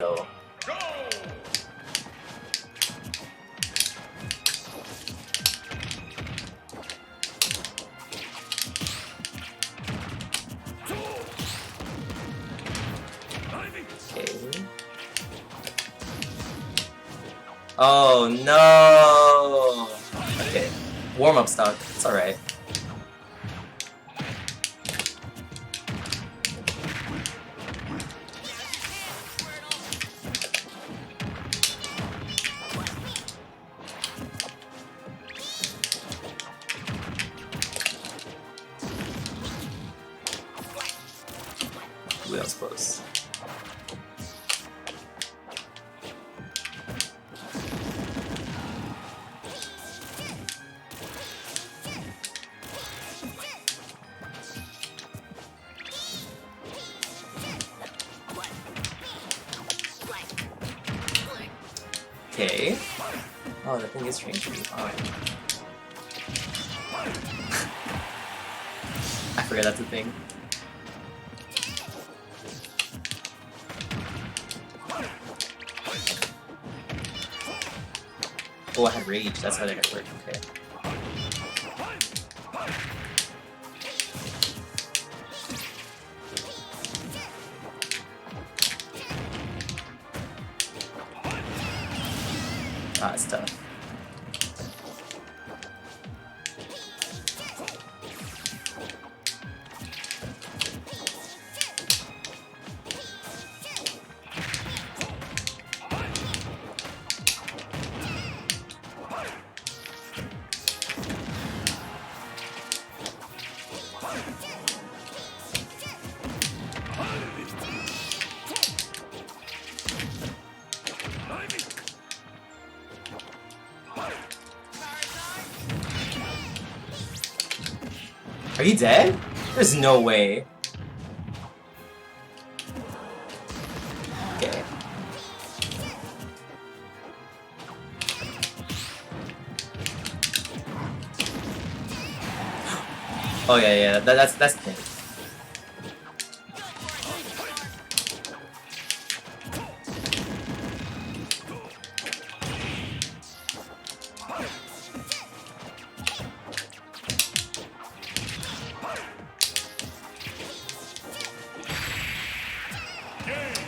So. Okay. Oh no! Okay. Warm-up stock. It's alright. Ooh, that was close. Okay. Oh, the thing is strange. Alright. I forgot that's a thing. Oh, I had rage. That's how that got worked. Okay. Ah, it's tough. Are you dead? There's no way. Okay. Oh yeah, that's the thing.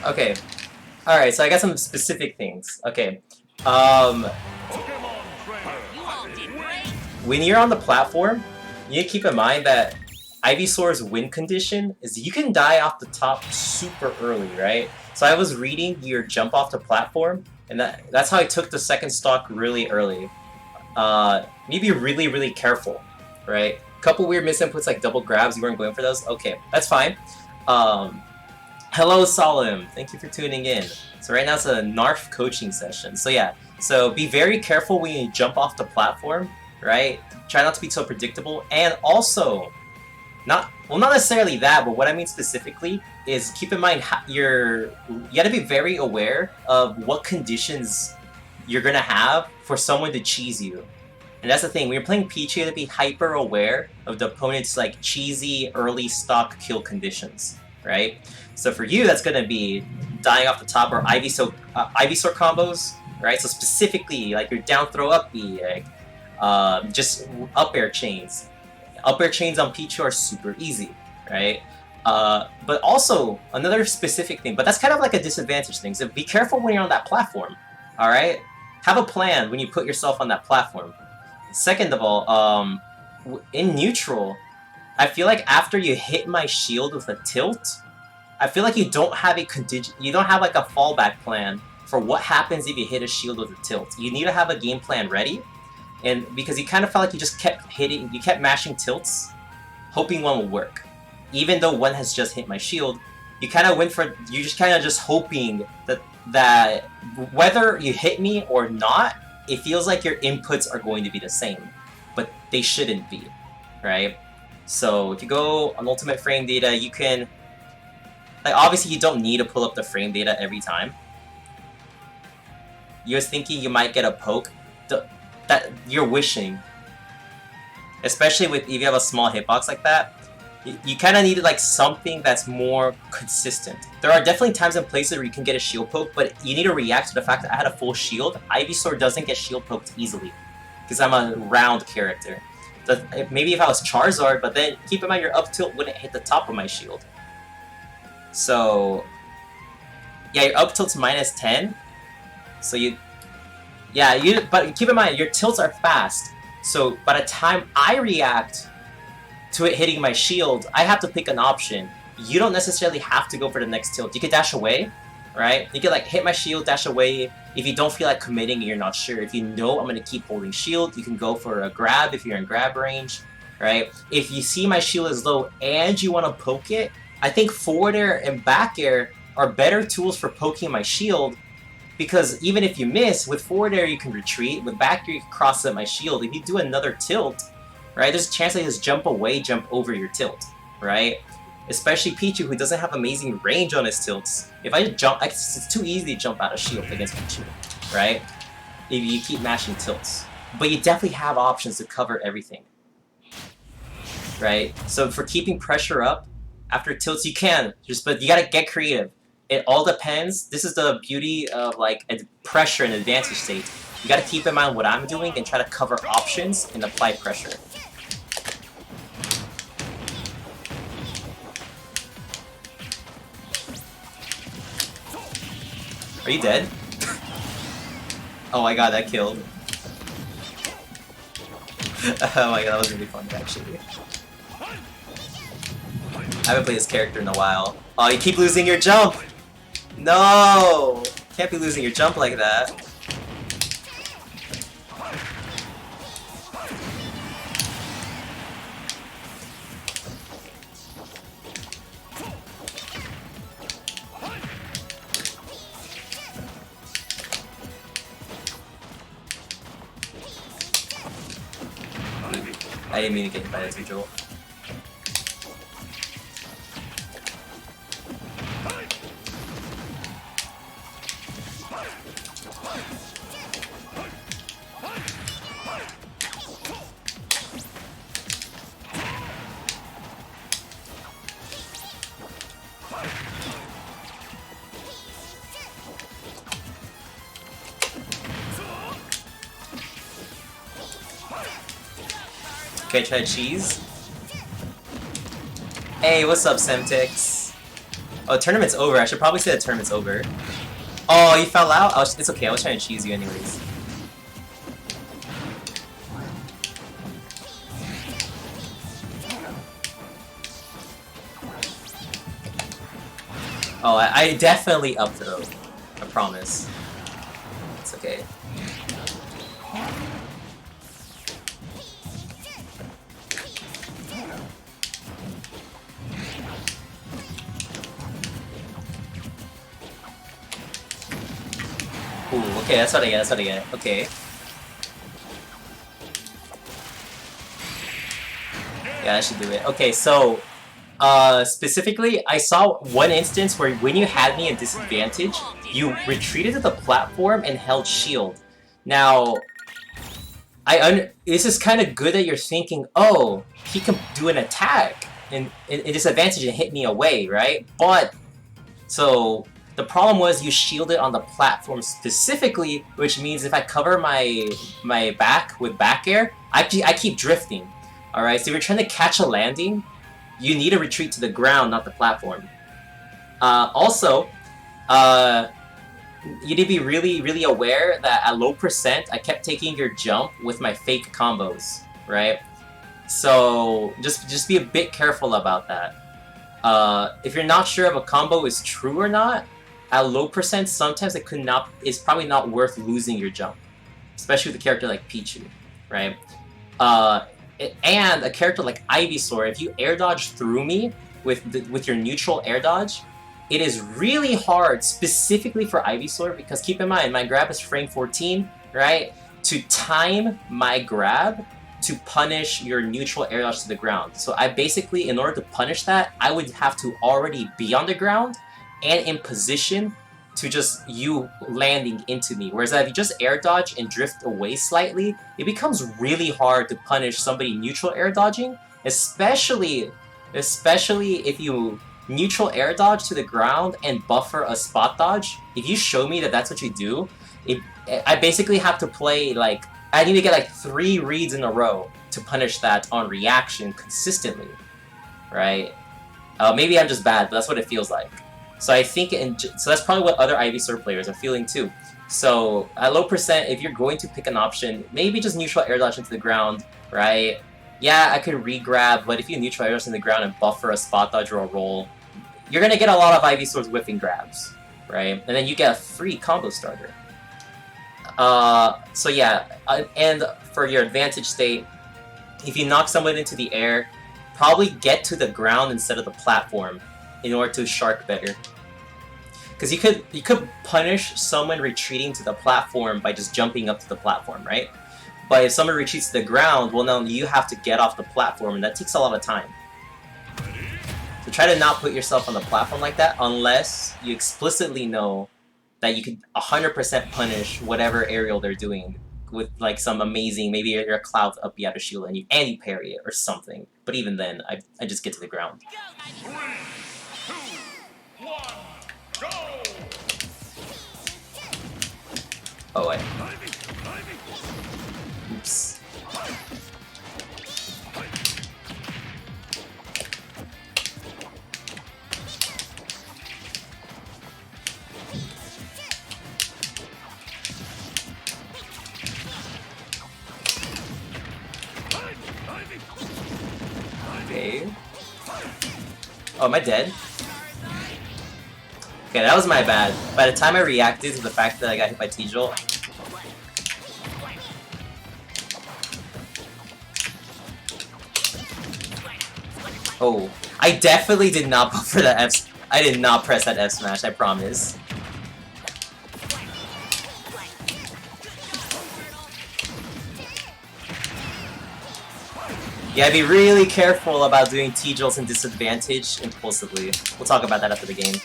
Okay. Alright, so I got some specific things. Okay. When you're on the platform, you need to keep in mind that Ivysaur's win condition is you can die off the top super early, right? So I was reading your jump off the platform, and that's how I took the second stock really early. Need to be really, really careful, right? Couple weird misinputs like double grabs, you weren't going for those? Okay, that's fine. Hello Solemn, thank you for tuning in. So right now it's a Gnarf coaching session. So yeah, so be very careful when you jump off the platform, right? Try not to be so predictable, and also, not necessarily that, but what I mean specifically is keep in mind you gotta be very aware of what conditions you're gonna have for someone to cheese you. And that's the thing, when you're playing Pichu, you have to be hyper aware of the opponent's like cheesy early stock kill conditions, right? So for you, that's gonna be dying off the top or Ivysaur combos, right? So specifically, like your down throw up B, like, just up air chains. Up air chains on Pichu are super easy, right? But also, another specific thing, but that's kind of like a disadvantage thing, so be careful when you're on that platform, alright? Have a plan when you put yourself on that platform. Second of all, in neutral, I feel like after you hit my shield with a tilt, I feel like you don't have you don't have like a fallback plan for what happens if you hit a shield with a tilt. You need to have a game plan ready, and because you kind of felt like you just kept mashing tilts, hoping one will work. Even though one has just hit my shield, you kind of you're just kind of just hoping that whether you hit me or not, it feels like your inputs are going to be the same, but they shouldn't be, right? So if you go on ultimate frame data, you can, like, obviously you don't need to pull up the frame data every time. You're thinking you might get a poke, that you're wishing. Especially if you have a small hitbox like that, You kind of needed like something that's more consistent. There are definitely times and places where you can get a shield poke, but you need to react to the fact that I had a full shield. Ivysaur doesn't get shield poked easily because I'm a round character. Maybe if I was Charizard, but then keep in mind your up tilt wouldn't hit the top of my shield. So yeah, your up tilt's -10. So but keep in mind your tilts are fast. So by the time I react to it hitting my shield, I have to pick an option. You don't necessarily have to go for the next tilt. You could dash away, right? You could like hit my shield, dash away. If you don't feel like committing and you're not sure, if you know I'm gonna keep holding shield, you can go for a grab if you're in grab range, right? If you see my shield is low and you want to poke it, I think forward air and back air are better tools for poking my shield, because even if you miss, with forward air you can retreat, with back air you can cross up my shield. If you do another tilt, right, there's a chance I just jump away, jump over your tilt, right? Especially Pichu, who doesn't have amazing range on his tilts. If I just jump, it's too easy to jump out of shield against Pichu, right? If you keep mashing tilts. But you definitely have options to cover everything, right? So for keeping pressure up after tilts, you can, but you gotta get creative. It all depends. This is the beauty of like pressure and advantage state. You gotta keep in mind what I'm doing and try to cover options and apply pressure. Are you dead? Oh my god, that killed. Oh my god, that was really fun actually. I haven't played this character in a while. Oh, you keep losing your jump! No! Can't be losing your jump like that. I didn't mean to get hit by that Joel. Okay, try cheese. Hey, what's up, Semtix? Oh, tournament's over. I should probably say the tournament's over. Oh, you fell out? Oh, it's okay. I was trying to cheese you anyways. Oh, I definitely up throw. I promise. It's okay. Ooh, okay, that's what I get, that's what I get. Okay. Yeah, that should do it. Okay, so, specifically, I saw one instance where when you had me in disadvantage, you retreated to the platform and held shield. Now, this is kind of good that you're thinking, oh, he can do an attack in disadvantage and hit me away, right? But, so, the problem was you shielded on the platform specifically, which means if I cover my back with back air, I keep drifting. Alright, so if you're trying to catch a landing, you need to retreat to the ground, not the platform. Also, you need to be really, really aware that at low percent, I kept taking your jump with my fake combos, right? So just be a bit careful about that. If you're not sure if a combo is true or not, at low percent, sometimes it's probably not worth losing your jump, especially with a character like Pichu, right? And a character like Ivysaur, if you air dodge through me with your neutral air dodge, it is really hard, specifically for Ivysaur, because keep in mind, my grab is frame 14, right? To time my grab to punish your neutral air dodge to the ground. So I basically, in order to punish that, I would have to already be on the ground and in position to just you landing into me. Whereas if you just air dodge and drift away slightly, it becomes really hard to punish somebody neutral air dodging, especially Especially if you neutral air dodge to the ground and buffer a spot dodge. If you show me that that's what you do, I basically have to play like I need to get like 3 reads in a row to punish that on reaction consistently, right? Maybe I'm just bad, but that's what it feels like. So I think, so that's probably what other Ivysaur players are feeling too. So at low percent, if you're going to pick an option, maybe just neutral air dodge into the ground, right? Yeah, I could re-grab, but if you neutral air dodge into the ground and buffer a spot dodge or a roll, you're gonna get a lot of Ivysaur's whiffing grabs, right? And then you get a free combo starter. So yeah, and for your advantage state, if you knock someone into the air, probably get to the ground instead of the platform in order to shark better. Because you could punish someone retreating to the platform by just jumping up to the platform, right? But if someone retreats to the ground, well, now you have to get off the platform, and that takes a lot of time. So try to not put yourself on the platform like that unless you explicitly know that you can 100% punish whatever aerial they're doing with like some amazing, maybe your cloud up you out of shield and you parry it or something. But even then, I just get to the ground. 3, 2, 1, go! Oh wait. Oops. Okay. Oh, am I dead? Okay, that was my bad. By the time I reacted to the fact that I got hit by T-Jolt, oh, I definitely did not buffer that F. I did not press that F smash, I promise. Yeah, be really careful about doing T-Jolts and disadvantage impulsively. We'll talk about that after the game.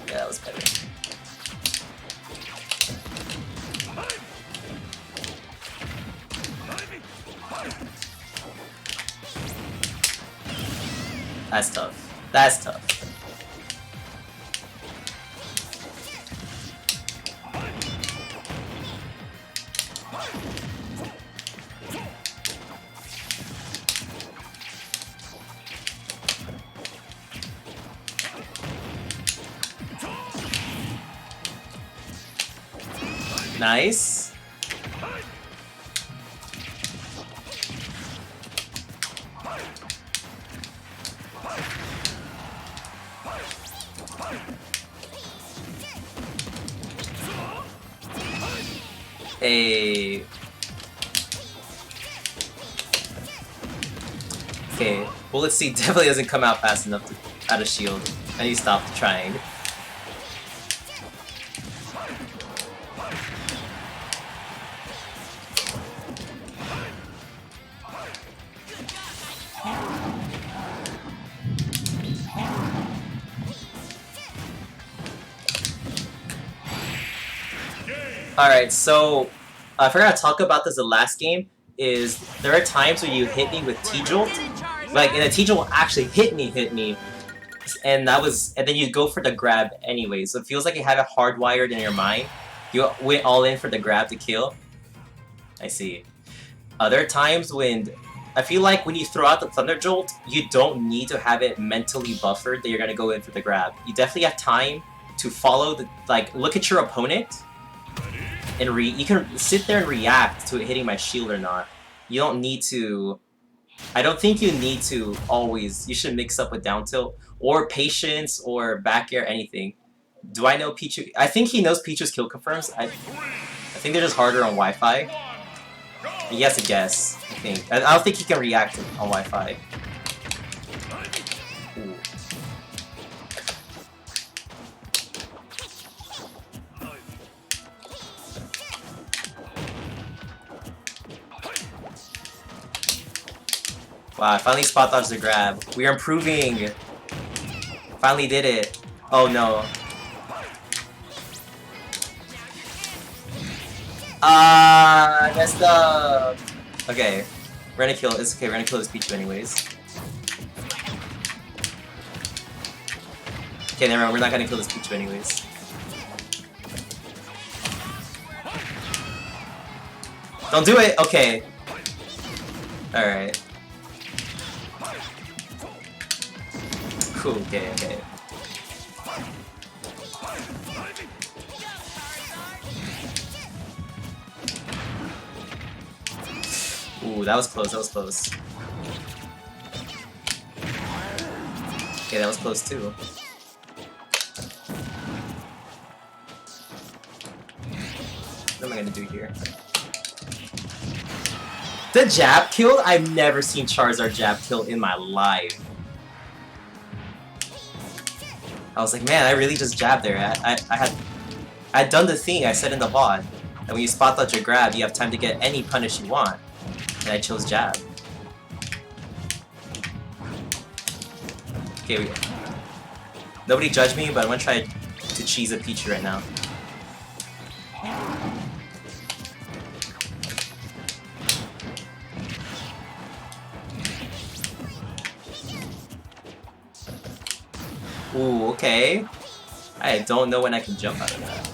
Yeah, that was better. That's tough. That's tough. Nice. Hey. Okay, Bullet Seed definitely doesn't come out fast enough to, out of shield. I need to stop trying. Alright, so I forgot to talk about this the last game, is there are times where you hit me with T-Jolt, like, and the T-Jolt will actually hit me, and then you go for the grab anyway, so it feels like you have it hardwired in your mind. You went all in for the grab to kill. I see. There are times when, I feel like when you throw out the Thunder Jolt, you don't need to have it mentally buffered that you're gonna go in for the grab. You definitely have time to follow the, like, look at your opponent, and you can sit there and react to it hitting my shield or not. You don't need to... I don't think you need to always... You should mix up with down tilt, or patience, or back air, anything. Do I know Pichu? I think he knows Pichu's kill confirms. I think they're just harder on Wi-Fi. He has to guess, I think. I don't think he can react on Wi-Fi. Ooh. Wow, I finally spot dodged the grab. We are improving! Finally did it. Oh no. I messed up. Okay. We're gonna kill. It's okay. We're gonna kill this Pichu anyways. Okay, never mind. We're not gonna kill this Pichu anyways. Don't do it. Okay. All right. Cool. Okay. Okay. Ooh, that was close. That was close. Okay, that was close too. What am I gonna do here? The jab kill? I've never seen Charizard jab kill in my life. I was like, man, I really just jabbed there. I had done the thing I said in the VOD. That when you spot dodge your grab, you have time to get any punish you want. And I chose jab. Okay, nobody judge me, but I'm gonna try to cheese a Pichu right now. Ooh, okay. I don't know when I can jump out of that.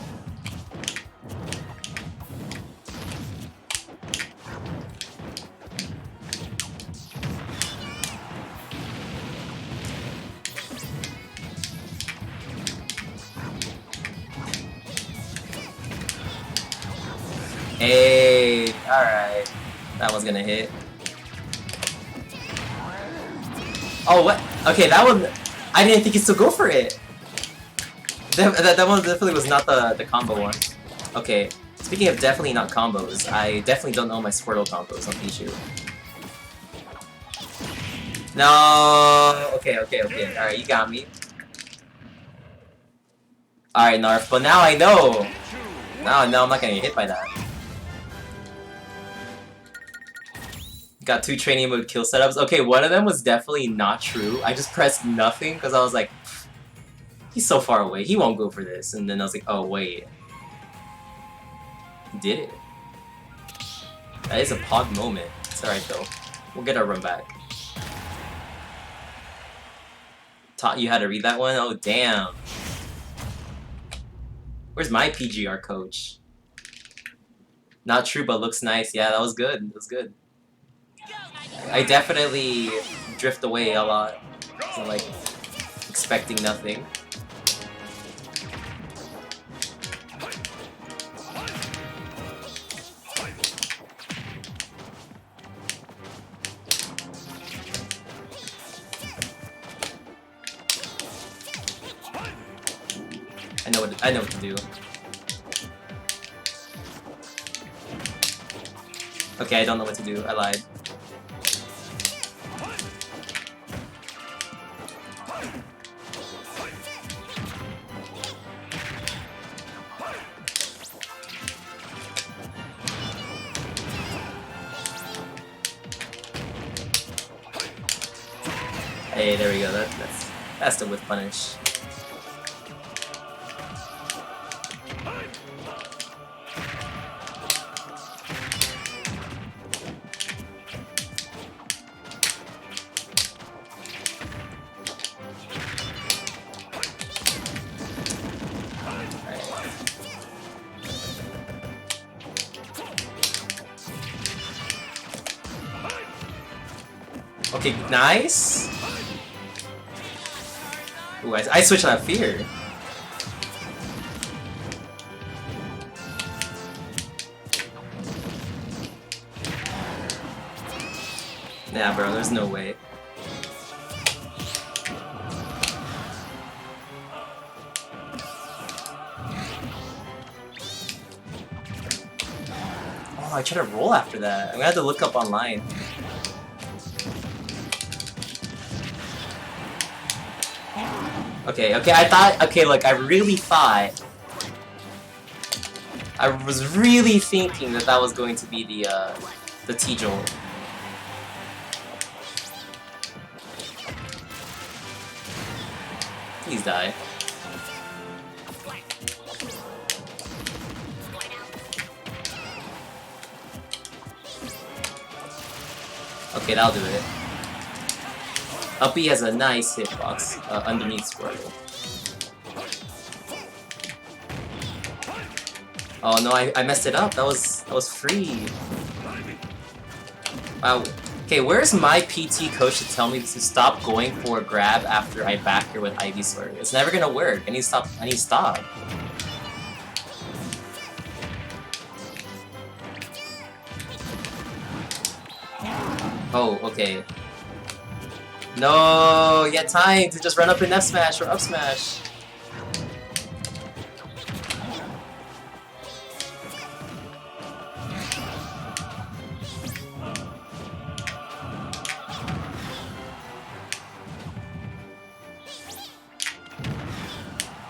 Hey, alright. That one's gonna hit. Oh, what? Okay, that one... I didn't think he'd still go for it! That one definitely was not the combo one. Okay, speaking of definitely not combos, I definitely don't know my Squirtle combos on Pichu. No. Okay. Alright, you got me. Alright, Gnarf, but now I know! Now I'm not gonna get hit by that. Got 2 training mode kill setups. Okay, one of them was definitely not true. I just pressed nothing because I was like, he's so far away, he won't go for this. And then I was like, oh wait. He did it. That is a pog moment. It's alright though. We'll get our run back. Taught you how to read that one? Oh damn. Where's my PGR coach? Not true, but looks nice. Yeah, that was good. That was good. I definitely drift away a lot. So, like, expecting nothing. I know what to do. Okay, I don't know what to do. I lied. Hey, there we go. That's the whiff punish. Okay, nice. Ooh, I switched on that fear. Nah, bro, there's no way. Oh, I tried to roll after that. I'm gonna have to look up online. Okay, I thought, okay, look, I really thought, I was really thinking that was going to be the T-Jolt. Please die. Okay, that'll do it. Up B has a nice hitbox underneath Squirtle. Oh no, I messed it up. That was free. Wow. Okay, where's my PT coach to tell me to stop going for a grab after I back here with Ivysaur? It's never gonna work. I need to stop. I need to stop. Oh, okay. No, you had time to just run up in F smash or up smash.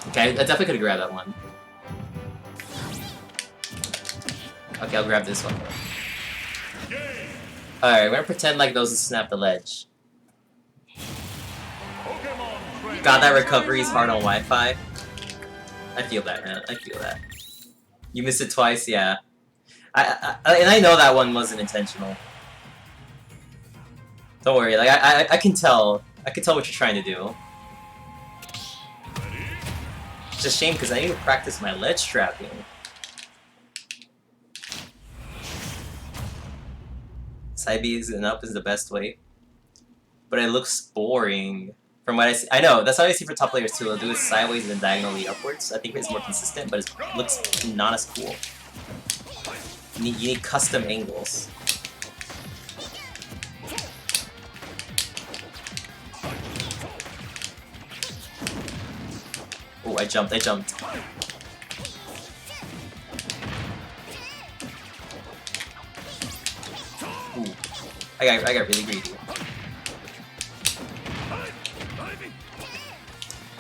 Okay, I definitely could have grabbed that one. Okay, I'll grab this one. Alright, we're gonna pretend like those snap the ledge. God, that recovery is hard on Wi-Fi. I feel that, man. I feel that. You missed it twice, yeah. And I know that one wasn't intentional. Don't worry, like I can tell. I can tell what you're trying to do. It's just a shame because I need to practice my ledge trapping. Side B and up is the best way. But it looks boring. From what I see, I know, that's what I see for top players too. They'll do it sideways and then diagonally upwards. I think it's more consistent, but it looks not as cool. You need custom angles. Oh, I jumped. Ooh. I got really greedy.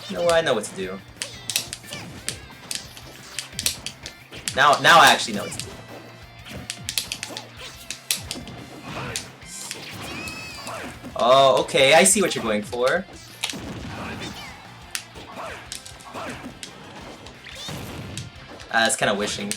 You know what? I know what to do. Now I actually know what to do. Oh, okay. I see what you're going for. That's kind of wishing.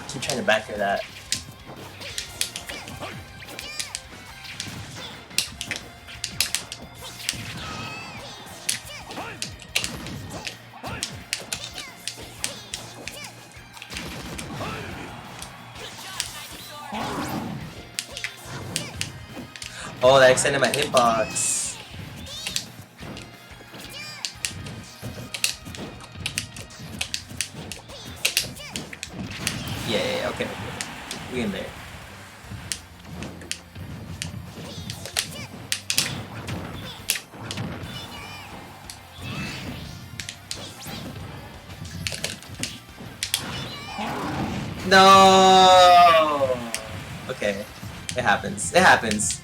Keep trying to back here that. Oh, that extended my hitbox. Yeah, okay. We in there. No. Okay. It happens. It happens.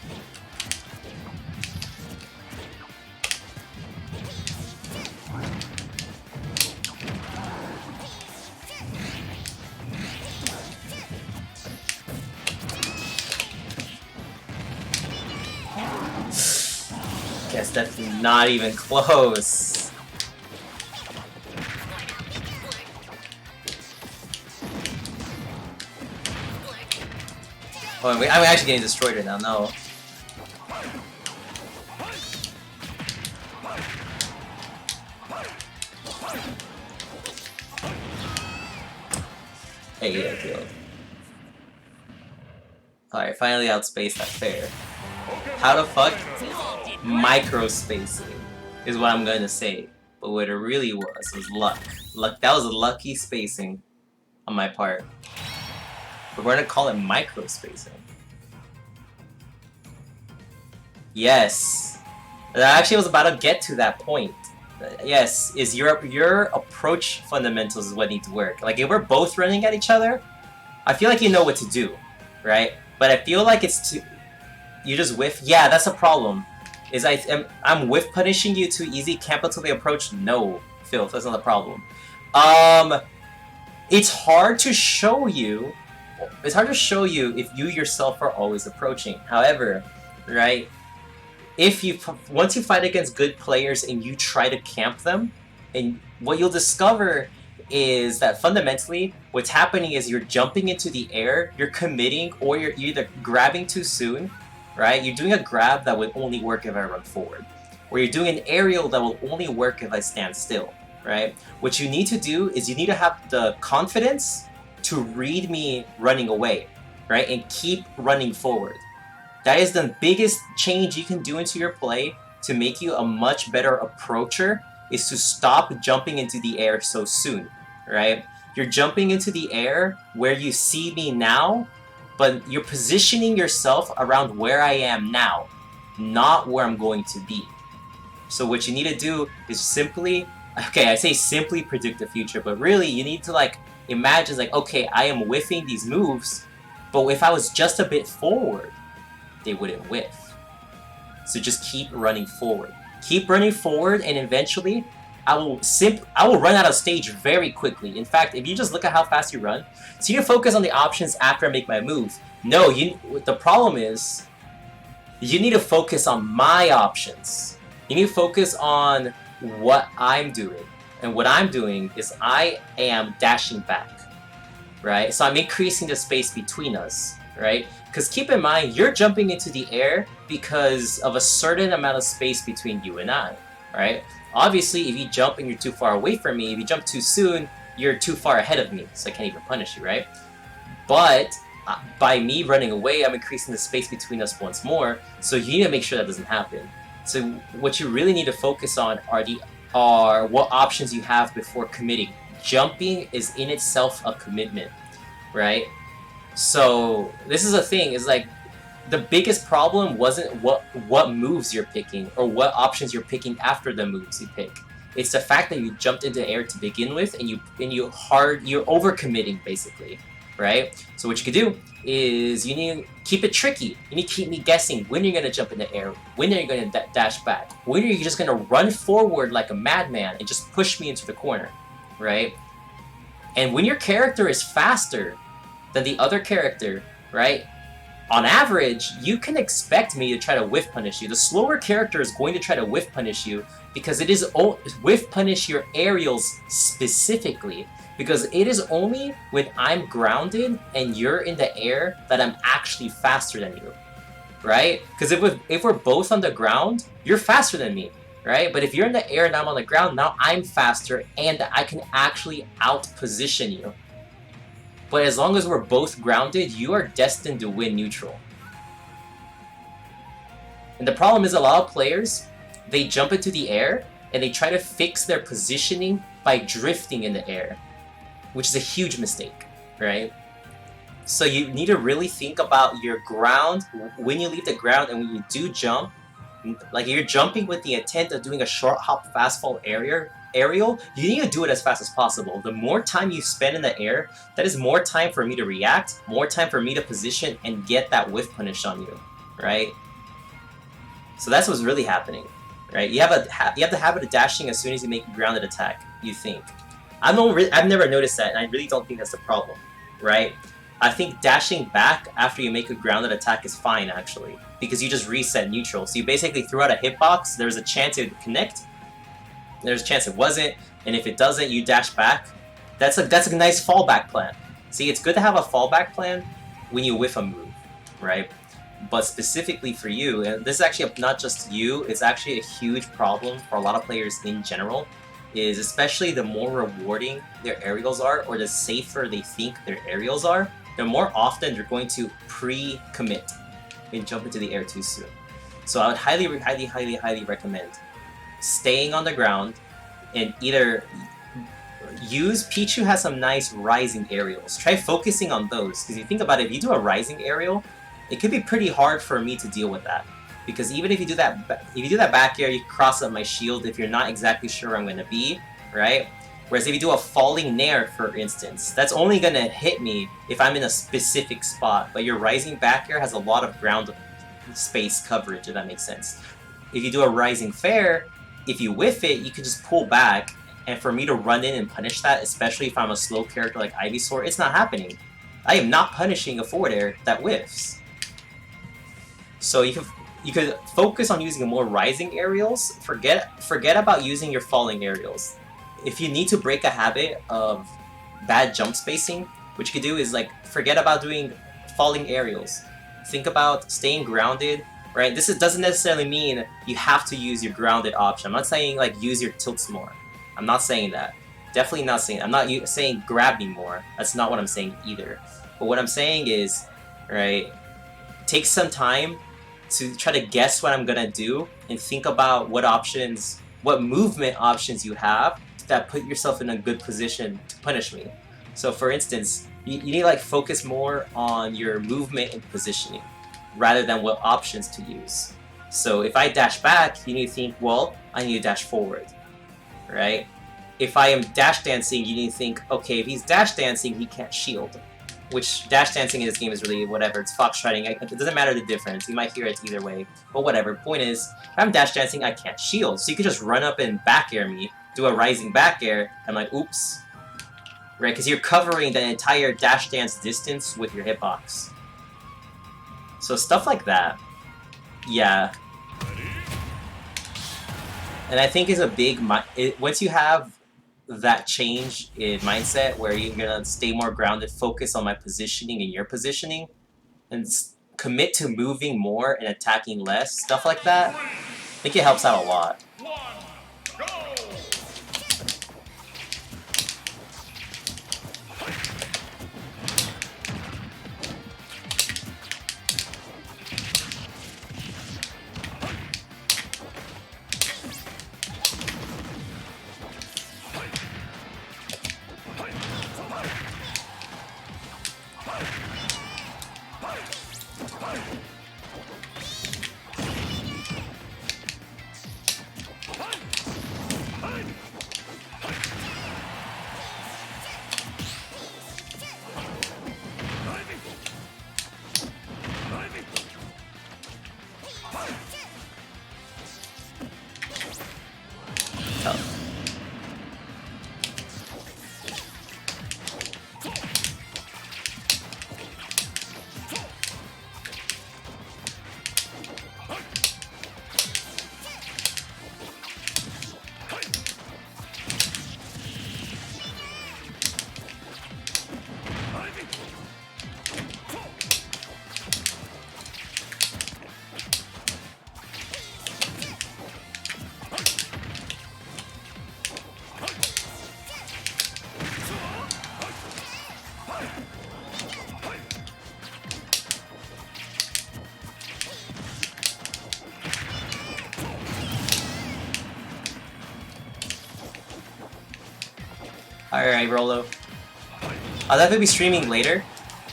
Guess that's not even close. Oh, wait, I'm actually getting destroyed right now. No. Hey, I killed. Alright, finally outspaced that fair. How the fuck? Micro-spacing is what I'm gonna say. But what it really was luck. That was a lucky spacing on my part. But we're gonna call it micro-spacing. Yes. I actually was about to get to that point. Yes, is your approach fundamentals is what need to work. Like, if we're both running at each other, I feel like you know what to do, right? But I feel like it's too... You just whiff? Yeah, that's a problem. Is I'm whiff punishing you too easy, camp until they approach? No, Filth, that's not the problem. It's hard to show you. It's hard to show you if you yourself are always approaching. However, right, once you fight against good players and you try to camp them, and what you'll discover is that fundamentally what's happening is you're jumping into the air, you're committing, or you're either grabbing too soon, right? You're doing a grab that would only work if I run forward, or you're doing an aerial that will only work if I stand still, right? What you need to do is you need to have the confidence to read me running away, right? And keep running forward. That is the biggest change you can do into your play to make you a much better approacher, is to stop jumping into the air so soon, right? You're jumping into the air where you see me now, but you're positioning yourself around where I am now, not where I'm going to be. So what you need to do is simply, okay, I say simply predict the future, but really you need to like imagine like, okay, I am whiffing these moves, but if I was just a bit forward, they wouldn't whiff. So just keep running forward. Keep running forward, and eventually I will run out of stage very quickly. In fact, if you just look at how fast you run, so you need to focus on the options after I make my move. No, the problem is you need to focus on my options. You need to focus on what I'm doing. And what I'm doing is I am dashing back, right? So I'm increasing the space between us, right? Because keep in mind, you're jumping into the air because of a certain amount of space between you and I, right? Obviously, if you jump and you're too far away from me, if you jump too soon, you're too far ahead of me, so I can't even punish you, right? But by me running away, I'm increasing the space between us once more, so you need to make sure that doesn't happen. So what you really need to focus on are what options you have before committing. Jumping is in itself a commitment, right? So this is a thing, is like the biggest problem wasn't what moves you're picking or what options you're picking after the moves you pick. It's the fact that you jumped into air to begin with, and you're overcommitting basically, right? So what you could do is you need to keep it tricky. You need to keep me guessing when you're gonna jump in the air, when are you gonna dash back, when are you just gonna run forward like a madman and just push me into the corner, right? And when your character is faster than the other character, right? On average, you can expect me to try to whiff punish you. The slower character is going to try to whiff punish you because it is whiff punish your aerials specifically, because it is only when I'm grounded and you're in the air that I'm actually faster than you, right? Because if we're both on the ground, you're faster than me, right? But if you're in the air and I'm on the ground, now I'm faster and I can actually out-position you. But as long as we're both grounded, you are destined to win neutral. And the problem is a lot of players, they jump into the air and they try to fix their positioning by drifting in the air, which is a huge mistake, right? So you need to really think about your ground when you leave the ground, and when you do jump, like you're jumping with the intent of doing a short hop fast fall aerial, you need to do it as fast as possible. The more time you spend in the air, that is more time for me to react, more time for me to position and get that whiff punish on you, right? So that's what's really happening, right? You have the habit of dashing as soon as you make a grounded attack, you think. I've never noticed that, and I really don't think that's the problem, right? I think dashing back after you make a grounded attack is fine, actually, because you just reset neutral. So you basically threw out a hitbox, there's a chance it would connect, there's a chance it wasn't, and if it doesn't, you dash back. That's a nice fallback plan. See, it's good to have a fallback plan when you whiff a move, right? But specifically for you, and this is actually not just you, it's actually a huge problem for a lot of players in general, is especially the more rewarding their aerials are, or the safer they think their aerials are, the more often they're going to pre-commit and jump into the air too soon. So I would highly recommend staying on the ground and either Pichu has some nice rising aerials. Try focusing on those, because you think about it, if you do a rising aerial, it could be pretty hard for me to deal with that. Because even if you do that back air, you cross up my shield if you're not exactly sure where I'm going to be, right? Whereas if you do a falling nair, for instance, that's only going to hit me if I'm in a specific spot. But your rising back air has a lot of ground space coverage, if that makes sense. if you do a Rising Fair, if you whiff it, you can just pull back, and for me to run in and punish that, especially if I'm a slow character like Ivysaur, it's not happening. I am not punishing a forward air that whiffs. So you could focus on using more rising aerials. Forget about using your falling aerials. If you need to break a habit of bad jump spacing, what you could do is like forget about doing falling aerials. Think about staying grounded, right? This doesn't necessarily mean you have to use your grounded option. I'm not saying like use your tilts more. I'm not saying that. Definitely not saying. I'm not saying grab me more. That's not what I'm saying either. But what I'm saying is, right, take some time to try to guess what I'm gonna do and think about what movement options you have that put yourself in a good position to punish me. So for instance, you need to like focus more on your movement and positioning rather than what options to use. So if I dash back, you need to think, well, I need to dash forward, right? If I am dash dancing, you need to think, okay, if he's dash dancing, he can't shield. Which dash dancing in this game is really whatever, it's foxtrotting, it doesn't matter the difference, you might hear it either way, but whatever. Point is, if I'm dash dancing, I can't shield, so you could just run up and back air me, do a rising back air, I'm like, oops. Right, because you're covering the entire dash dance distance with your hitbox. So stuff like that, yeah. And I think is a big, once you have that change in mindset where you're gonna stay more grounded, focus on my positioning and your positioning, and commit to moving more and attacking less, stuff like that, I think it helps out a lot. Alright, Rolo. I'll definitely be streaming later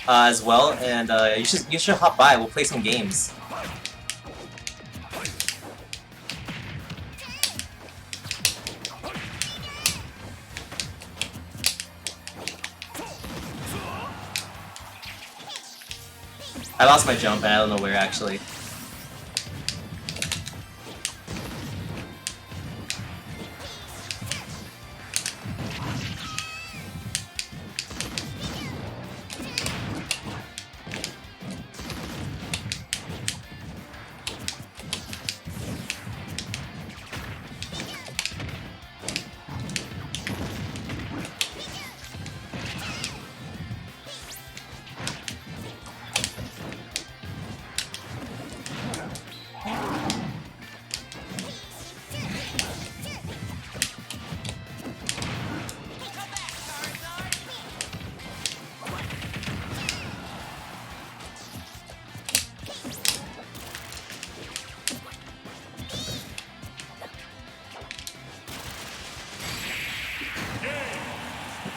as well, and you should hop by. We'll play some games. I lost my jump, and I don't know where actually.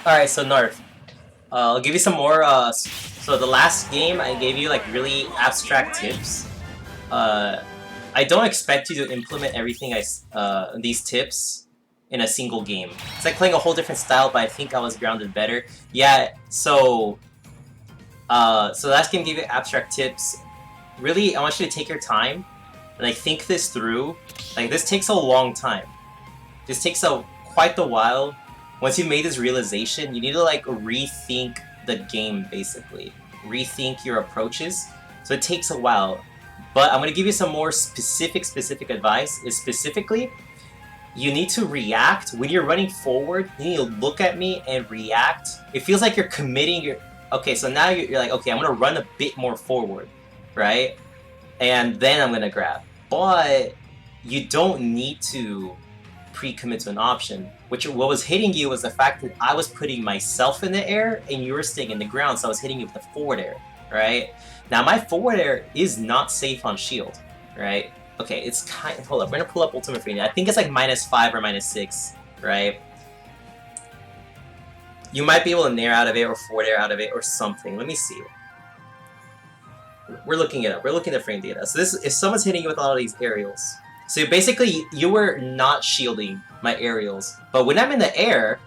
Alright, so Gnarf. I'll give you some more, so the last game I gave you like really abstract tips. I don't expect you to implement everything these tips in a single game. It's like playing a whole different style, but I think I was grounded better. Yeah, so last game gave you abstract tips. Really, I want you to take your time like think this through. Like this takes a long time. This takes quite the while. Once you made this realization, you need to like rethink the game basically. Rethink your approaches. So it takes a while. But I'm gonna give you some more specific advice. Is specifically, you need to react when you're running forward. You need to look at me and react. It feels like you're committing your. Okay, so now you're like, okay, I'm gonna run a bit more forward, right? And then I'm gonna grab. But you don't need to pre-commit to an option. What was hitting you was the fact that I was putting myself in the air and you were staying in the ground, so I was hitting you with the forward air, right? Now my forward air is not safe on shield, right? Okay, it's kind of, hold up, we're gonna pull up Ultimate Frame. I think it's like -5 or -6, right? You might be able to nair out of it or forward air out of it or something. Let me see. We're looking it up. We're looking at frame data. So this, if someone's hitting you with all of these aerials, so basically you were not shielding my aerials. But when I'm in the air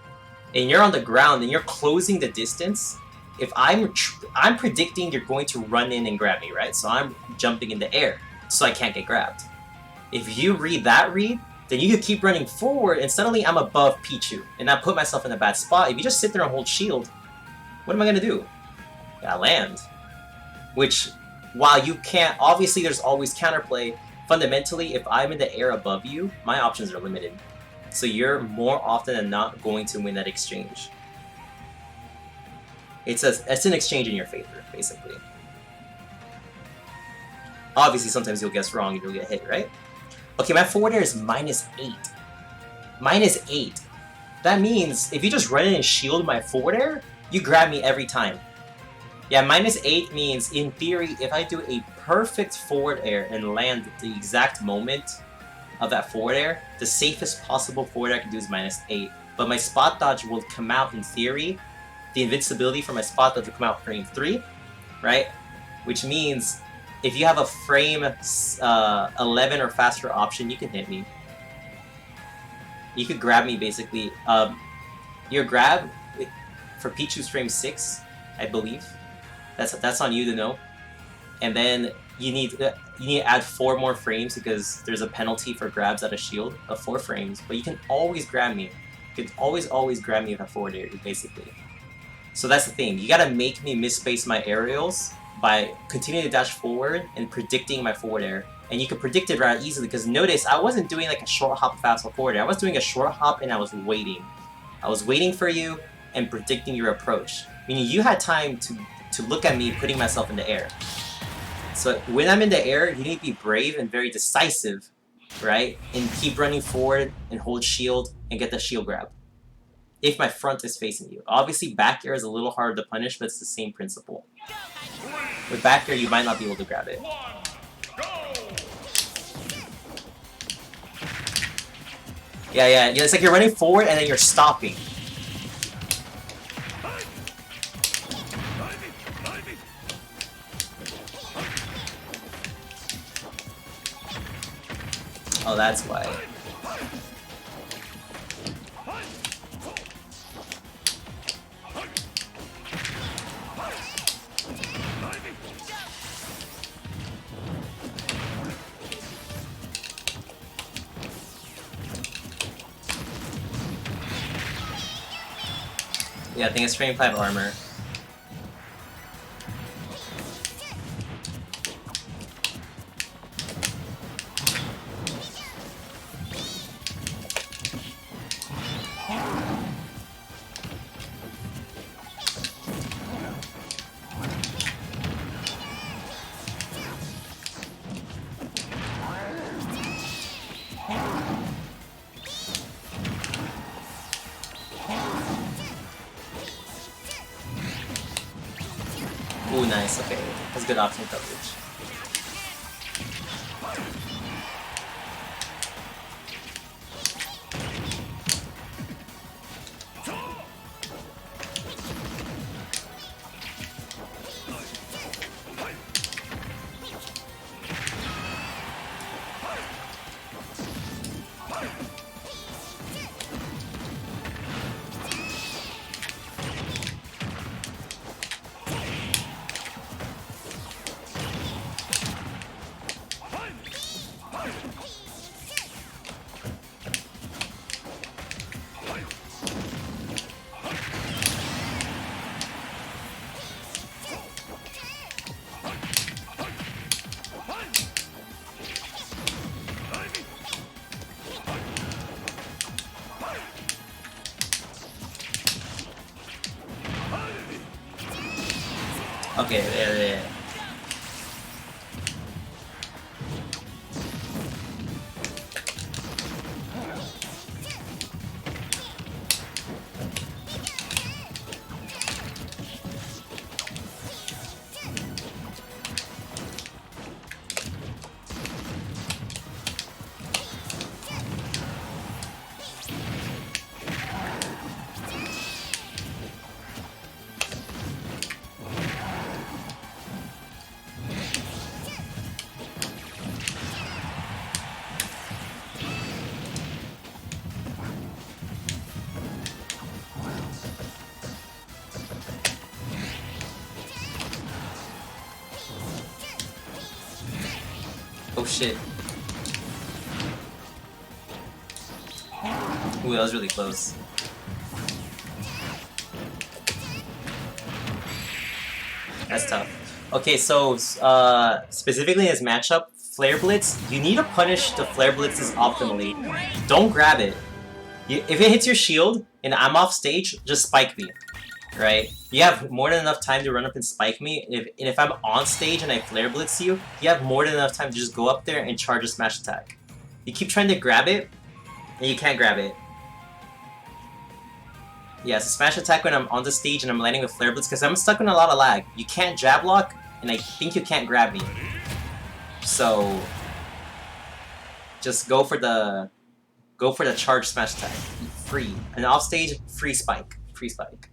and you're on the ground and you're closing the distance, if I'm predicting you're going to run in and grab me, right? So I'm jumping in the air, so I can't get grabbed. If you read that read, then you could keep running forward and suddenly I'm above Pichu and I put myself in a bad spot. If you just sit there and hold shield, what am I gonna do? I land. Which, while you can't, obviously there's always counterplay, fundamentally if I'm in the air above you, my options are limited. So you're more often than not going to win that exchange. It's an exchange in your favor, basically. Obviously sometimes you'll guess wrong and you'll get hit, right? Okay, my forward air is -8. -8. That means if you just run in and shield my forward air, you grab me every time. Yeah, -8 means, in theory, if I do a perfect forward air and land at the exact moment of that forward air, the safest possible forward air I can do is -8. But my spot dodge will come out, in theory, the invincibility for my spot dodge will come out frame 3, right? Which means if you have a frame 11 or faster option, you can hit me. You could grab me, basically. Your grab for Pichu's frame 6, I believe. That's on you to know. And then you need to add 4 more frames because there's a penalty for grabs out of shield of 4 frames. But you can always grab me. You can always grab me with a forward air, basically. So that's the thing. You gotta make me misspace my aerials by continuing to dash forward and predicting my forward air. And you can predict it rather easily because notice I wasn't doing like a short hop fastball forward air. I was doing a short hop and I was waiting. I was waiting for you and predicting your approach. Meaning you had time to look at me putting myself in the air. So when I'm in the air, you need to be brave and very decisive, right? And keep running forward and hold shield and get the shield grab. If my front is facing you. Obviously back air is a little harder to punish, but it's the same principle. With back air, you might not be able to grab it. Yeah, it's like you're running forward and then you're stopping. Oh, that's why. Yeah, I think it's frame 5 armor. Ooh, nice, okay. That's good option coverage. Okay, yeah. Oh shit. Ooh, that was really close. That's tough. Okay, so specifically in this matchup, Flare Blitz, you need to punish the Flare Blitzes optimally. Don't grab it. If it hits your shield and I'm off stage, just spike me. Right? You have more than enough time to run up and spike me, and if I'm on stage and I Flare Blitz you, you have more than enough time to just go up there and charge a smash attack. You keep trying to grab it, and you can't grab it. Yeah, it's a smash attack when I'm on the stage and I'm landing with Flare Blitz, because I'm stuck in a lot of lag. You can't jab lock, and I think you can't grab me. So just go for the charge smash attack. Free. And off stage, free spike. Free spike.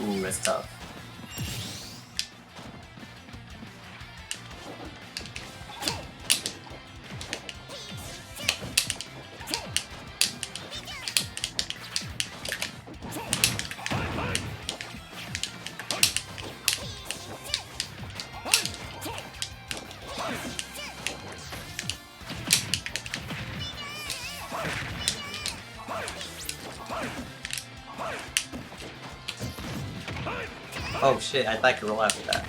Ooh, that's tough. Oh shit, I thought I could roll after that.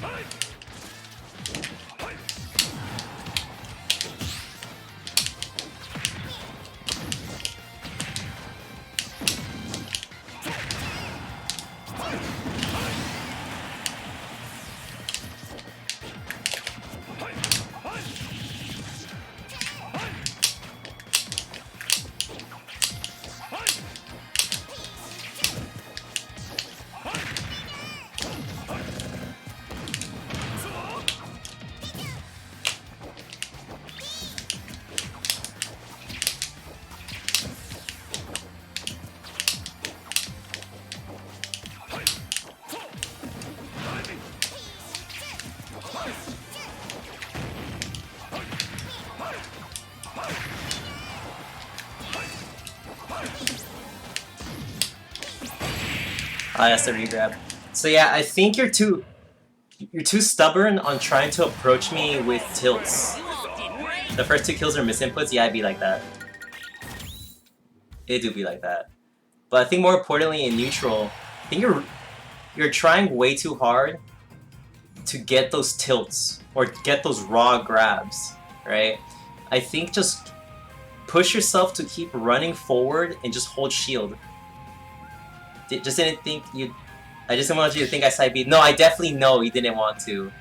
Ah, that's the regrab. So yeah, I think you're too stubborn on trying to approach me with tilts. The first 2 kills are misinputs. Yeah, I'd be like that. It do be like that. But I think more importantly in neutral, I think you're trying way too hard to get those tilts or get those raw grabs, right? I think just push yourself to keep running forward and just hold shield. Just didn't think you. I just didn't want you to think I side B. No, I definitely know you didn't want to. You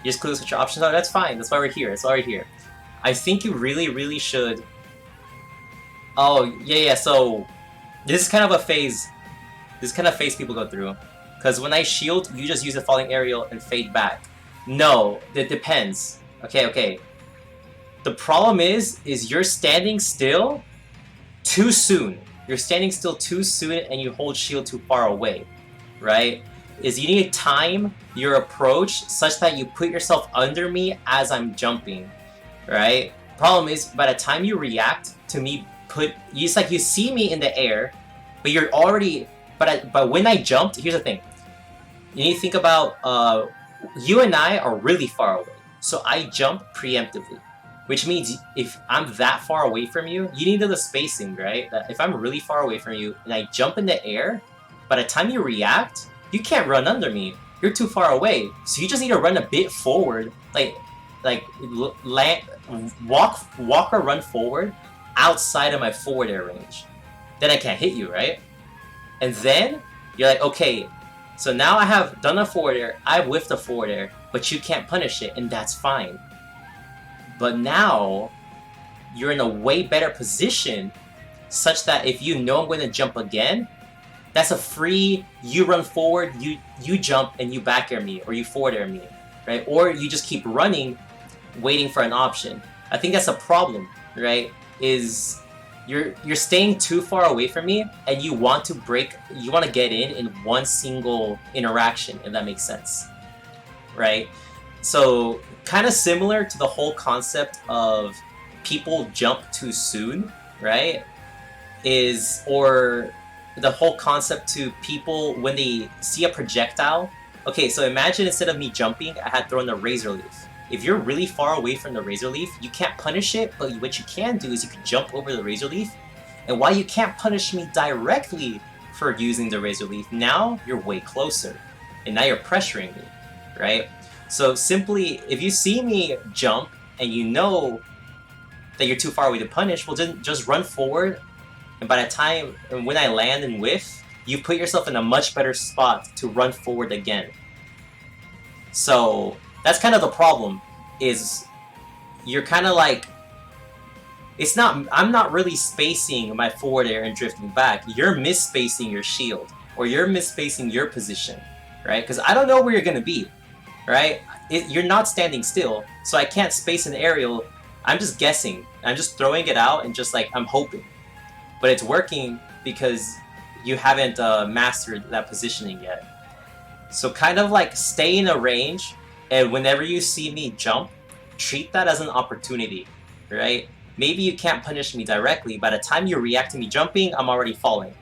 just clueless what your options are. That's fine. That's why we're here. That's why we're here. I think you really should. Oh yeah. So this is kind of a phase. This is kind of phase people go through. Because when I shield, you just use a falling aerial and fade back. No, it depends. Okay. The problem is you're standing still too soon. You're standing still too soon and you hold shield too far away, right? is you need to time your approach such that you put yourself under me as I'm jumping, right? Problem is, by the time you react to me it's like you see me in the air, but you're already, but when I jumped, here's the thing. You need to think about, you and I are really far away. So I jump preemptively, which means if I'm that far away from you, you need the spacing, right? That if I'm really far away from you and I jump in the air, by the time you react, you can't run under me. You're too far away. So you just need to run a bit forward, walk or run forward outside of my forward air range. Then I can't hit you, right? And then you're like, okay, so now I have done a forward air, I've whiffed a forward air, but you can't punish it, and that's fine. But now, you're in a way better position, such that if you know I'm going to jump again, that's a free, you run forward, you jump, and you back air me, or you forward air me, right? Or you just keep running, waiting for an option. I think that's a problem, right? Is you're staying too far away from me, and you want to get in one single interaction, if that makes sense, right? So kind of similar to the whole concept of people jump too soon, right? Or the whole concept to people when they see a projectile. Okay, so imagine instead of me jumping, I had thrown the razor leaf. If you're really far away from the razor leaf, you can't punish it, but what you can do is you can jump over the razor leaf. And while you can't punish me directly for using the razor leaf, now you're way closer. And now you're pressuring me, right? So simply, if you see me jump and you know that you're too far away to punish, well then just run forward, and by the time, when I land and whiff, you put yourself in a much better spot to run forward again. So that's kind of the problem, is you're kind of like, I'm not really spacing my forward air and drifting back. You're misspacing your shield, or you're misspacing your position, right? Because I don't know where you're going to be, right? You're not standing still, so I can't space an aerial. I'm just guessing. I'm just throwing it out and just like, I'm hoping. But it's working because you haven't mastered that positioning yet. So kind of like stay in a range, and whenever you see me jump, treat that as an opportunity, right? Maybe you can't punish me directly. By the time you react to me jumping, I'm already falling.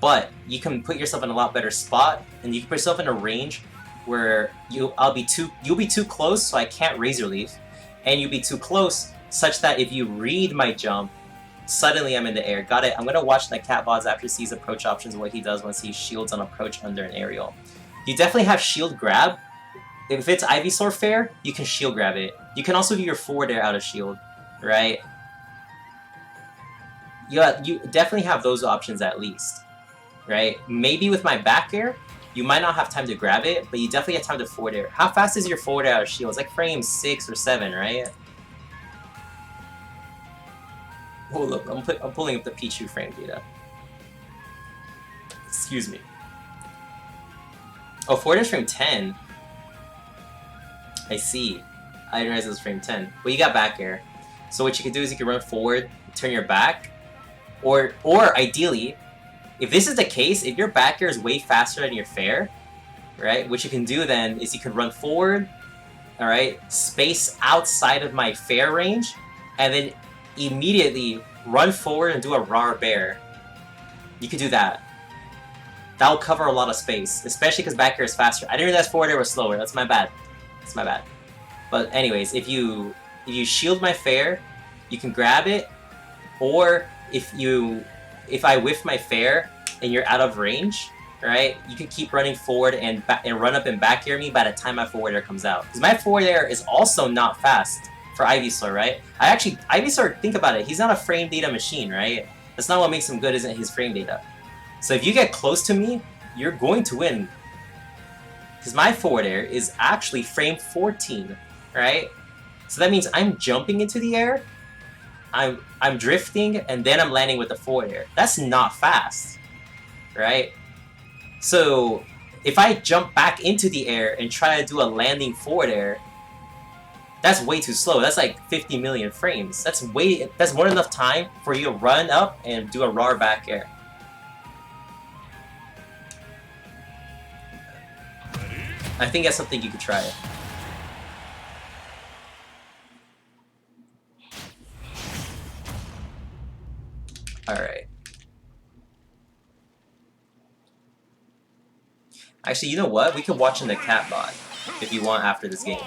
But you can put yourself in a lot better spot, and you can put yourself in a range where you'll be too close, so I can't razor leaf, and you'll be too close such that if you read my jump, suddenly I'm in the air. Got it. I'm gonna watch the cat VODs after he sees approach options, what he does once he shields on approach under an aerial. You definitely have shield grab. If it's Ivysaur fair, you can shield grab it. You can also do your forward air out of shield, right? You definitely have those options at least, right? Maybe with my back air, you might not have time to grab it, but you definitely have time to forward air. How fast is your forward air out of shield? It's like frame 6 or 7, right? Oh look, I'm pulling up the Pichu frame data. Excuse me. Oh, forward air is frame 10. I see. I didn't realize it was frame 10. Well, you got back air. So what you can do is you can run forward, turn your back, or ideally, if this is the case, if your back air is way faster than your fair, right, what you can do then is you can run forward, alright, space outside of my fair range, and then immediately run forward and do a raw bear. You could do that. That'll cover a lot of space, especially because back air is faster. I didn't realize forward air was slower. That's my bad. That's my bad. But anyways, if you shield my fair, you can grab it, or if I whiff my fair and you're out of range, right, you can keep running forward and run up and back air me by the time my forward air comes out. Because my forward air is also not fast for Ivysaur, right? Ivysaur, think about it, he's not a frame data machine, right? That's not what makes him good, isn't his frame data. So if you get close to me, you're going to win. Because my forward air is actually frame 14, right? So that means I'm jumping into the air, I'm drifting, and then I'm landing with the forward air. That's not fast, right? So if I jump back into the air and try to do a landing forward air, that's way too slow. That's like 50 million frames. That's more than enough time for you to run up and do a raw back air. I think that's something you could try. Alright. Actually, you know what? We could watch in the cat bot if you want after this game.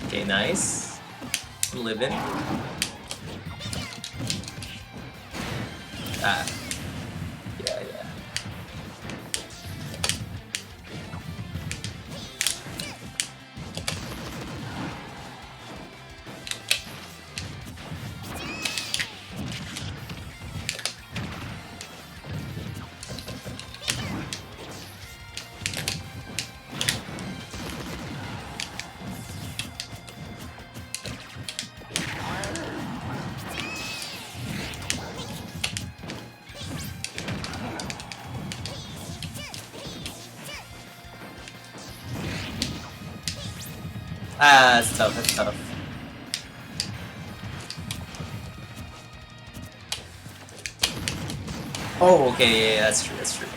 Okay, nice. I'm living. Ah. Yeah, yeah. Ah, that's tough, that's tough. Oh, okay, yeah, that's true, that's true.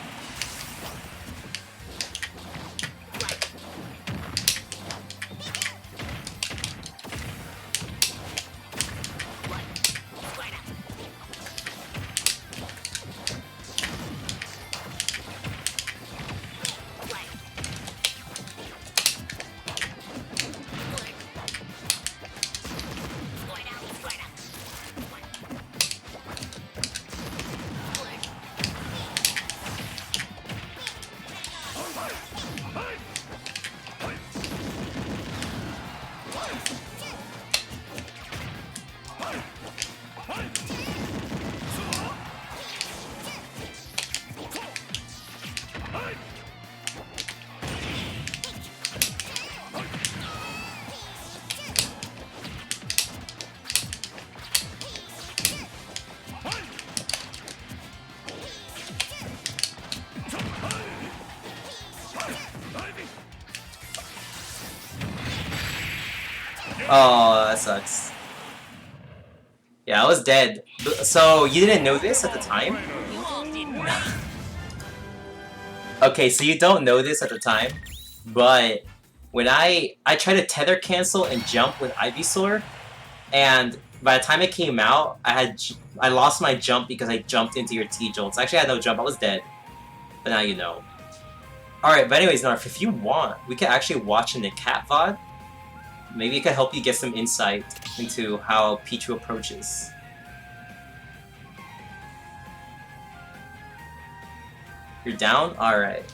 Oh, that sucks. Yeah, I was dead. So, you didn't know this at the time? Okay, so you don't know this at the time, but when I tried to tether cancel and jump with Ivysaur, and by the time it came out, I lost my jump because I jumped into your T-Jolts. Actually, I had no jump, I was dead. But now you know. Alright, but anyways, Gnarf, if you want, we could actually watch in the cat VOD. Maybe it could help you get some insight into how Pichu approaches. You're down? Alright.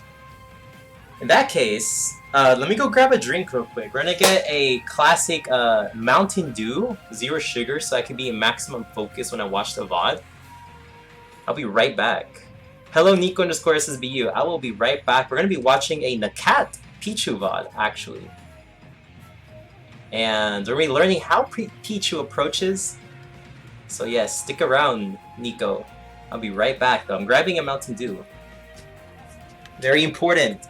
In that case, let me go grab a drink real quick. We're gonna get a classic Mountain Dew, 0 sugar, so I can be in maximum focus when I watch the VOD. I'll be right back. Hello, Nico_SSBU. I will be right back. We're gonna be watching a Nakat Pichu VOD, actually. And we're gonna be learning how Pichu approaches. So yes, stick around, Nico. I'll be right back, though. I'm grabbing a Mountain Dew. Very important.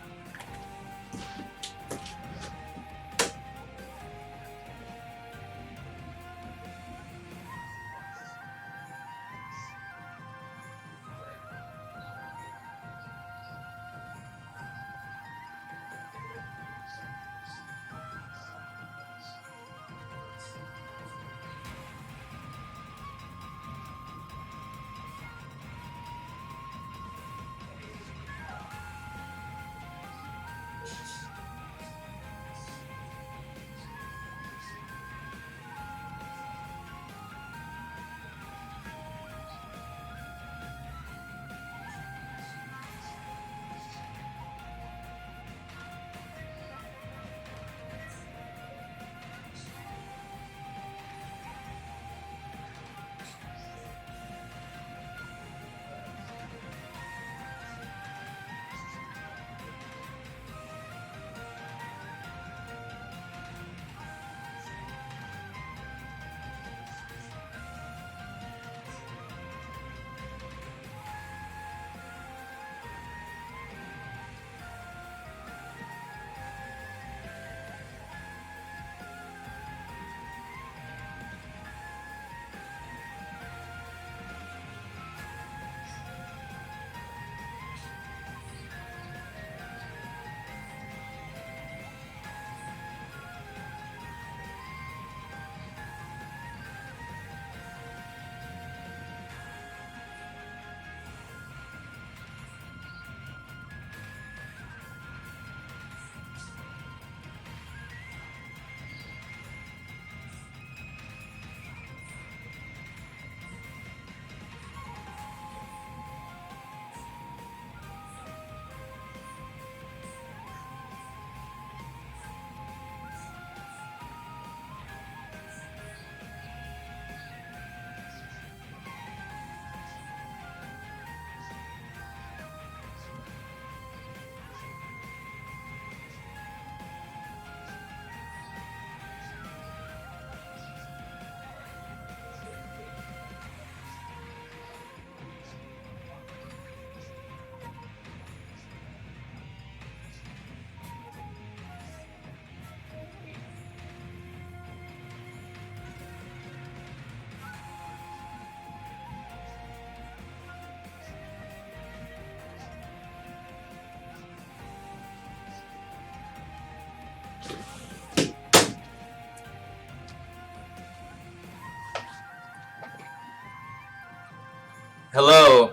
Hello.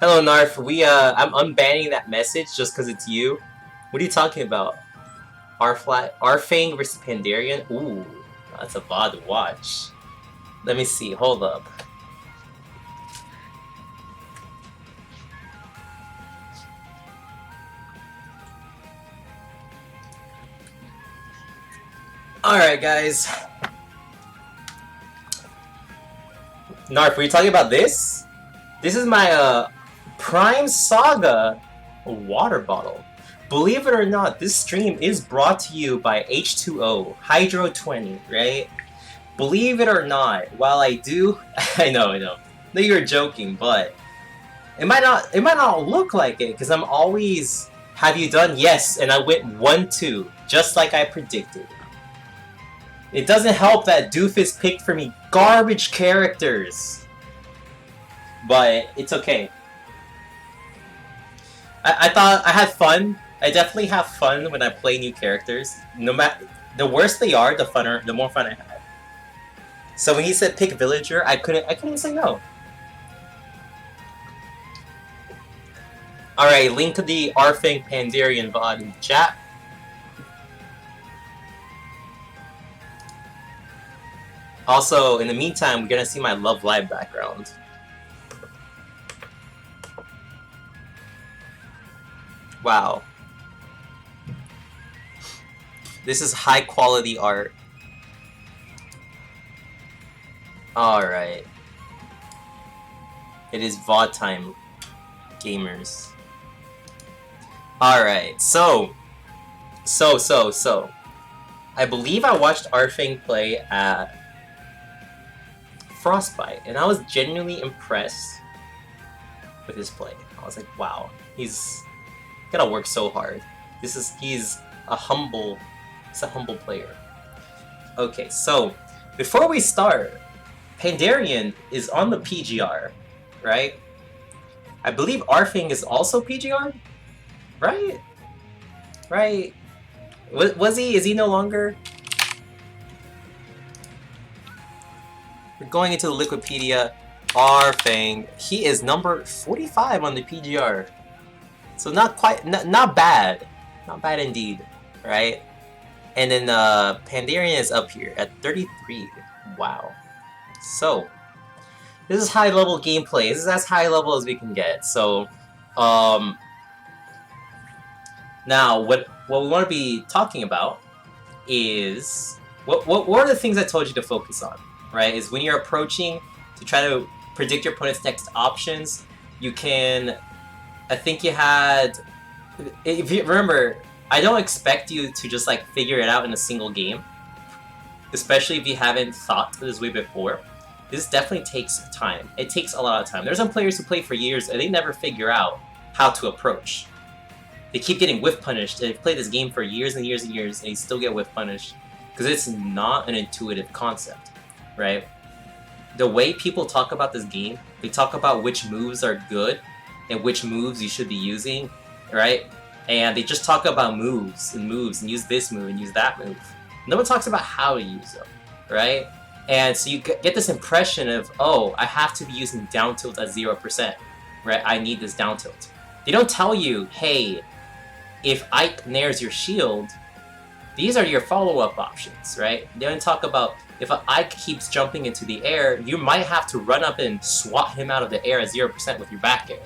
Hello, Gnarf. I'm unbanning that message just because it's you. What are you talking about? Arfang versus Pandarian? Ooh, that's a VOD to watch. Let me see. Hold up. Alright, guys. Gnarf, were you talking about this? This is my Prime Saga water bottle. Believe it or not, this stream is brought to you by H2O, Hydro 20, right? Believe it or not, while I do, I know, no, you're joking, but it might not look like it, because I'm always, have you done? Yes, and I went 1-2, just like I predicted. It doesn't help that Doofus picked for me garbage characters, but it's okay. I thought I had fun. I definitely have fun when I play new characters. No matter the worse they are, the more fun I have. So when he said pick villager, I couldn't say no. All right, link to the Arfang Pandarian VOD in the chat. Also, in the meantime, we're gonna see my Love Live background. Wow. This is high quality art. Alright. It is VOD time, gamers. Alright, so. I believe I watched Arfang play at Frostbite, and I was genuinely impressed with his play. I was like, wow, he's gotta work so hard. He's a humble player. Okay, so before we start, Pandarian is on the PGR, right? I believe Arfang is also PGR, right? Right? Was he? Is he no longer? We're going into the Wikipedia. Arfang, he is number 45 on the PGR. So not bad. Not bad indeed, right? And then Pandarian is up here at 33. Wow. So, this is high level gameplay. This is as high level as we can get. So, now what we want to be talking about is what are the things I told you to focus on, right? Is when you're approaching to try to predict your opponent's next options, you can. I think you had. If you remember, I don't expect you to just like figure it out in a single game, especially if you haven't thought this way before. This definitely takes time. It takes a lot of time. There's some players who play for years and they never figure out how to approach. They keep getting whiff punished. They've played this game for years and years and years and they still get whiff punished because it's not an intuitive concept, right? The way people talk about this game, they talk about which moves are good and which moves you should be using, right? And they just talk about moves and use this move and use that move. No one talks about how to use them, right? And so you get this impression of, oh, I have to be using down tilt at 0%, right? I need this down tilt. They don't tell you, hey, if Ike nairs your shield, these are your follow-up options, right? They don't talk about, if Ike keeps jumping into the air, you might have to run up and swat him out of the air at 0% with your back air.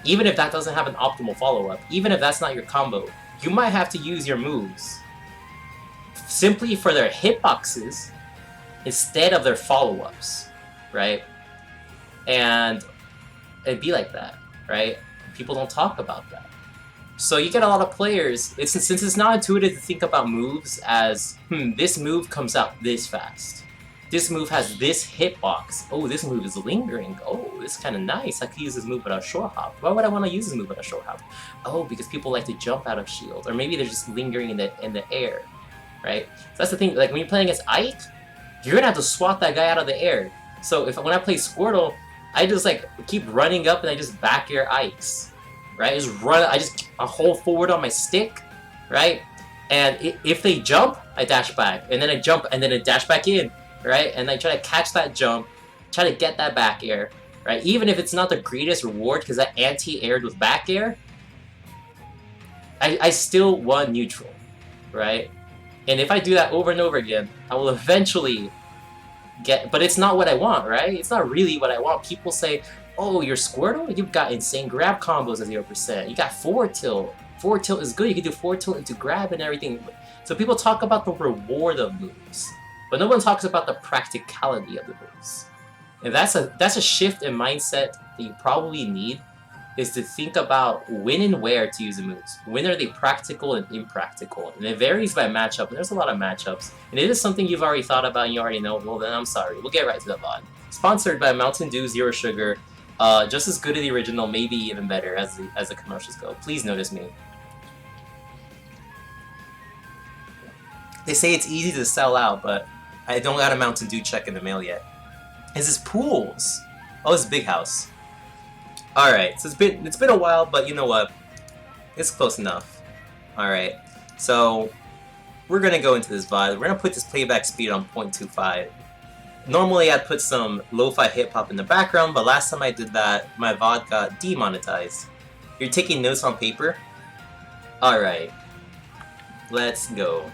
Even if that doesn't have an optimal follow-up, even if that's not your combo, you might have to use your moves simply for their hitboxes instead of their follow-ups, right? And it'd be like that, right? People don't talk about that. So you get a lot of players, since it's not intuitive to think about moves as, this move comes out this fast. This move has this hitbox. Oh, this move is lingering. Oh, this is kind of nice. I could use this move without short hop. Why would I want to use this move without short hop? Oh, because people like to jump out of shield. Or maybe they're just lingering in the air, right? So that's the thing. Like when you're playing against Ike, you're going to have to swat that guy out of the air. So when I play Squirtle, I just like keep running up and I just back air Ikes, right? I just hold forward on my stick, right? And if they jump, I dash back, and then I jump, and then I dash back in, right? And I try to catch that jump, try to get that back air, right? Even if it's not the greatest reward, because I anti-aired with back air, I still won neutral, right? And if I do that over and over again, I will eventually get... But it's not what I want, right? It's not really what I want. People say, oh, you're Squirtle? You've got insane grab combos at 0%. You got forward tilt. Forward tilt is good. You can do forward tilt into grab and everything. So people talk about the reward of moves, but no one talks about the practicality of the moves. And that's a shift in mindset that you probably need, is to think about when and where to use the moves. When are they practical and impractical? And it varies by matchup, and there's a lot of matchups. And it is something you've already thought about and you already know, well then I'm sorry. We'll get right to the VOD. Sponsored by Mountain Dew Zero Sugar. Just as good as the original, maybe even better as the commercials go. Please notice me. They say it's easy to sell out, but I don't got a Mountain Dew check in the mail yet. Is this Pools? Oh, it's Big House. Alright, so it's been a while, but you know what? It's close enough. Alright, so we're gonna go into this VOD. We're gonna put this playback speed on 0.25. Normally I'd put some lo-fi hip-hop in the background, but last time I did that, my VOD got demonetized. You're taking notes on paper? Alright. Let's go.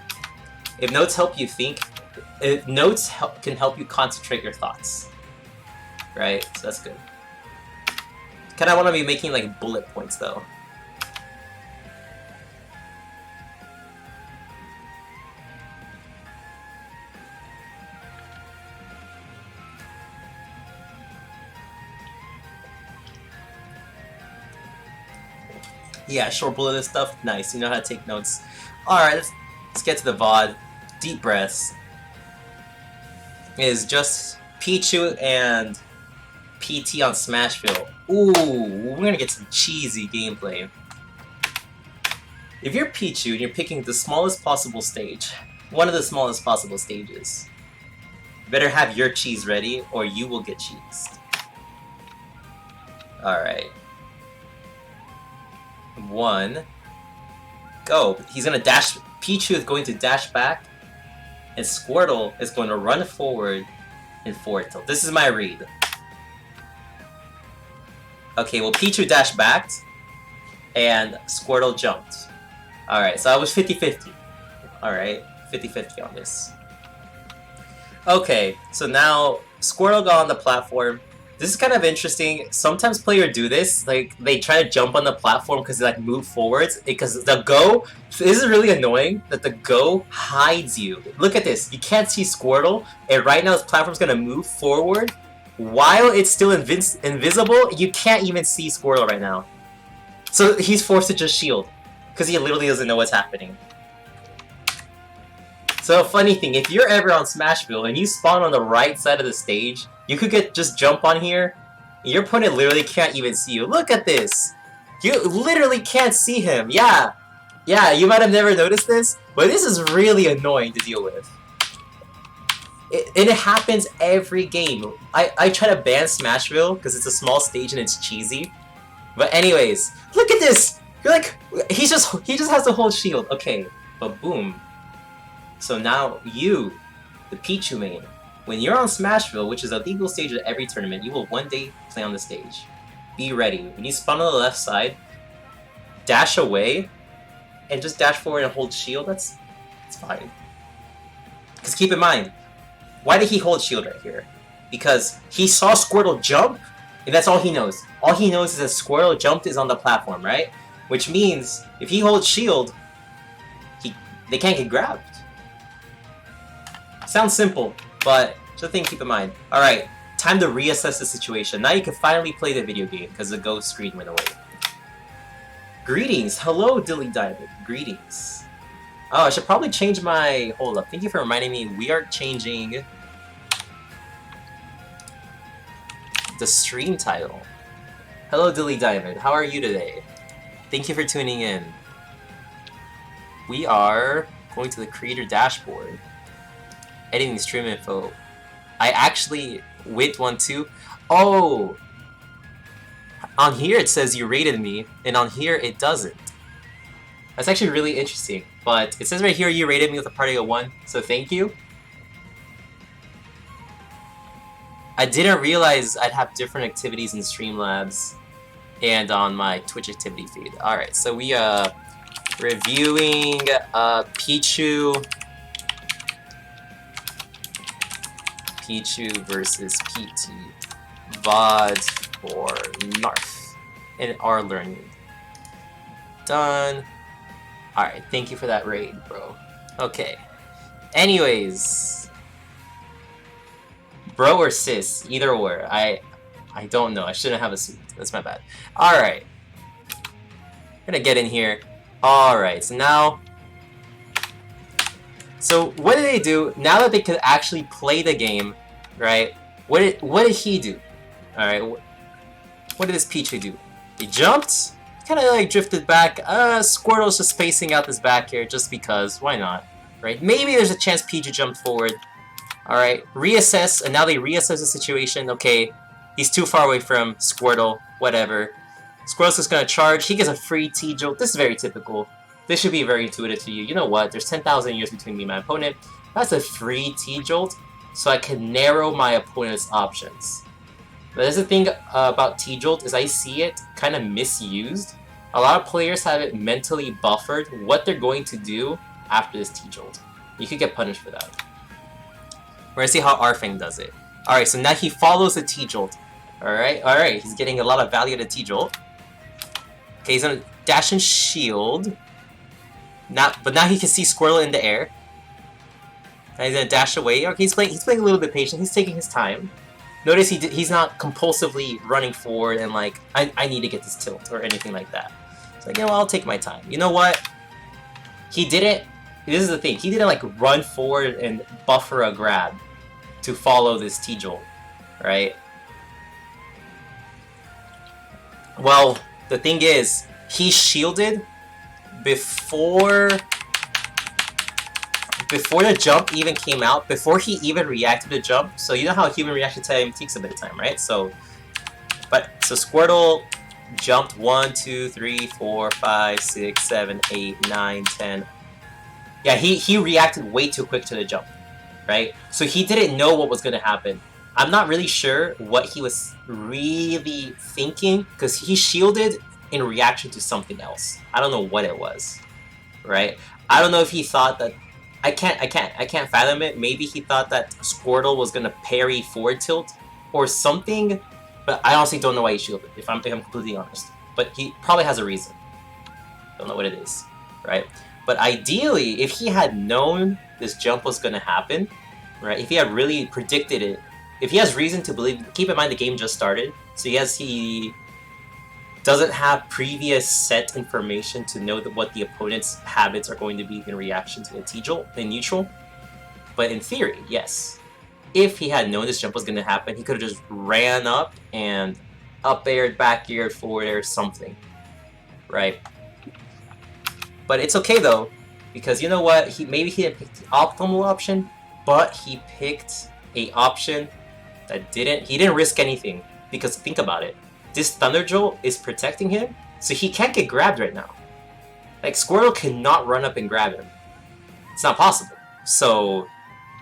If notes help you think, can help you concentrate your thoughts. Right? So that's good. Kinda wanna be making like bullet points though. Yeah, short bullet this stuff. Nice. You know how to take notes. Alright, let's get to the VOD. Deep breaths. It is just Pichu and PT on Smashville. Ooh, we're gonna get some cheesy gameplay. If you're Pichu and you're picking the smallest possible stage, one of the smallest possible stages, you better have your cheese ready or you will get cheesed. Alright. 1. Go. He's gonna dash. Pichu is going to dash back, and Squirtle is going to run forward and forward tilt. This is my read. Okay, well Pichu dashed back, and Squirtle jumped. Alright, so I was 50-50. Alright, 50-50 on this. Okay, so now Squirtle got on the platform. This is kind of interesting. Sometimes players do this, like they try to jump on the platform because they like move forwards. Because the go, this is really annoying that the go hides you. Look at this, you can't see Squirtle, and right now this platform's gonna move forward. While it's still invisible, you can't even see Squirtle right now. So he's forced to just shield, because he literally doesn't know what's happening. So funny thing, if you're ever on Smashville and you spawn on the right side of the stage, you could just jump on here, and your opponent literally can't even see you. Look at this! You literally can't see him, yeah! Yeah, you might have never noticed this, but this is really annoying to deal with. And it happens every game. I try to ban Smashville because it's a small stage and it's cheesy. But anyways, look at this! You're like, he just has to hold shield. Okay, but boom. So now you, the Pichu main, when you're on Smashville, which is a legal stage at every tournament, you will one day play on the stage. Be ready. When you spawn on the left side, dash away, and just dash forward and hold shield. That's fine. Because keep in mind, why did he hold shield right here? Because he saw Squirtle jump, and that's all he knows. All he knows is that Squirtle jumped is on the platform, right? Which means, if he holds shield, they can't get grabbed. Sounds simple, but just a thing to keep in mind. Alright, time to reassess the situation. Now you can finally play the video game, because the ghost screen went away. Greetings! Hello, Dilly Diamond. Greetings. Oh, I should probably change my... Hold up. Thank you for reminding me. We are changing the stream title. Hello, Dilly Diamond. How are you today? Thank you for tuning in. We are going to the creator dashboard. Editing stream info. I actually went one too. Oh! On here it says you rated me, and on here it doesn't. That's actually really interesting. But it says right here you rated me with a party of 1, so thank you. I didn't realize I'd have different activities in Streamlabs and on my Twitch activity feed. Alright, so we reviewing Pichu versus PT VOD for Gnarf in our learning. Done. Alright, thank you for that raid, bro. Okay. Anyways. Bro or sis, either or. I don't know. I shouldn't have assumed. That's my bad. Alright. We're gonna get in here. Alright, so now... So, what did they do? Now that they could actually play the game, right? What did he do? Alright, what did this Pichu do? He jumped? Kinda like drifted back. Squirtle's just spacing out this back here just because. Why not? Right? Maybe there's a chance Pichu jumped forward. Alright, reassess, and now they reassess the situation. Okay, he's too far away from Squirtle, whatever. Squirtle's just gonna charge, he gets a free T-Jolt. This is very typical. This should be very intuitive to you. You know what, there's 10,000 years between me and my opponent. That's a free T-Jolt, so I can narrow my opponent's options. But that's the thing about T-Jolt, is I see it kind of misused. A lot of players have it mentally buffered what they're going to do after this T-Jolt. You could get punished for that. We're gonna see how Arfang does it. Alright, so now he follows the T-Jolt. Alright, he's getting a lot of value to T-Jolt. Okay, he's gonna dash and shield. But now he can see Squirtle in the air. And he's gonna dash away. Okay, he's playing a little bit patient. He's taking his time. Notice he's not compulsively running forward and like, I need to get this tilt or anything like that. It's like, you know, I'll take my time. You know what? He didn't. This is the thing. He didn't like run forward and buffer a grab to follow this T-Jolt, right? Well, the thing is, he shielded before the jump even came out, before he even reacted to jump. So you know how human reaction time takes a bit of time, right? So Squirtle jumped 1, 2, 3, 4, 5, 6, 7, 8, 9, 10. Yeah, he reacted way too quick to the jump, right? So he didn't know what was going to happen. I'm not really sure what he was really thinking, because he shielded in reaction to something else. I don't know what it was, right? I don't know if he thought that... I can't fathom it. Maybe he thought that Squirtle was going to parry forward tilt or something, but I honestly don't know why he shielded, if I'm completely honest. But he probably has a reason. Don't know what it is, right? But ideally, if he had known this jump was going to happen, right? If he had really predicted it, if he has reason to believe, keep in mind the game just started, so he doesn't have previous set information to know what the opponent's habits are going to be in reaction to a T-Jolt in neutral. But in theory, yes. If he had known this jump was going to happen, he could have just ran up and up aired, back aired, forward aired, something, right? But it's okay though, because you know what? Maybe he didn't pick the optimal option, but he picked a option that he didn't risk anything. Because think about it, this Thunder Jolt is protecting him, so he can't get grabbed right now. Like, Squirtle cannot run up and grab him. It's not possible. So,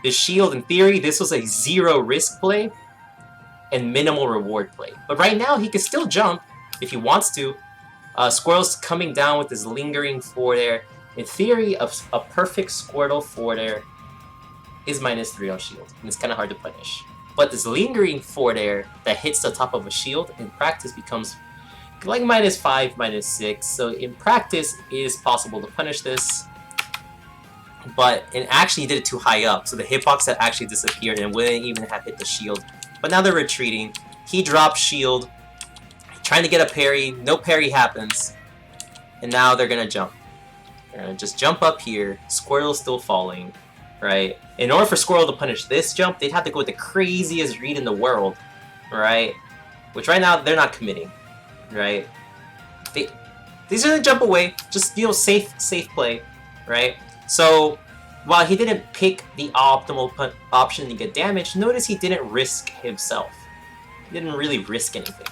the shield, in theory, this was a zero risk play and minimal reward play. But right now, he can still jump if he wants to. Squirtle's coming down with his lingering forward air. In theory, a perfect Squirtle forward air is -3 on shield, and it's kind of hard to punish. But this lingering forward air that hits the top of a shield in practice becomes like -5, -6. So in practice, it is possible to punish this. But it actually did it too high up, so the hitbox had actually disappeared and wouldn't even have hit the shield. But now they're retreating. He drops shield, trying to get a parry. No parry happens. And now they're gonna jump. They're gonna just jump up here. Squirtle's still falling, right? In order for Squirtle to punish this jump, they'd have to go with the craziest read in the world, right? Which right now, they're not committing, right? These are the jump away, just, you know, safe play, right? So, while he didn't pick the optimal option to get damage, notice he didn't risk himself. He didn't really risk anything.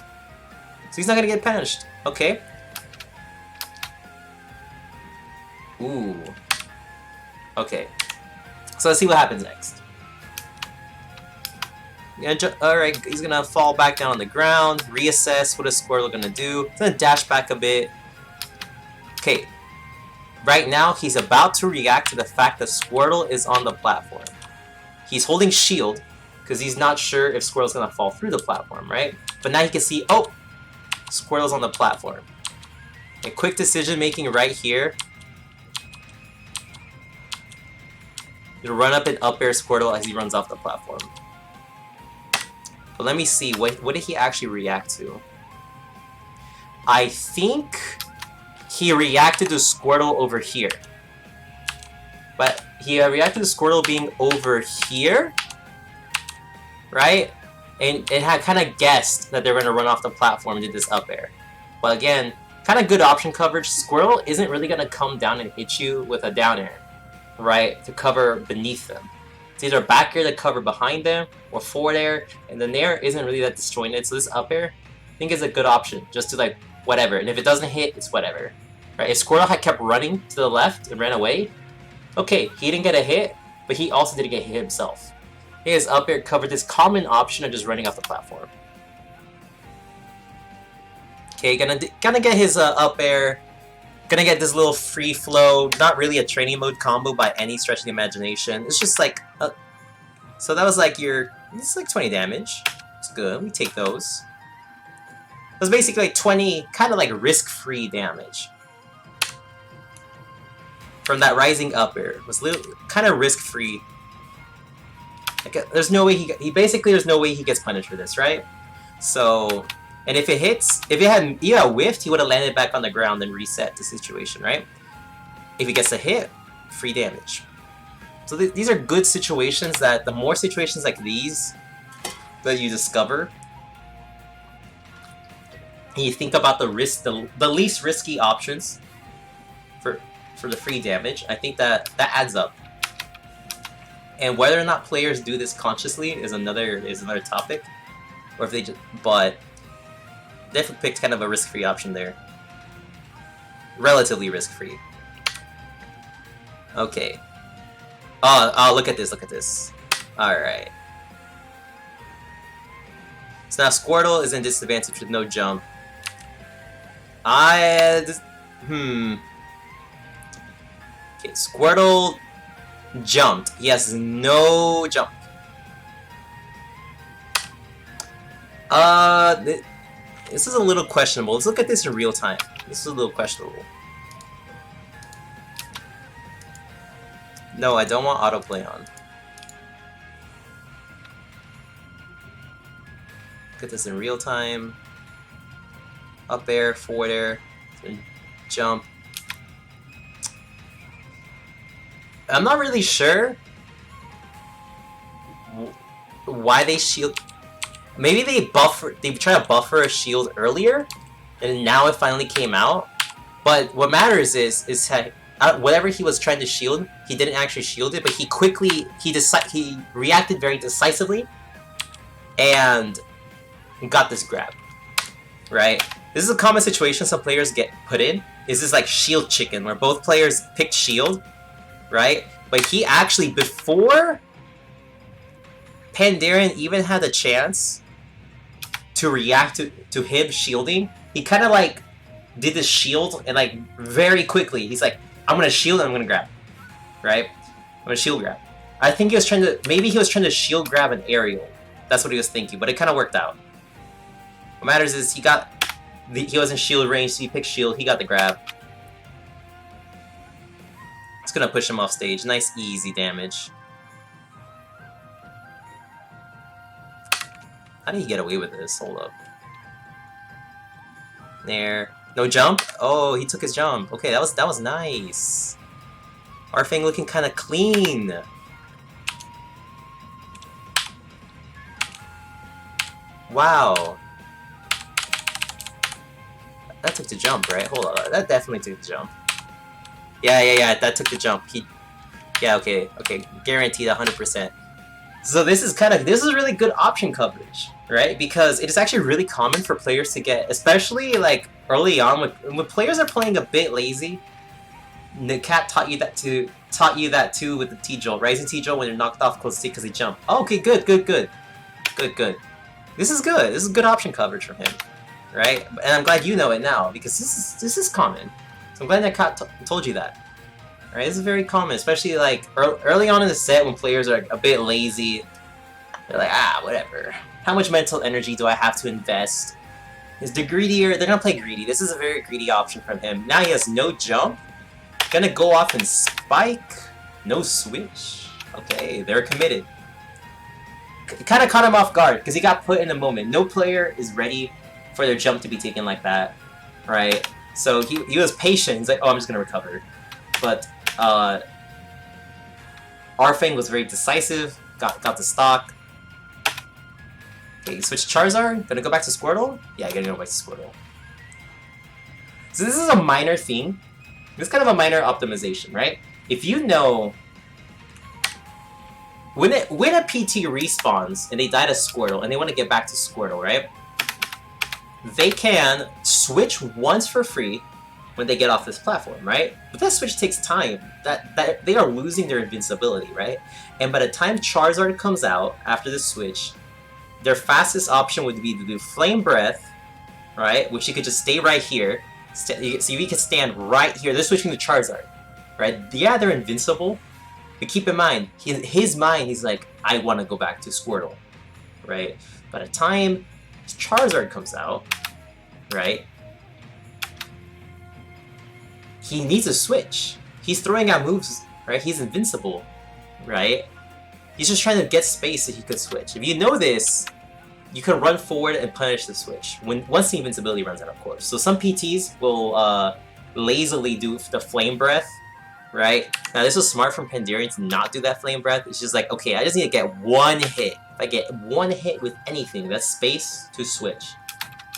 So he's not gonna get punished, okay? Ooh. Okay. So let's see what happens next. Alright, he's gonna fall back down on the ground, reassess what is Squirtle gonna do. He's gonna dash back a bit. Okay. Right now, he's about to react to the fact that Squirtle is on the platform. He's holding shield, because he's not sure if Squirtle's gonna fall through the platform, right? But now he can see, oh! Squirtle's on the platform. A quick decision making right here. You'll run up and up air Squirtle as he runs off the platform. But let me see, what did he actually react to? I think he reacted to Squirtle over here. But he reacted to Squirtle being over here, right? And it had kind of guessed that they were going to run off the platform and do this up air. But again, kind of good option coverage. Squirtle isn't really going to come down and hit you with a down air, right? To cover beneath them. It's either back air to cover behind them, or forward air, and the nair isn't really that disjointed, so this up air, I think is a good option, just to like, whatever, and if it doesn't hit, it's whatever. Right? If Squirtle had kept running to the left and ran away, okay, he didn't get a hit, but he also didn't get hit himself. His up air covered this common option of just running off the platform. Okay, gonna get his up air. Gonna get this little free flow, not really a training mode combo by any stretch of the imagination. It's just like, so that was like it's like 20 damage. It's good, we take those. It was basically like 20, kind of like risk-free damage. From that rising up air. It was kind of risk-free. Like, there's no way there's no way he gets punished for this, right? So, and if it hits, if it had whiffed, he would have landed back on the ground and reset the situation, right? If he gets a hit, free damage. So these are good situations that, the more situations like these that you discover, and you think about the risk, the least risky options for the free damage, I think that adds up. And whether or not players do this consciously is another topic, or if they just, but definitely picked kind of a risk-free option there. Relatively risk-free. Okay. Oh, look at this. Alright. So now Squirtle is in disadvantage with no jump. Okay, Squirtle jumped. He has no jump. This is a little questionable. Let's look at this in real time. This is a little questionable. No, I don't want autoplay on. Look at this in real time. Up air, forward air, jump. I'm not really sure why they shield. Maybe they try to buffer a shield earlier, and now it finally came out. But what matters is that whatever he was trying to shield, he didn't actually shield it, but he reacted very decisively and got this grab. Right? This is a common situation some players get put in. Is this like shield chicken, where both players picked shield, right? But he actually, before Pandaren even had a chance to react to him shielding, he kind of like did the shield, and like very quickly he's like, I'm gonna shield and I'm gonna grab, right? I'm gonna shield grab. I think he was trying to shield grab an aerial. That's what he was thinking, but it kind of worked out. What matters is he was in shield range, so he picked shield, he got the grab. It's gonna push him off stage. Nice easy damage. How did he get away with this? Hold up. There. No jump? Oh, he took his jump. Okay, that was nice. Arfang looking kind of clean. Wow. That took the jump, right? Hold on. That definitely took the jump. Yeah, that took the jump. Yeah, okay, guaranteed 100%. So this is really good option coverage, right? Because it is actually really common for players to get, especially like early on when players are playing a bit lazy, The cat taught you that too with the T-Jolt. Rising T-Jolt when you're knocked off close to because he jumped. Oh, okay, good. This is good. This is good option coverage from him, right? And I'm glad you know it now because this is common. So I'm glad that cat told you that. Right? This is very common, especially like early on in the set when players are a bit lazy. They're like, whatever. How much mental energy do I have to invest? Is the greedier? They're gonna play greedy. This is a very greedy option from him. Now he has no jump. Gonna go off and spike. No switch. Okay, they're committed. Kind of caught him off guard because he got put in a moment. No player is ready for their jump to be taken like that, right? So he was patient. He's like, oh, I'm just gonna recover. But Arfang was very decisive. Got the stock. Okay, switch Charizard. Gonna go back to Squirtle. Yeah, gonna go back to Squirtle. So this is a minor thing. This is kind of a minor optimization, right? If you know when a PT respawns and they die to Squirtle and they want to get back to Squirtle, right? They can switch once for free when they get off this platform, right? But that switch takes time. That they are losing their invincibility, right? And by the time Charizard comes out after the switch, their fastest option would be to do Flame Breath, right? Which you could just stay right here. So you can stand right here. They're switching to Charizard, right? Yeah, they're invincible, but keep in mind, his mind, he's like, I want to go back to Squirtle, right? By the time Charizard comes out, right? He needs a switch. He's throwing out moves, right? He's invincible, right? He's just trying to get space so he could switch. If you know this, you can run forward and punish the switch once the invincibility runs out, of course. So some PTs will lazily do the Flame Breath, right? Now this was smart from Pandarian to not do that Flame Breath. It's just like, okay, I just need to get one hit. If I get one hit with anything, that's space to switch,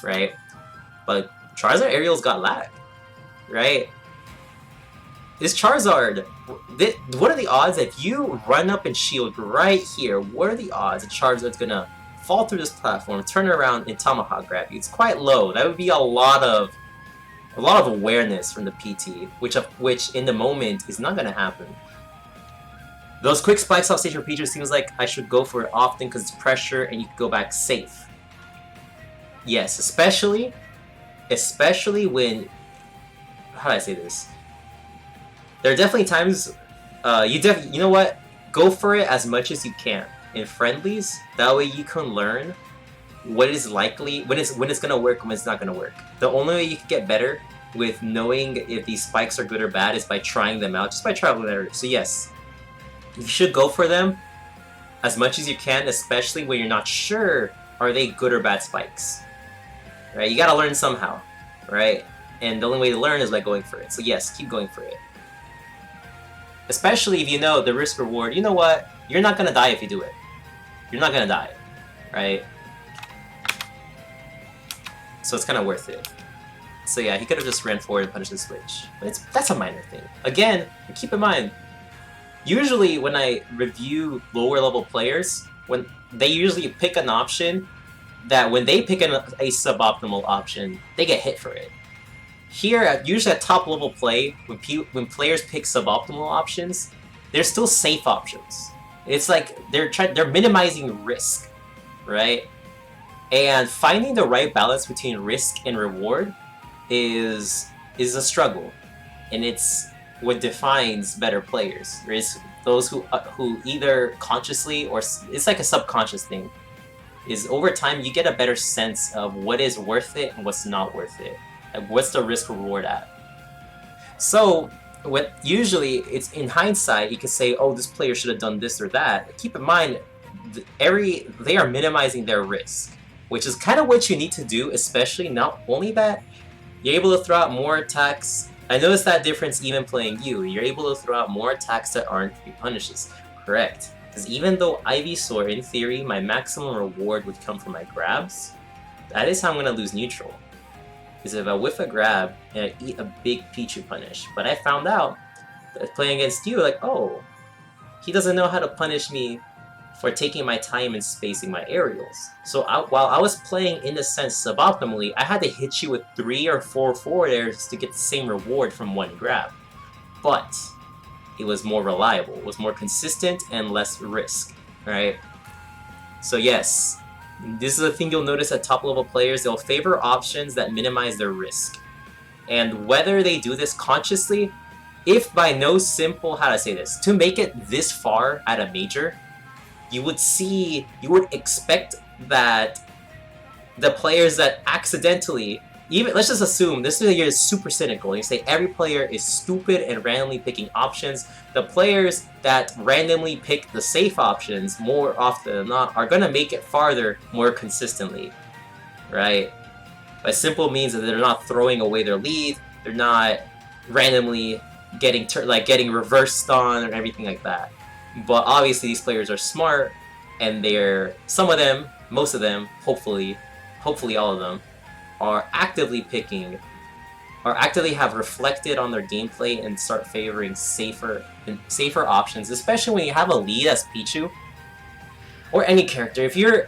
right? But Charizard Aerial's got lag, right? This Charizard, what are the odds that if you run up and shield right here, what are the odds that Charizard's gonna fall through this platform, turn around, and Tomahawk grab you? It's quite low. That would be a lot of awareness from the PT, which in the moment is not gonna happen. Those quick spikes off stage for Pichu seems like I should go for it often because it's pressure and you can go back safe. Yes, especially when, how do I say this? There are definitely times you know what? Go for it as much as you can in friendlies. That way you can learn what is likely, when it's gonna work and when it's not gonna work. The only way you can get better with knowing if these spikes are good or bad is by trying them out, just by trial and error. So yes, you should go for them as much as you can, especially when you're not sure are they good or bad spikes. Right? You gotta learn somehow, right? And the only way to learn is by going for it. So yes, keep going for it. Especially if you know the risk reward. You know what? You're not gonna die if you do it. You're not gonna die, right? So it's kind of worth it. So yeah, he could have just ran forward and punished the switch. But that's a minor thing. Again, keep in mind, usually when I review lower level players, when they usually pick an option that when they pick a suboptimal option, they get hit for it. Here, usually at top level play, when players pick suboptimal options, they're still safe options. It's like they're minimizing risk, right? And finding the right balance between risk and reward is a struggle, and it's what defines better players. There's those who either consciously or it's like a subconscious thing. Is over time you get a better sense of what is worth it and what's not worth it. Like what's the risk reward at? So usually it's in hindsight you can say, oh, this player should have done this or that. Keep in mind, they are minimizing their risk, which is kind of what you need to do. Especially not only that, you're able to throw out more attacks. I noticed that difference even playing you. You're able to throw out more attacks that aren't 3 punishes. Correct. Because even though Ivysaur, in theory, my maximum reward would come from my grabs, that is how I'm going to lose neutral. Because if I whiff a grab and I eat a big Pichu punish, but I found out that playing against you, like, oh, he doesn't know how to punish me for taking my time and spacing my aerials. So while I was playing in a sense suboptimally, I had to hit you with 3 or 4 forward airs to get the same reward from 1 grab. but it was more reliable, it was more consistent, and less risk, right? So yes, this is a thing you'll notice at top level players. They'll favor options that minimize their risk. And whether they do this consciously, if by no simple, how to say this, to make it this far at a major, you would expect that the players that accidentally, even, let's just assume, this is, you're super cynical, you say every player is stupid and randomly picking options. The players that randomly pick the safe options more often than not are going to make it farther more consistently, right? By simple means that they're not throwing away their lead, they're not randomly getting getting reversed on or everything like that. But obviously these players are smart, and some of them, most of them, hopefully all of them, are actively have reflected on their gameplay and start favoring safer options, especially when you have a lead as Pichu or any character. If you're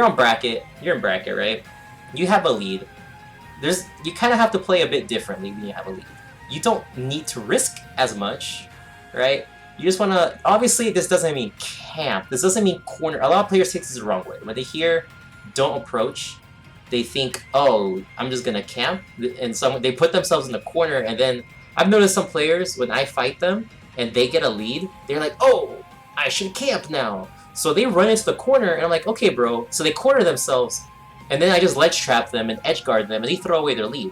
on bracket, you're in bracket, right? You have a lead. You kind of have to play a bit differently when you have a lead. You don't need to risk as much, right? You just want to, obviously this doesn't mean camp, this doesn't mean corner. A lot of players take this the wrong way. When they hear don't approach, they think, oh, I'm just gonna camp, and they put themselves in the corner. And then I've noticed some players, when I fight them and they get a lead, they're like, oh, I should camp now. So they run into the corner, and I'm like, okay, bro. So they corner themselves, and then I just ledge trap them and edge guard them, and they throw away their lead.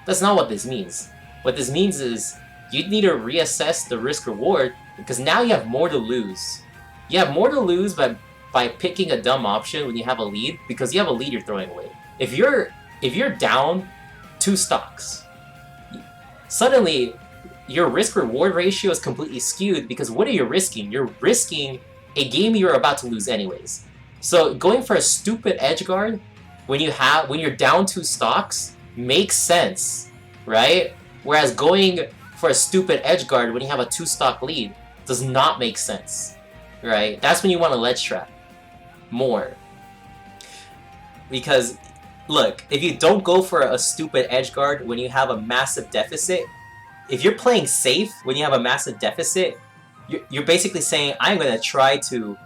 That's not what this means. What this means is you need to reassess the risk reward, because now you have more to lose. You have more to lose by picking a dumb option when you have a lead, because you have a lead you're throwing away. If you're down 2 stocks, suddenly your risk-reward ratio is completely skewed, because what are you risking? You're risking a game you're about to lose anyways. So going for a stupid edge guard when you're down 2 stocks makes sense, right? Whereas going for a stupid edge guard when you have a 2-stock lead does not make sense, right? That's when you want to ledge trap more. Because look, if you don't go for a stupid edge guard when you have a massive deficit, if you're playing safe when you have a massive deficit, you're basically saying, I'm going to try to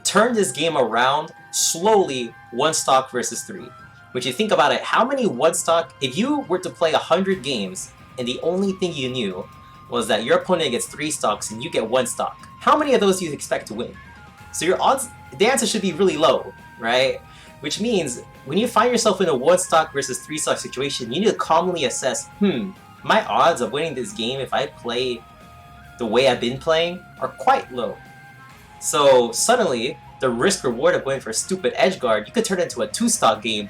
turn this game around slowly, 1 stock versus 3. Which, you think about it, how many 1 stock, if you were to play 100 games and the only thing you knew was that your opponent gets 3 stocks and you get 1 stock, how many of those do you expect to win? So your odds, the answer should be really low, right? Which means when you find yourself in a 1 stock versus 3 stock situation, you need to calmly assess, my odds of winning this game if I play the way I've been playing are quite low. So suddenly, the risk reward of going for a stupid edge guard, you could turn it into a 2-stock game,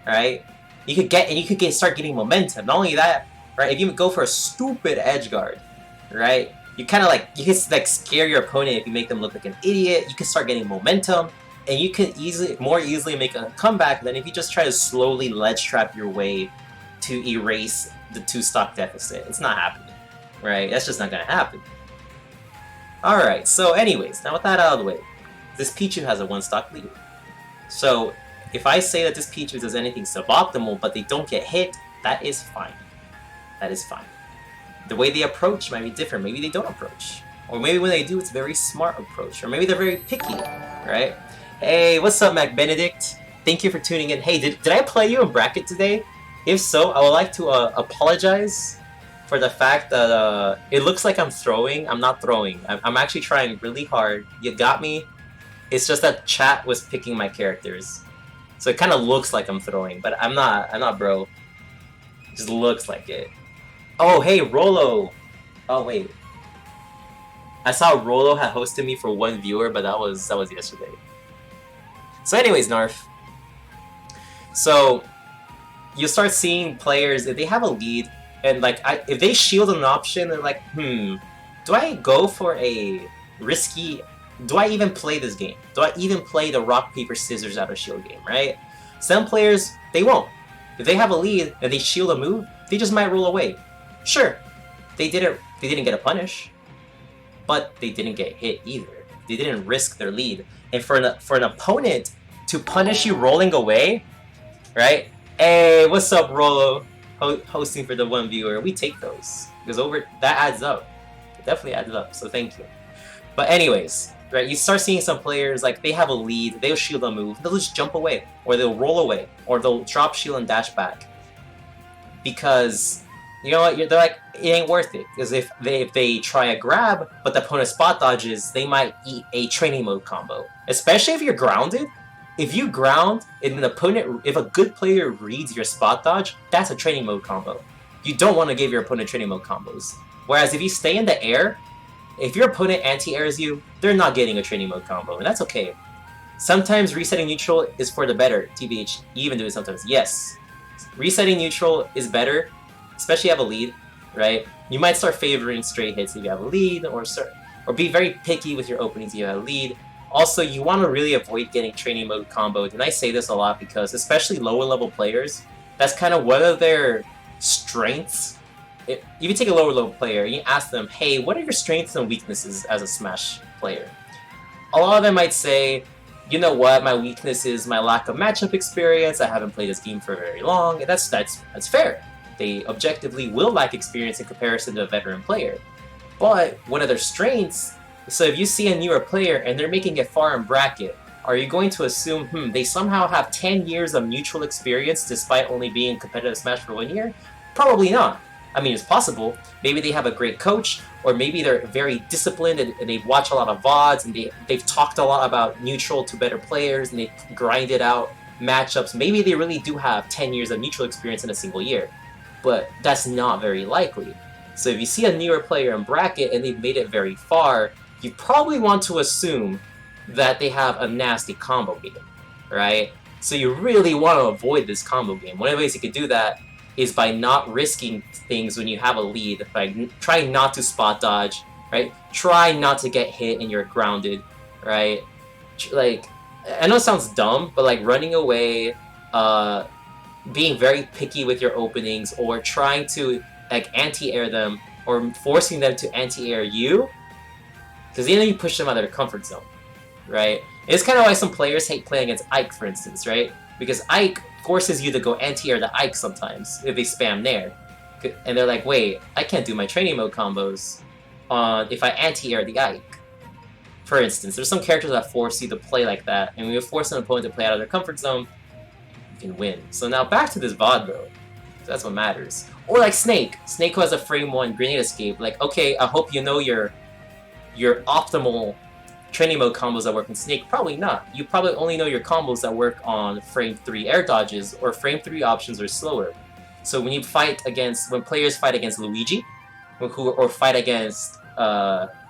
right? You could start getting momentum. Not only that, right? If you go for a stupid edge guard, right? You can scare your opponent if you make them look like an idiot. You can start getting momentum, and you can more easily make a comeback than if you just try to slowly ledge trap your way to erase the 2-stock deficit. It's not happening, right? That's just not gonna happen. Alright, so anyways, now with that out of the way, this Pichu has a 1-stock lead. So if I say that this Pichu does anything suboptimal but they don't get hit, that is fine. That is fine. The way they approach might be different. Maybe they don't approach. Or maybe when they do, it's a very smart approach. Or maybe they're very picky, right? Hey, what's up, Mac Benedict? Thank you for tuning in. Hey, did I play you in bracket today? If so, I would like to apologize for the fact that it looks like I'm throwing. I'm not throwing. I'm actually trying really hard. You got me. It's just that chat was picking my characters. So it kind of looks like I'm throwing, but I'm not, bro. It just looks like it. Oh, hey, Rolo. Oh, wait. I saw Rolo had hosted me for 1 viewer, but that was yesterday. So anyways, Gnarf. So you start seeing players, if they have a lead, and if they shield an option, they're like, do I go for a risky, do I even play this game? Do I even play the rock, paper, scissors out of shield game, right? Some players, they won't. If they have a lead and they shield a move, they just might roll away. Sure, they didn't get a punish, but they didn't get hit either. They didn't risk their lead. And for an opponent to punish you rolling away, right? Hey, what's up, Rolo? hosting for the one viewer, we take those. Because that adds up. It definitely adds up, so thank you. But anyways, right, you start seeing some players, like, they have a lead, they'll shield a move, they'll just jump away, or they'll roll away, or they'll drop shield and dash back. Because, you know what, they're like, it ain't worth it. Because if they try a grab, but the opponent spot dodges, they might eat a training mode combo. Especially if you're grounded. If you ground, and an opponent, if a good player reads your spot dodge, that's a training mode combo. You don't want to give your opponent training mode combos. Whereas if you stay in the air, if your opponent anti-airs you, they're not getting a training mode combo, and that's okay. Sometimes resetting neutral is for the better, TBH. You even do it sometimes. Yes. Resetting neutral is better, especially if you have a lead, right? You might start favoring straight hits if you have a lead, or be very picky with your openings if you have a lead. Also, you want to really avoid getting training mode comboed, and I say this a lot because, especially lower level players, that's kind of one of their strengths. If you take a lower level player and you ask them, hey, what are your strengths and weaknesses as a Smash player? A lot of them might say, you know what, my weakness is my lack of matchup experience, I haven't played this game for very long, and that's fair. They objectively will lack experience in comparison to a veteran player. But one of their strengths, so if you see a newer player and they're making it far in bracket, are you going to assume, they somehow have 10 years of neutral experience despite only being competitive Smash for 1 year? Probably not. I mean, it's possible. Maybe they have a great coach, or maybe they're very disciplined and they watch a lot of VODs and they've talked a lot about neutral to better players and they've grinded out matchups. Maybe they really do have 10 years of neutral experience in a single year. But that's not very likely. So if you see a newer player in bracket and they've made it very far, you probably want to assume that they have a nasty combo game, right? So you really want to avoid this combo game. One of the ways you could do that is by not risking things when you have a lead, by trying not to spot dodge, right? Try not to get hit and you're grounded, right? Like, I know it sounds dumb, but like running away, being very picky with your openings, or trying to like anti-air them, or forcing them to anti-air you, because then you push them out of their comfort zone, right? It's kind of why some players hate playing against Ike, for instance, right? Because Ike forces you to go anti-air the Ike sometimes if they spam Nair. And they're like, wait, I can't do my training mode combos if I anti-air the Ike. For instance, there's some characters that force you to play like that, and when you force an opponent to play out of their comfort zone, you can win. So now back to this VOD though. That's what matters. Or like Snake. Snake who has a frame 1 grenade escape. Like, okay, I hope you know your optimal training mode combos that work in Snake. Probably not. You probably only know your combos that work on frame 3 air dodges, or frame 3 options are slower. So when players fight against Luigi, or fight against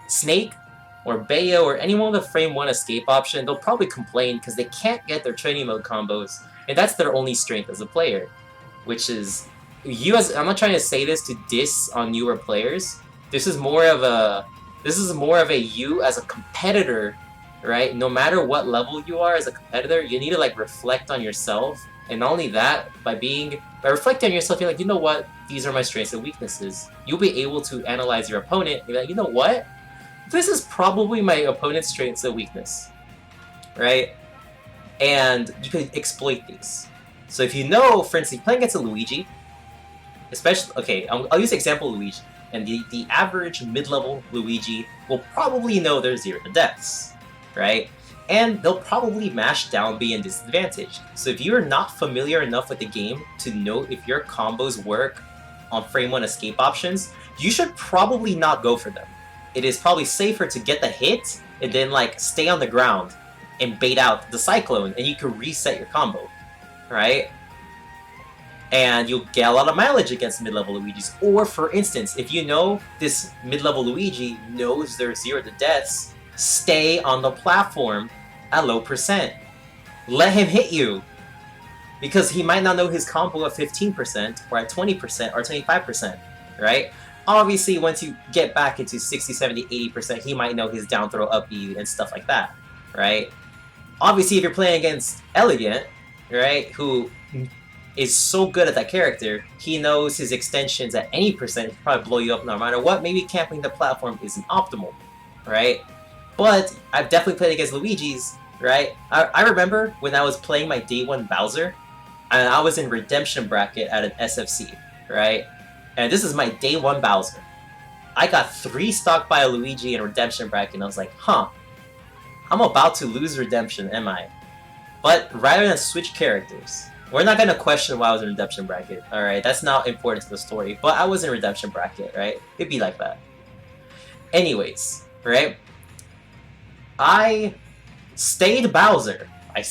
Snake, or Bayo, or anyone with a frame 1 escape option, they'll probably complain because they can't get their training mode combos, and that's their only strength as a player. Which is, I'm not trying to say this to diss on newer players. This is more of a you as a competitor, right? No matter what level you are as a competitor, you need to like reflect on yourself. And not only that, by reflecting on yourself, you're like, you know what? These are my strengths and weaknesses. You'll be able to analyze your opponent and be like, you know what? This is probably my opponent's strengths and weakness, right? And you can exploit these. So if you know, for instance, playing against a Luigi, especially, okay, I'll use example Luigi, and the average mid-level Luigi will probably know their 0 to deaths, right? And they'll probably mash down B and disadvantage. So if you're not familiar enough with the game to know if your combos work on frame 1 escape options, you should probably not go for them. It is probably safer to get the hit and then like stay on the ground and bait out the Cyclone, and you can reset your combo. Right? And you'll get a lot of mileage against mid-level Luigis. Or, for instance, if you know this mid-level Luigi knows their 0 to deaths, stay on the platform at low percent. Let him hit you. Because he might not know his combo at 15%, or at 20%, or 25%, right? Obviously, once you get back into 60, 70, 80%, he might know his down throw, up B, and stuff like that, right? Obviously, if you're playing against Elegant, right, who is so good at that character, he knows his extensions at any percent can probably blow you up no matter what. Maybe camping the platform isn't optimal, right? But I've definitely played against Luigi's, right? I remember when I was playing my day 1 Bowser, and I was in Redemption bracket at an SFC, right? And this is my day 1 Bowser. I got 3 stock by a Luigi in Redemption bracket, and I was like, huh, I'm about to lose Redemption, am I? But rather than switch characters, we're not gonna question why I was in Redemption bracket, alright? That's not important to the story, but I was in Redemption bracket, right? It'd be like that. Anyways, right? I stayed Bowser. I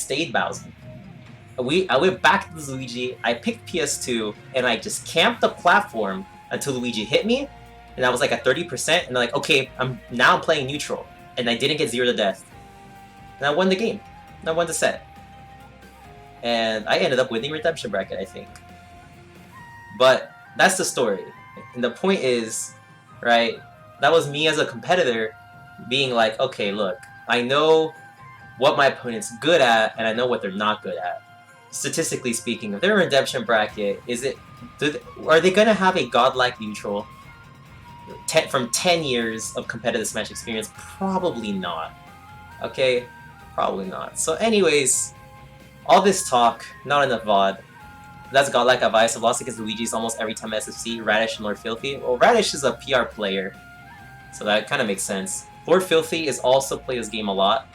went back to Luigi, I picked PS2, and I just camped the platform until Luigi hit me, and I was like at 30%, and I'm like, okay, I'm playing neutral, and I didn't get 0 to death. And I won the game. And I won the set. And I ended up winning Redemption bracket, I think. But that's the story. And the point is, right, that was me as a competitor being like, okay, look, I know what my opponent's good at, and I know what they're not good at. Statistically speaking, if they're in Redemption bracket, are they gonna have a godlike neutral from 10 years of competitive Smash experience? Probably not. Okay? Probably not. So anyways, all this talk, not enough VOD. That's godlike advice. I've lost against Luigi's almost every time SFC, Radish, and Lord Filthy. Well, Radish is a PR player, so that kind of makes sense. Lord Filthy is also play this game a lot.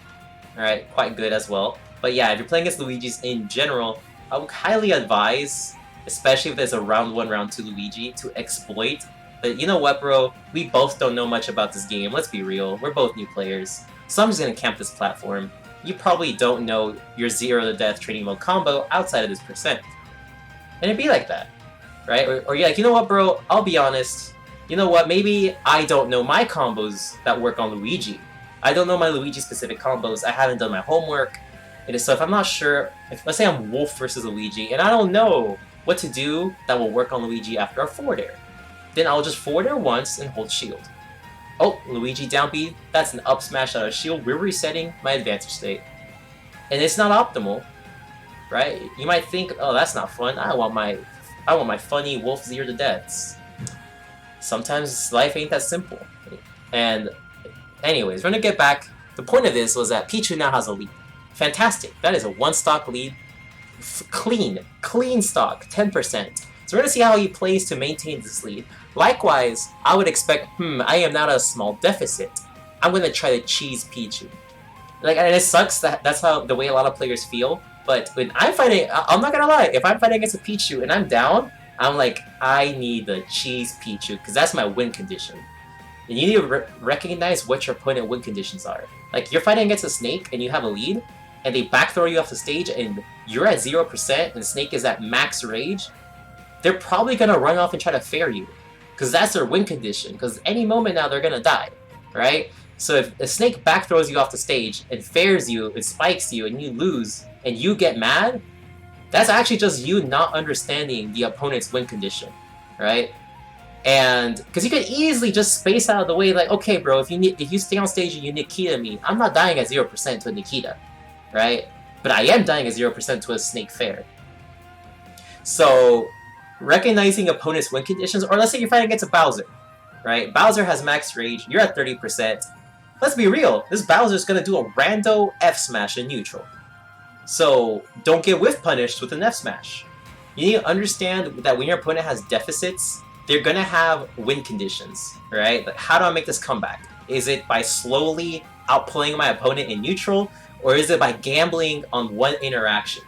Alright, quite good as well. But yeah, if you're playing against Luigi's in general, I would highly advise, especially if there's a round 1, round 2 Luigi, to exploit. But you know what, bro? We both don't know much about this game. Let's be real. We're both new players. So I'm just gonna camp this platform. You probably don't know your 0 to death training mode combo outside of this percent. And it'd be like that, right? Or you're like, you know what, bro? I'll be honest. You know what? Maybe I don't know my combos that work on Luigi. I don't know my Luigi-specific combos. I haven't done my homework. And so if I'm not sure, let's say I'm Wolf versus Luigi, and I don't know what to do that will work on Luigi after a forward air, then I'll just forward air once and hold shield. Oh, Luigi down B, that's an up smash out of shield. We're resetting my advantage state. And it's not optimal, right? You might think, oh, that's not fun. I want my funny Wolf 0 to deaths. Sometimes life ain't that simple. And anyways, we're gonna get back. The point of this was that Pichu now has a lead. Fantastic. That is a 1 stock lead. Clean stock, 10%. So we're gonna see how he plays to maintain this lead. Likewise, I would expect, I am not a small deficit. I'm gonna try to cheese Pichu. Like, and it sucks that that's how the way a lot of players feel. But when I'm fighting, I'm not gonna lie, if I'm fighting against a Pichu and I'm down, I'm like, I need to cheese Pichu, because that's my win condition. And you need to recognize what your opponent win conditions are. Like, you're fighting against a Snake and you have a lead, and they back throw you off the stage and you're at 0% and Snake is at max rage, they're probably gonna run off and try to fair you. Because that's their win condition, because any moment now they're gonna die, right? So if a Snake back throws you off the stage and fairs you, it spikes you, and you lose, and you get mad, that's actually just you not understanding the opponent's win condition, right? And because you could easily just space out of the way, like, okay, bro, if you stay on stage and you Nikita me, I'm not dying at 0% to a Nikita, right? But I am dying at 0% to a Snake fair. So recognizing opponent's win conditions, or let's say you're fighting against a Bowser, right? Bowser has max rage, you're at 30%. Let's be real, this Bowser's gonna do a rando F smash in neutral. So don't get whiff punished with an F smash. You need to understand that when your opponent has deficits, they're gonna have win conditions, right? Like, how do I make this comeback? Is it by slowly outplaying my opponent in neutral, or is it by gambling on one interaction?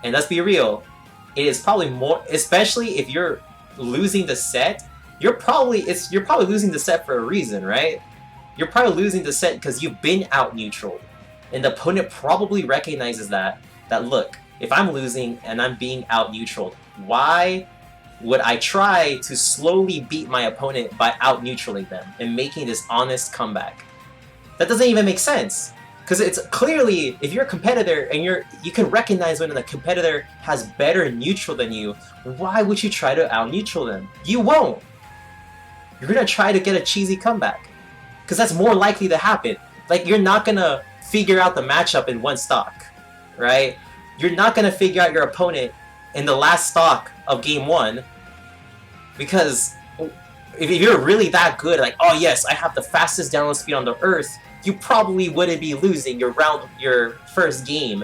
And let's be real, it is probably more, especially if you're losing the set, you're probably losing the set for a reason, right? You're probably losing the set because you've been out neutral. And the opponent probably recognizes that look, if I'm losing and I'm being out neutral, why would I try to slowly beat my opponent by out neutraling them and making this honest comeback? That doesn't even make sense. Because it's clearly, if you're a competitor and you can recognize when a competitor has better neutral than you, why would you try to out neutral them? You won't. You're gonna try to get a cheesy comeback. Because that's more likely to happen. Like, you're not gonna figure out the matchup in 1 stock, right? You're not gonna figure out your opponent in the last stock of game 1, because if you're really that good, like, oh yes, I have the fastest download speed on the earth, you probably wouldn't be losing your first game,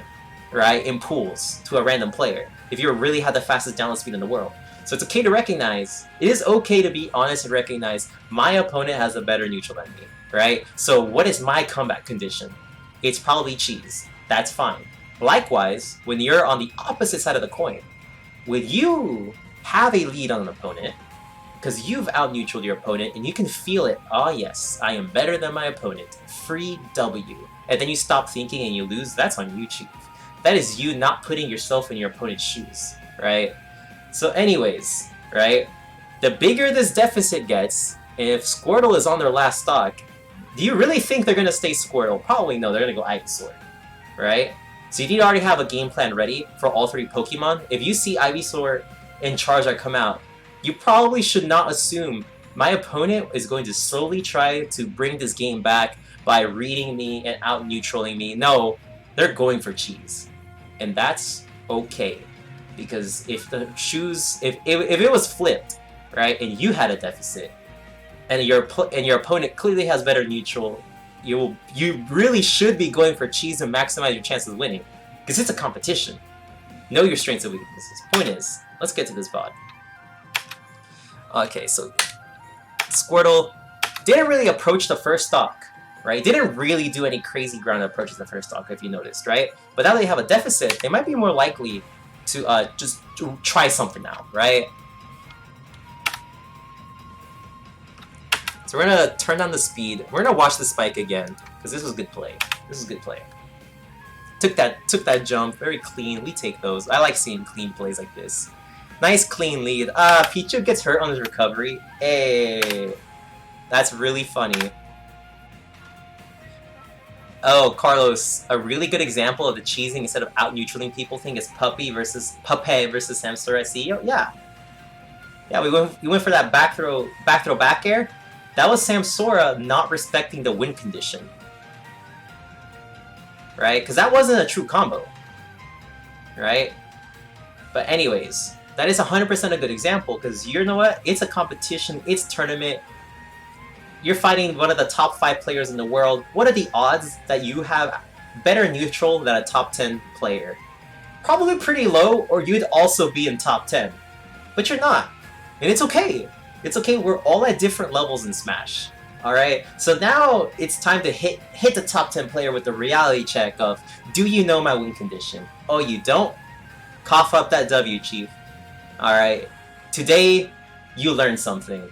right, in pools to a random player, if you really had the fastest download speed in the world. So it's okay to recognize. It is okay to be honest and recognize my opponent has a better neutral than me, right? So what is my comeback condition? It's probably cheese. That's fine. Likewise, when you're on the opposite side of the coin, when you have a lead on an opponent, because you've out-neutraled your opponent and you can feel it, oh yes, I am better than my opponent, free W. And then you stop thinking and you lose, that's on you, Chief. That is you not putting yourself in your opponent's shoes, right? So anyways, right, the bigger this deficit gets, if Squirtle is on their last stock, do you really think they're going to stay Squirtle? Probably no, they're going to go Ivysaur, right? So you need to already have a game plan ready for all three Pokemon. If you see Ivysaur and Charizard come out, you probably should not assume my opponent is going to slowly try to bring this game back by reading me and out-neutraling me. No, they're going for cheese. And that's okay. Because if the shoes, if it was flipped, right, and you had a deficit, and your opponent clearly has better neutral, you really should be going for cheese and maximize your chances of winning. Because it's a competition. Know your strengths and weaknesses. Point is, let's get to this VOD. Okay, so Squirtle didn't really approach the first stock, right? Didn't really do any crazy ground approaches the first stock, if you noticed, right? But now they have a deficit, they might be more likely to just try something out, right? So we're gonna turn down the speed. We're gonna watch the spike again, because this was good play. This is good play. Took that jump, very clean. We take those. I like seeing clean plays like this. Nice clean lead. Pichu gets hurt on his recovery. Hey, that's really funny. Oh, Carlos, a really good example of the cheesing instead of out-neutraling people thing is Puppy versus Samsora. See, yeah, we went for that back throw back air. That was Samsora not respecting the win condition, right? Because that wasn't a true combo, right? But anyways. That is 100% a good example, because you know what? It's a competition, it's tournament. You're fighting one of the top 5 players in the world. What are the odds that you have better neutral than a top 10 player? Probably pretty low, or you'd also be in top 10. But you're not. And it's okay. It's okay, we're all at different levels in Smash. Alright? So now it's time to hit the top 10 player with the reality check of, do you know my win condition? Oh, you don't? Cough up that W, Chief. Alright, today you learned something.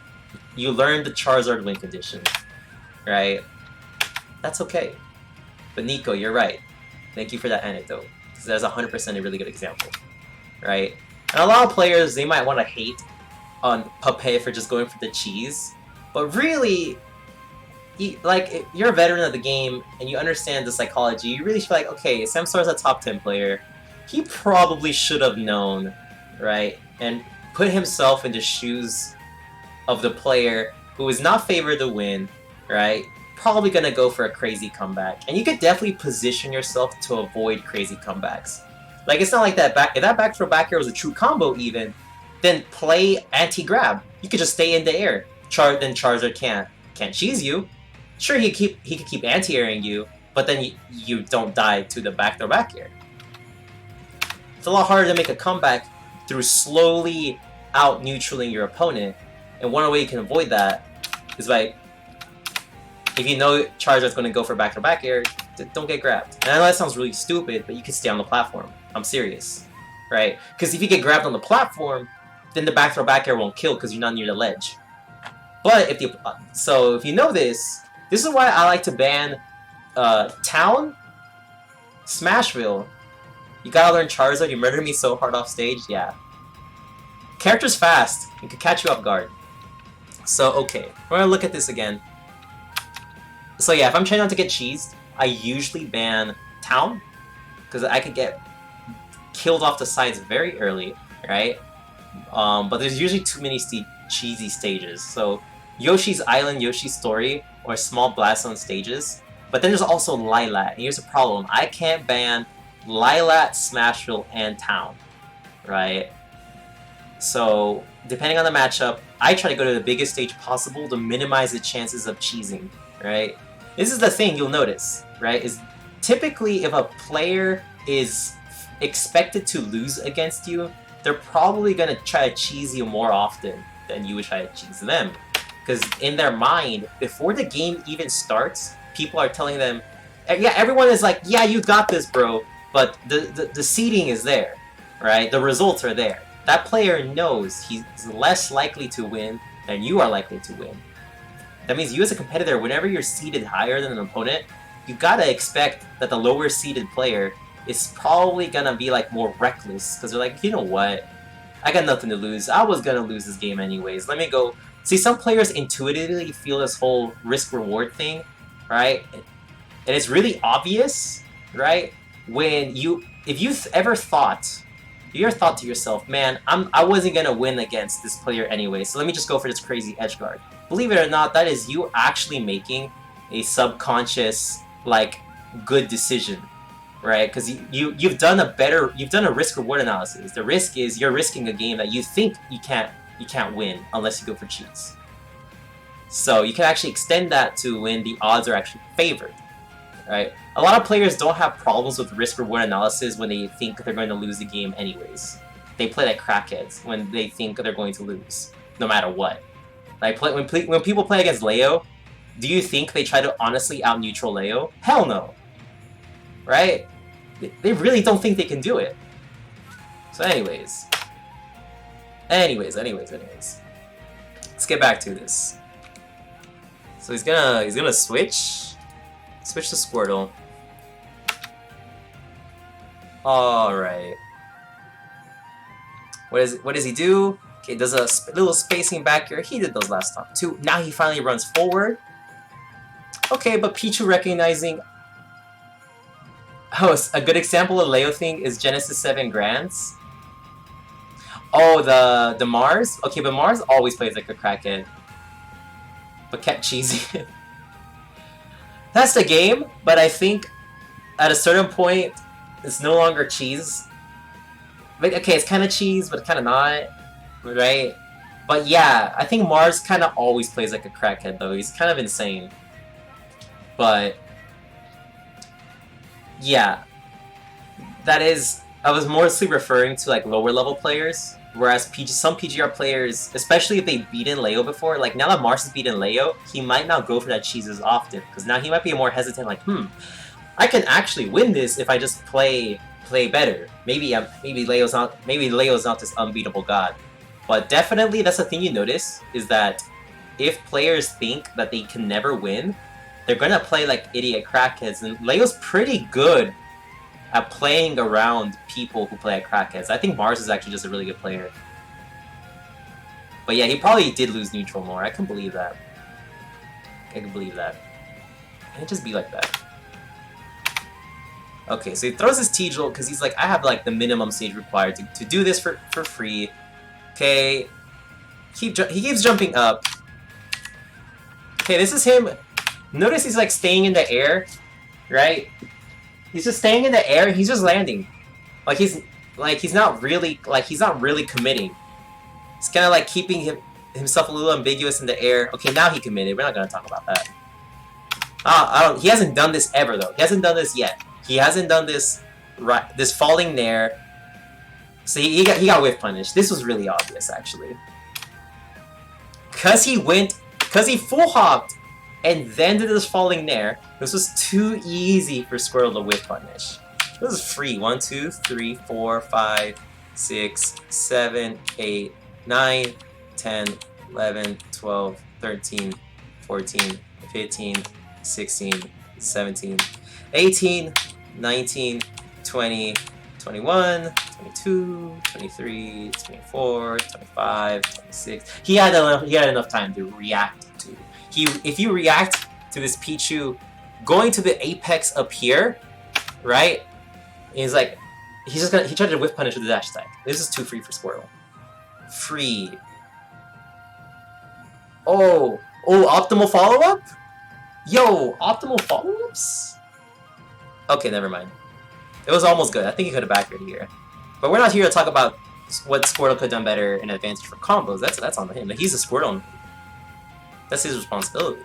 You learned the Charizard win condition. Right? That's okay. But Nico, you're right. Thank you for that anecdote. That's 100% a really good example. Right? And a lot of players, they might want to hate on Puppy for just going for the cheese. But really, if you're a veteran of the game and you understand the psychology, you really feel like, okay, Samsara's a top 10 player. He probably should have known, right? And put himself in the shoes of the player who is not favored to win, right? Probably gonna go for a crazy comeback. And you could definitely position yourself to avoid crazy comebacks. Like, it's not like that if that back throw back air was a true combo even, then play anti-grab. You could just stay in the air. Then Charizard can't cheese you. Sure, he could keep anti-airing you, but then you don't die to the back throw back air. It's a lot harder to make a comeback through slowly out-neutraling your opponent, and one way you can avoid that is by, if you know Charizard's going to go for back-to-back air, don't get grabbed. And I know that sounds really stupid, but you can stay on the platform. I'm serious, right? Because if you get grabbed on the platform, then the back-throw-back air won't kill because you're not near the ledge. But if you know this is why I like to ban Town, Smashville. You gotta learn Charizard. You murdered me so hard off stage. Yeah. Character's fast. It could catch you off guard. So, okay. We're gonna look at this again. So yeah, if I'm trying not to get cheesed, I usually ban Town. Because I could get killed off the sides very early, right? But there's usually too many cheesy stages. So, Yoshi's Island, Yoshi's Story, or Small Blast Zone stages. But then there's also Lilat. And here's the problem. I can't ban Lilat, Smashville, and Town, right? So, depending on the matchup, I try to go to the biggest stage possible to minimize the chances of cheesing, right? This is the thing you'll notice, right? Is typically if a player is expected to lose against you, they're probably gonna try to cheese you more often than you would try to cheese them. Because in their mind, before the game even starts, people are telling them, yeah, everyone is like, yeah, you got this, bro, but the seeding is there, right? The results are there. That player knows he's less likely to win than you are likely to win. That means you as a competitor, whenever you're seeded higher than an opponent, you gotta expect that the lower seeded player is probably gonna be like more reckless, because they're like, you know what? I got nothing to lose. I was gonna lose this game anyways. Let me go. See, some players intuitively feel this whole risk-reward thing, right? And it's really obvious, right? When if you ever thought to yourself, man, I wasn't gonna win against this player anyway, so let me just go for this crazy edge guard. Believe it or not, that is you actually making a subconscious, like, good decision, right? Because you've done a risk-reward analysis. The risk is you're risking a game that you think you can't win unless you go for cheats. So you can actually extend that to when the odds are actually favored, right? A lot of players don't have problems with risk-reward analysis when they think they're going to lose the game anyways. They play like crackheads when they think they're going to lose, no matter what. Like when people play against Leo, do you think they try to honestly out-neutral Leo? Hell no. Right? They really don't think they can do it. So anyways. Anyways. Let's get back to this. So he's gonna switch to Squirtle. Alright. What does he do? Okay, does a little spacing back here. He did those last time too. Now he finally runs forward. Okay, but Pichu recognizing... Oh, a good example of Leo thing is Genesis 7 Grands. Oh, the Mars? Okay, but Mars always plays like a crackhead. But kept cheesy. That's the game, but I think at a certain point, it's no longer cheese. But, okay, it's kind of cheese, but kind of not, right? But yeah, I think Mars kind of always plays like a crackhead, though. He's kind of insane. But yeah, I was mostly referring to like lower level players, whereas some PGR players, especially if they've beaten Leo before, like now that Mars has beaten Leo, he might not go for that cheese as often, because now he might be more hesitant, like, I can actually win this if I just play better. Maybe Leo's not this unbeatable god. But definitely that's the thing you notice, is that if players think that they can never win, they're gonna play like idiot crackheads, and Leo's pretty good at playing around people who play at crackheads. I think Mars is actually just a really good player. But yeah, he probably did lose neutral more. I can believe that. I can believe that. Can it just be like that? Okay, so he throws his T-Jolt because he's like, I have like the minimum stage required to do this for free. Okay, he keeps jumping up. Okay, this is him. Notice he's like staying in the air, right? He's just staying in the air and he's just landing. He's not really committing. He's kind of like keeping himself a little ambiguous in the air. Okay, now he committed. We're not gonna talk about that. He hasn't done this ever though. He hasn't done this yet. He hasn't done this this falling nair. So he got whiff punished. This was really obvious actually. Cause he full hopped and then did this falling nair. This was too easy for Squirtle to whiff punish. This is free. 1, 2, 3, 4, 5, 6, 7, 8, 9, 10, 11, 12, 13, 14, 15, 16, 17, 18, 19, 20, 21, 22, 23, 24, 25, 26. He had enough time to react to. If you react to this Pichu going to the apex up here, right? He tried to whiff punish with the dash attack. This is too free for Squirtle. Free. Oh, optimal follow-up? Yo, optimal follow-ups? Okay, never mind. It was almost good. I think he could have backed it here. But we're not here to talk about what Squirtle could have done better in advantage for combos. That's on him. He's a Squirtle. That's his responsibility.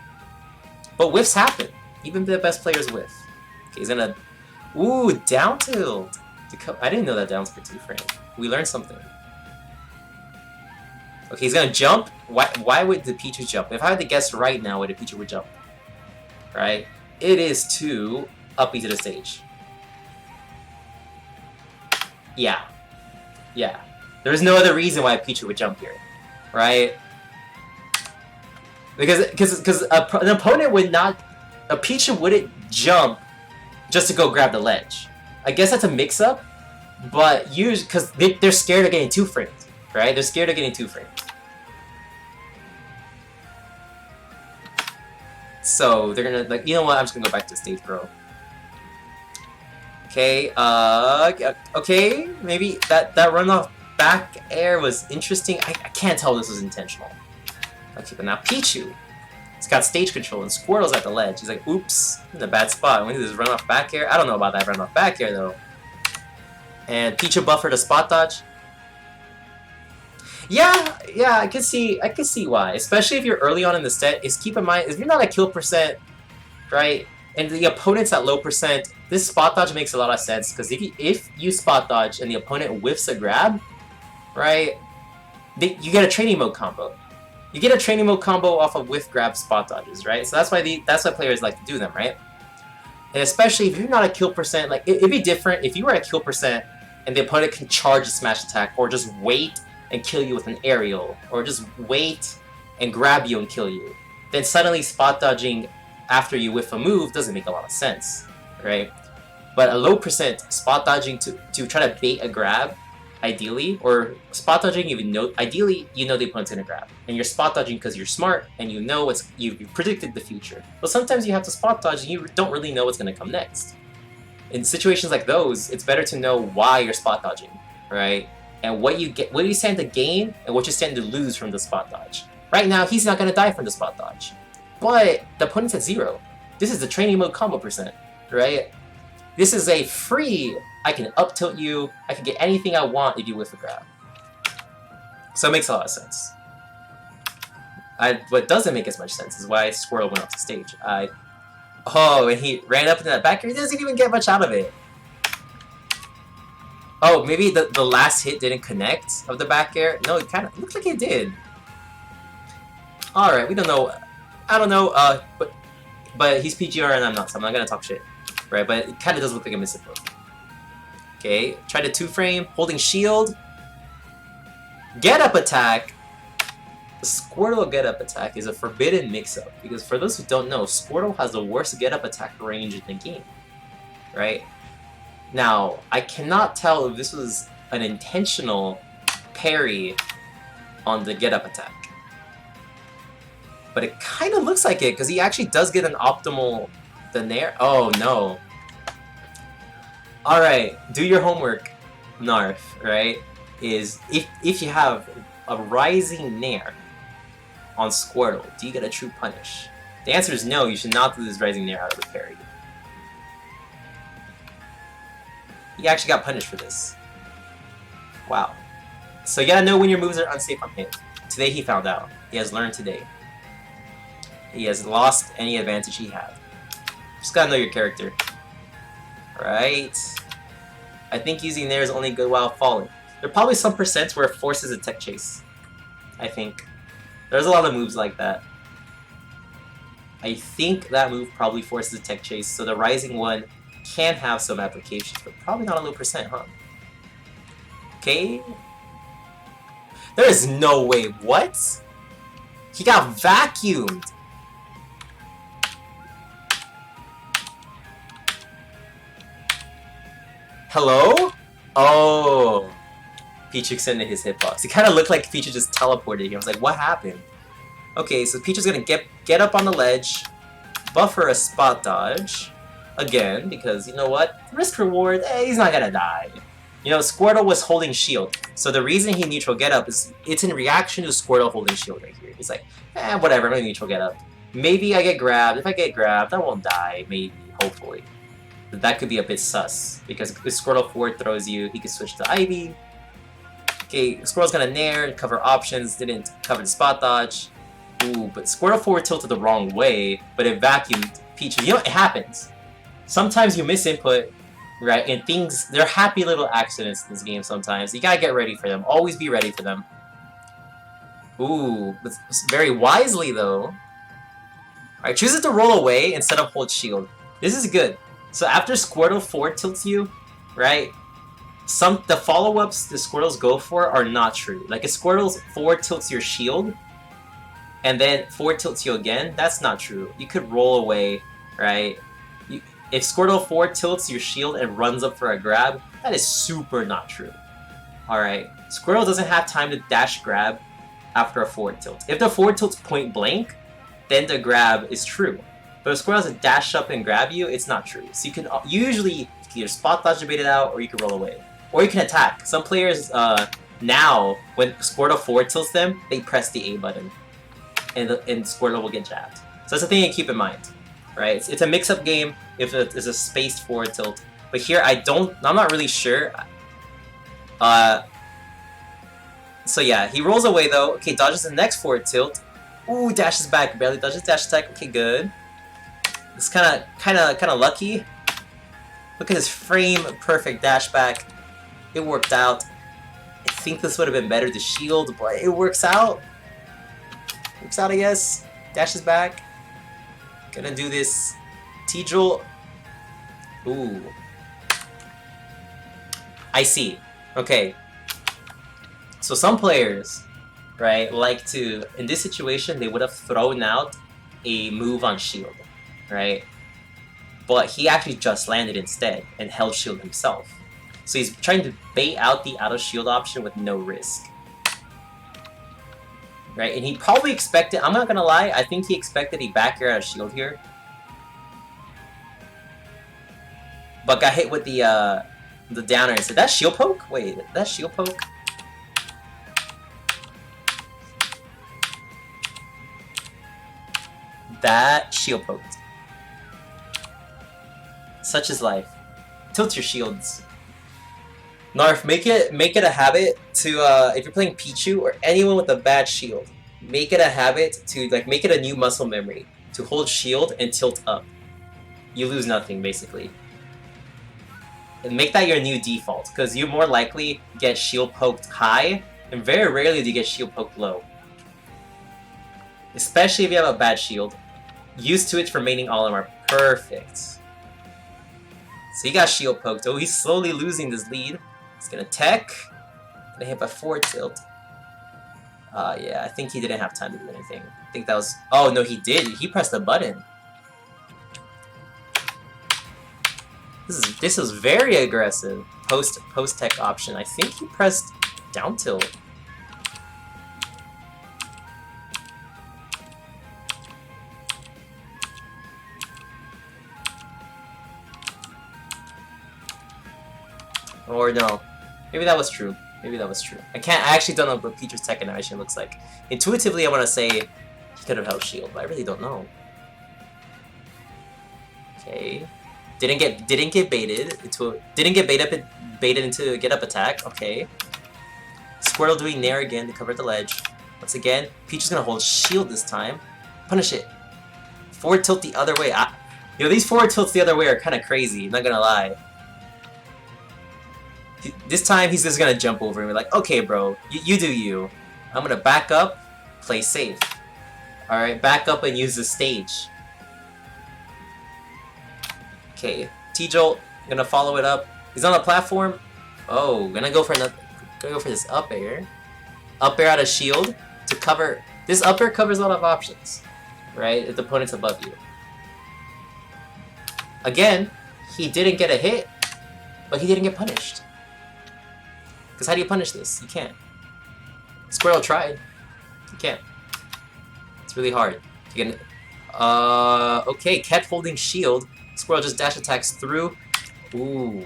But whiffs happen. Even the best players whiff. Okay, he's gonna... Ooh, down tilt! I didn't know that down tilt 2 frame. We learned something. Okay, he's gonna jump. Why would the Pichu jump? If I had to guess right now why the Pichu would jump. Right? It is to up B to the stage. Yeah. Yeah. There's no other reason why Pichu would jump here. Right? Because an opponent would not... A Pichu wouldn't jump just to go grab the ledge. I guess that's a mix-up, but because they're scared of getting 2 frames, right? They're scared of getting 2 frames. So they're gonna, like, you know what? I'm just gonna go back to stage pro. Okay, okay, maybe that runoff back air was interesting. I can't tell this was intentional. Okay, but now Pichu, he's got stage control and Squirtle's at the ledge. He's like, oops, I'm in a bad spot. When did this runoff back air? I don't know about that runoff back air though. And Pichu buffered a spot dodge. Yeah, I can see why. Especially if you're early on in the set. Is keep in mind, if you're not at kill percent, right, and the opponent's at low percent, this spot dodge makes a lot of sense because if you spot dodge and the opponent whiffs a grab, right, you get a training mode combo. You get a training mode combo off of whiff grab spot dodges, right? So that's why players like to do them, right? And especially if you're not at kill percent, like it'd be different if you were at kill percent and the opponent can charge a smash attack or just wait and kill you with an aerial, or just wait and grab you and kill you. Then suddenly spot dodging after you whiff a move doesn't make a lot of sense, right? But a low percent spot dodging to try to bait a grab, ideally, or spot dodging ideally you know the opponent's gonna grab, and you're spot dodging because you're smart and you know you've predicted the future. But sometimes you have to spot dodge and you don't really know what's gonna come next. In situations like those, it's better to know why you're spot dodging, right? And what you stand to gain and what you stand to lose from the spot dodge. Right now, he's not gonna die from the spot dodge, but the opponent's at 0. This is the training mode combo percent, right? This is a free, I can up tilt you, I can get anything I want if you whiff a grab. So it makes a lot of sense. What doesn't make as much sense is why Squirtle went off the stage. Oh, and he ran up into that back air, he doesn't even get much out of it. Oh, maybe the last hit didn't connect of the back air? No, it kind of looks like it did. Alright, we don't know. I don't know, but he's PGR and I'm not, so I'm not gonna talk shit. Right, but it kind of does look like a missing move. Okay, try to 2-frame, holding shield. Get up attack. The Squirtle get up attack is a forbidden mix-up because for those who don't know, Squirtle has the worst get up attack range in the game. Right? Now, I cannot tell if this was an intentional parry on the get up attack. But it kind of looks like it because he actually does get an optimal nair. Oh no. Alright, do your homework, Gnarf, right? Is if you have a rising nair on Squirtle, do you get a true punish? The answer is no, you should not do this rising nair out of the parry. He actually got punished for this. Wow. So you gotta know when your moves are unsafe on him. Today he found out. He has learned today. He has lost any advantage he had. Just gotta know your character. Right. I think using nair is only good while falling. There are probably some percents where it forces a tech chase. I think. There's a lot of moves like that. I think that move probably forces a tech chase, so the rising one can have some applications, but probably not a low percent, huh? Okay. There is no way. What? He got vacuumed. Hello? Oh. Pichu extended his hitbox. It kind of looked like Pichu just teleported here. I was like, what happened? Okay, so Pichu's gonna get up on the ledge, buffer a spot dodge. Again, because you know what? Risk reward, he's not gonna die. You know, Squirtle was holding shield. So the reason he neutral get up is it's in reaction to Squirtle holding shield right here. He's like, whatever, I'm gonna neutral get up. Maybe I get grabbed. If I get grabbed, I won't die. Maybe, hopefully. But that could be a bit sus. Because if Squirtle forward throws you, he can switch to Ivy. Okay, Squirtle's gonna nair, cover options, didn't cover the spot dodge. Ooh, but Squirtle forward tilted the wrong way, but it vacuumed Pichu. You know, it happens. Sometimes you miss input, right? And things, they're happy little accidents in this game sometimes. You gotta get ready for them. Always be ready for them. Ooh, it's very wisely though. Alright, chooses to roll away instead of hold shield. This is good. So after Squirtle forward tilts you, right? The follow-ups the Squirtles go for are not true. Like if Squirtles forward tilts your shield, and then forward tilts you again, that's not true. You could roll away, right? If Squirtle forward tilts your shield and runs up for a grab, that is super not true. Alright, Squirtle doesn't have time to dash grab after a forward tilt. If the forward tilt's point blank, then the grab is true. But if Squirtle has to dash up and grab you, it's not true. So you can usually either spot dodge to bait it out, or you can roll away. Or you can attack. Some players, now, when Squirtle forward tilts them, they press the A button. And Squirtle will get jabbed. So that's the thing to keep in mind. Right? It's a mix-up game if it's a spaced forward tilt. But here, I'm not really sure. So yeah, he rolls away though. Okay, dodges the next forward tilt. Ooh, dashes back, barely dodges dash attack. Okay, good. It's kind of lucky. Look at his frame perfect dash back. It worked out. I think this would have been better to shield, but it works out. Works out, I guess. Dashes back. Gonna do this. T-Drill. Ooh. I see. Okay. So some players, right, like to, in this situation, they would have thrown out a move on shield, right? But he actually just landed instead and held shield himself. So he's trying to bait out the out of shield option with no risk. Right, and he probably expected, I'm not gonna lie, I think he expected a back air out of shield here. But got hit with the downer and said, that's shield poke? Wait, that's shield poke? That shield poked. Such is life. Tilt your shields. Gnarf, make it a habit to if you're playing Pichu or anyone with a bad shield, make it a habit to make it a new muscle memory to hold shield and tilt up. You lose nothing basically. And make that your new default, because you more likely get shield poked high, and very rarely do you get shield poked low. Especially if you have a bad shield. Used to it for maining all of them are perfect. So he got shield poked. Oh, he's slowly losing this lead. He's gonna tech. Gonna hit by forward tilt. Yeah, I think he didn't have time to do anything. I think that was... Oh, no, he did. He pressed the button. This is very aggressive. Post tech option. I think he pressed down tilt. Or no. Maybe that was true. Maybe that was true. I actually don't know what Pichu's tech animation looks like. Intuitively, I want to say he could have held shield, but I really don't know. Okay. Didn't get baited into baited into get up attack. Okay. Squirtle doing Nair again to cover the ledge. Once again, Pichu's gonna hold shield this time. Punish it. Forward tilt the other way. Yo, these forward tilts the other way are kind of crazy. Not gonna lie. This time he's just gonna jump over and be like, okay, bro, you do you. I'm gonna back up, play safe. Alright, back up and use the stage. Okay, T-Jolt, gonna follow it up. He's on the platform. Oh, gonna go for this up air. Up air out of shield to cover. This up air covers a lot of options, right? If the opponent's above you. Again, he didn't get a hit, but he didn't get punished. Because how do you punish this? You can't. Squirrel tried. You can't. It's really hard. You can. Okay, kept holding shield. Squirrel just dash attacks through. Ooh.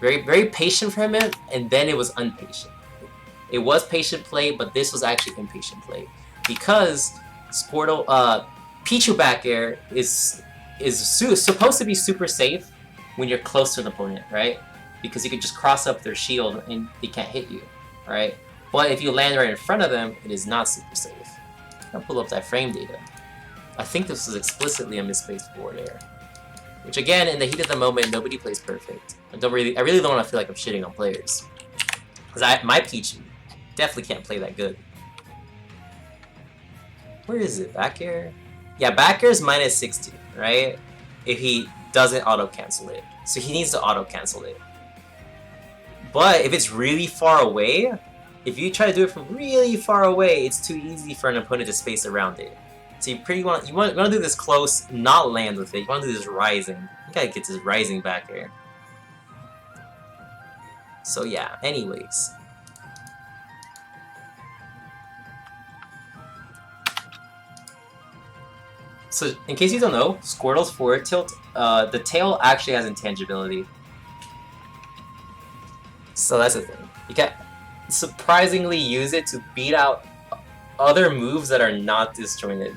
Very, very patient for him, and then it was impatient. It was patient play, but this was actually impatient play. Because Squirtle, Pichu back air is supposed to be super safe when you're close to an opponent, right? Because you can just cross up their shield and they can't hit you, right? But if you land right in front of them, it is not super safe. I'll pull up that frame data. I think this was explicitly a misplaced forward air. Which again, in the heat of the moment, nobody plays perfect. I really don't want to feel like I'm shitting on players. Because my Pichu Definitely can't play that good. Where is it? Back air? Yeah, back air is minus 60, right? If he doesn't auto-cancel it. So he needs to auto-cancel it. But if it's really far away, if you try to do it from really far away, it's too easy for an opponent to space around it. So you want to do this close, not land with it. You want to do this rising. You gotta get this rising back air. So yeah, anyways. So in case you don't know, Squirtle's forward tilt, the tail actually has intangibility. So that's the thing. You can surprisingly use it to beat out other moves that are not disjointed.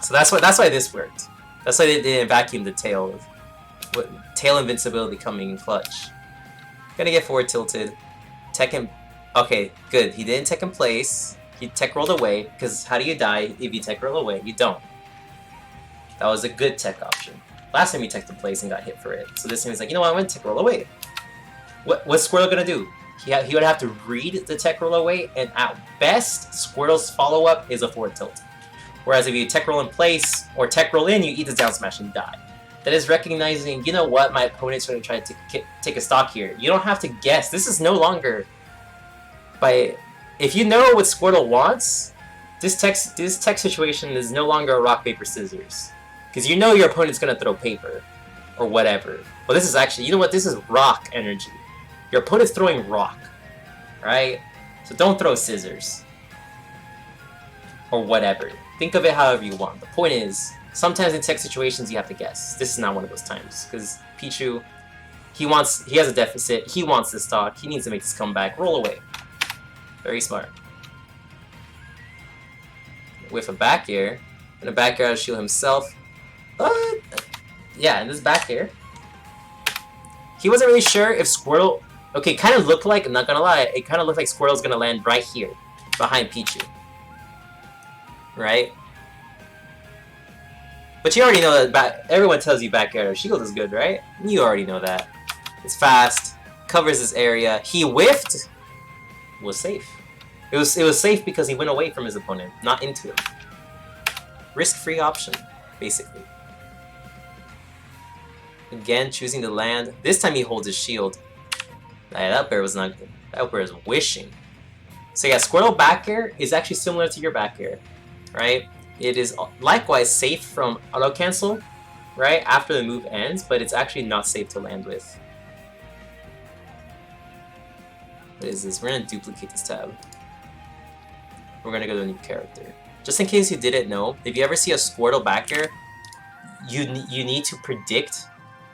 So that's why this worked. That's why they didn't vacuum the tail with tail invincibility coming in clutch. Gonna get forward tilted. Tekken. Okay, good. He didn't tech in place. He tech rolled away, because how do you die if you tech roll away? You don't. That was a good tech option. Last time he teched in place and got hit for it. So this time he's like, you know what, I'm gonna tech roll away. What's Squirtle gonna do? He would have to read the tech roll away, and at best, Squirtle's follow-up is a forward tilt. Whereas if you tech roll in place, or tech roll in, you eat the down smash and die. That is recognizing, you know what, my opponent's going to try to take a stock here. You don't have to guess. This is no longer... If you know what Squirtle wants, this tech situation is no longer a rock, paper, scissors. Because you know your opponent's going to throw paper, or whatever. Well, this is actually, you know what, this is rock energy. Your opponent's throwing rock, right? So don't throw scissors. Or whatever. Think of it however you want. The point is, sometimes in tech situations you have to guess. This is not one of those times, because Pichu, he has a deficit, he wants this stock, he needs to make this comeback, roll away. Very smart. With a back air, and a back air out of shield himself. Yeah, and this back air. He wasn't really sure if Squirtle... Okay, kind of looked like, I'm not gonna lie, it kind of looked like Squirtle's gonna land right here, behind Pichu. Right? But you already know that everyone tells you back air shield is good, right? You already know that. It's fast, covers this area. He whiffed, was safe. It was safe because he went away from his opponent, not into him. Risk-free option, basically. Again, choosing to land. This time he holds his shield. That bear was not good. That bear is wishing. So yeah, Squirtle back air is actually similar to your back air, right? It is likewise safe from auto cancel, right, after the move ends, but it's actually not safe to land with. What is this? We're gonna duplicate this tab. We're gonna go to a new character. Just in case you didn't know, if you ever see a Squirtle back air, you need to predict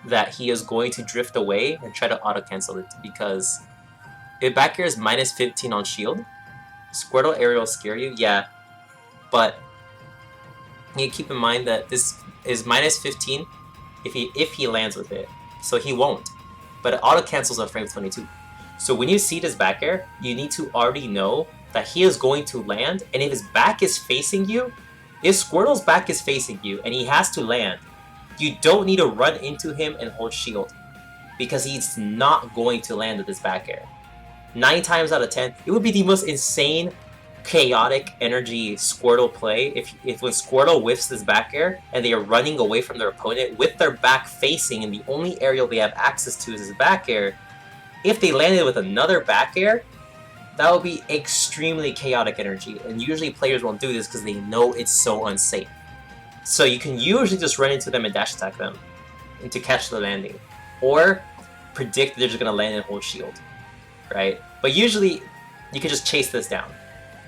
that he is going to drift away and try to auto cancel it, because if back air is minus 15 on shield, Squirtle aerial will scare you, yeah, but you need to keep in mind that this is minus 15 if he lands with it, so he won't. But it auto cancels on frame 22. So when you see this back air, you need to already know that he is going to land, and if his back is facing you, if Squirtle's back is facing you and he has to land, you don't need to run into him and hold shield, because he's not going to land with this back air. 9 times out of 10, it would be the most insane, chaotic energy Squirtle play if when Squirtle whiffs this back air and they are running away from their opponent with their back facing and the only aerial they have access to is his back air. If they landed with another back air, that would be extremely chaotic energy, and usually players won't do this because they know it's so unsafe. So you can usually just run into them and dash attack them and to catch the landing, or predict they're just going to land and hold shield, right? But usually you can just chase this down.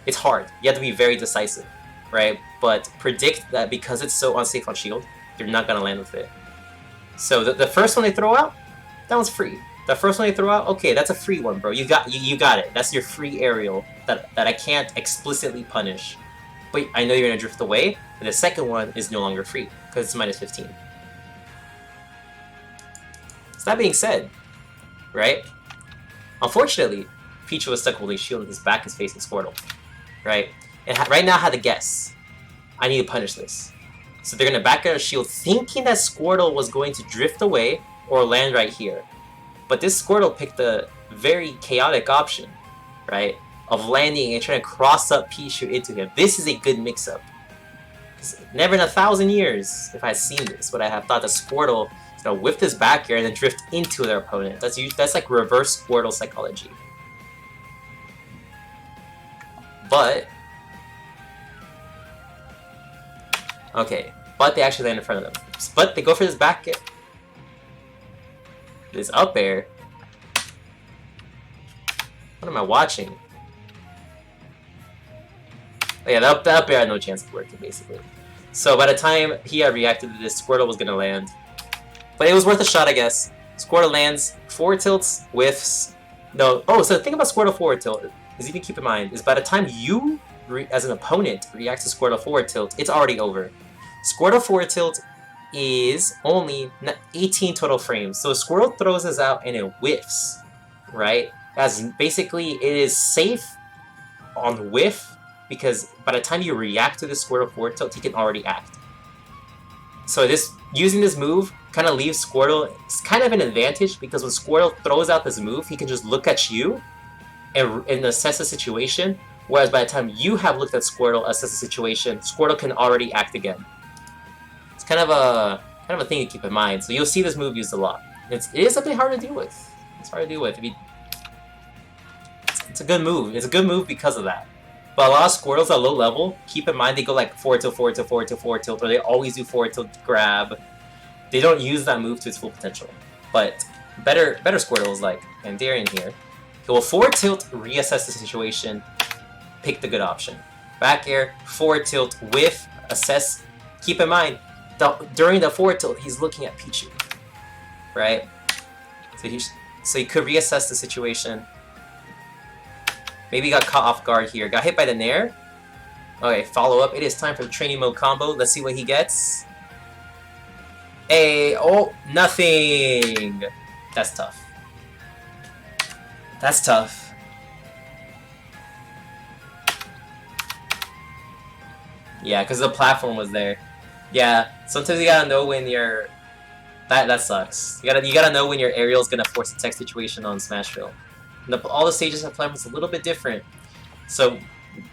It's hard. You have to be very decisive, right? But predict that because it's so unsafe on shield, you're not going to land with it. So the first one they throw out, that one's free. The first one they throw out, okay, that's a free one, bro. You got it. That's your free aerial that I can't explicitly punish. But I know you're going to drift away, and the second one is no longer free, because it's minus 15. So that being said, right? Unfortunately, Pichu was stuck holding shield and his back is facing Squirtle, right? And right now I had to guess. I need to punish this. So they're going to back out a shield thinking that Squirtle was going to drift away or land right here. But this Squirtle picked a very chaotic option, right? of landing and trying to cross up Pichu into him. This is a good mix-up. Never in 1,000 years, if I had seen this, would I have thought that Squirtle is gonna whip this back air and then drift into their opponent. That's like reverse Squirtle psychology. But okay, but they actually land in front of them. But they go for this back air. This up air. What am I watching? Oh yeah, the up air had no chance of working, basically. So by the time he had reacted to this, Squirtle was gonna land. But it was worth a shot, I guess. Squirtle lands, forward tilts, whiffs. No, oh, so the thing about Squirtle forward tilt is you can keep in mind is by the time you, as an opponent, react to Squirtle forward tilt, it's already over. Squirtle forward tilt is only 18 total frames. So Squirtle throws this out and it whiffs, right? As basically it is safe on whiff because by the time you react to the Squirtle forward tilt, he can already act. So using this move kind of leaves Squirtle, it's kind of an advantage because when Squirtle throws out this move, he can just look at you and assess the situation, whereas by the time you have looked at Squirtle, assess the situation, Squirtle can already act again. It's kind of a thing to keep in mind. So you'll see this move used a lot. It is a bit hard to deal with. It's hard to deal with. It's a good move. It's a good move because of that. But a lot of Squirtles at low level, keep in mind they go like forward tilt, forward tilt, forward tilt, forward tilt, or they always do forward tilt grab. They don't use that move to its full potential. But better Squirtles like Andarian here, he will forward tilt, reassess the situation, pick the good option. Back air, forward tilt, whiff, assess. Keep in mind, during the forward tilt, he's looking at Pichu, right? So he could reassess the situation. Maybe he got caught off guard here. Got hit by the Nair. Okay, follow up. It is time for the training mode combo. Let's see what he gets. Oh, nothing. That's tough. That's tough. Yeah, because the platform was there. Yeah, sometimes you gotta know when you're... That sucks. You gotta know when your aerial's gonna force a tech situation on Smashville. All the stages have platforms a little bit different, so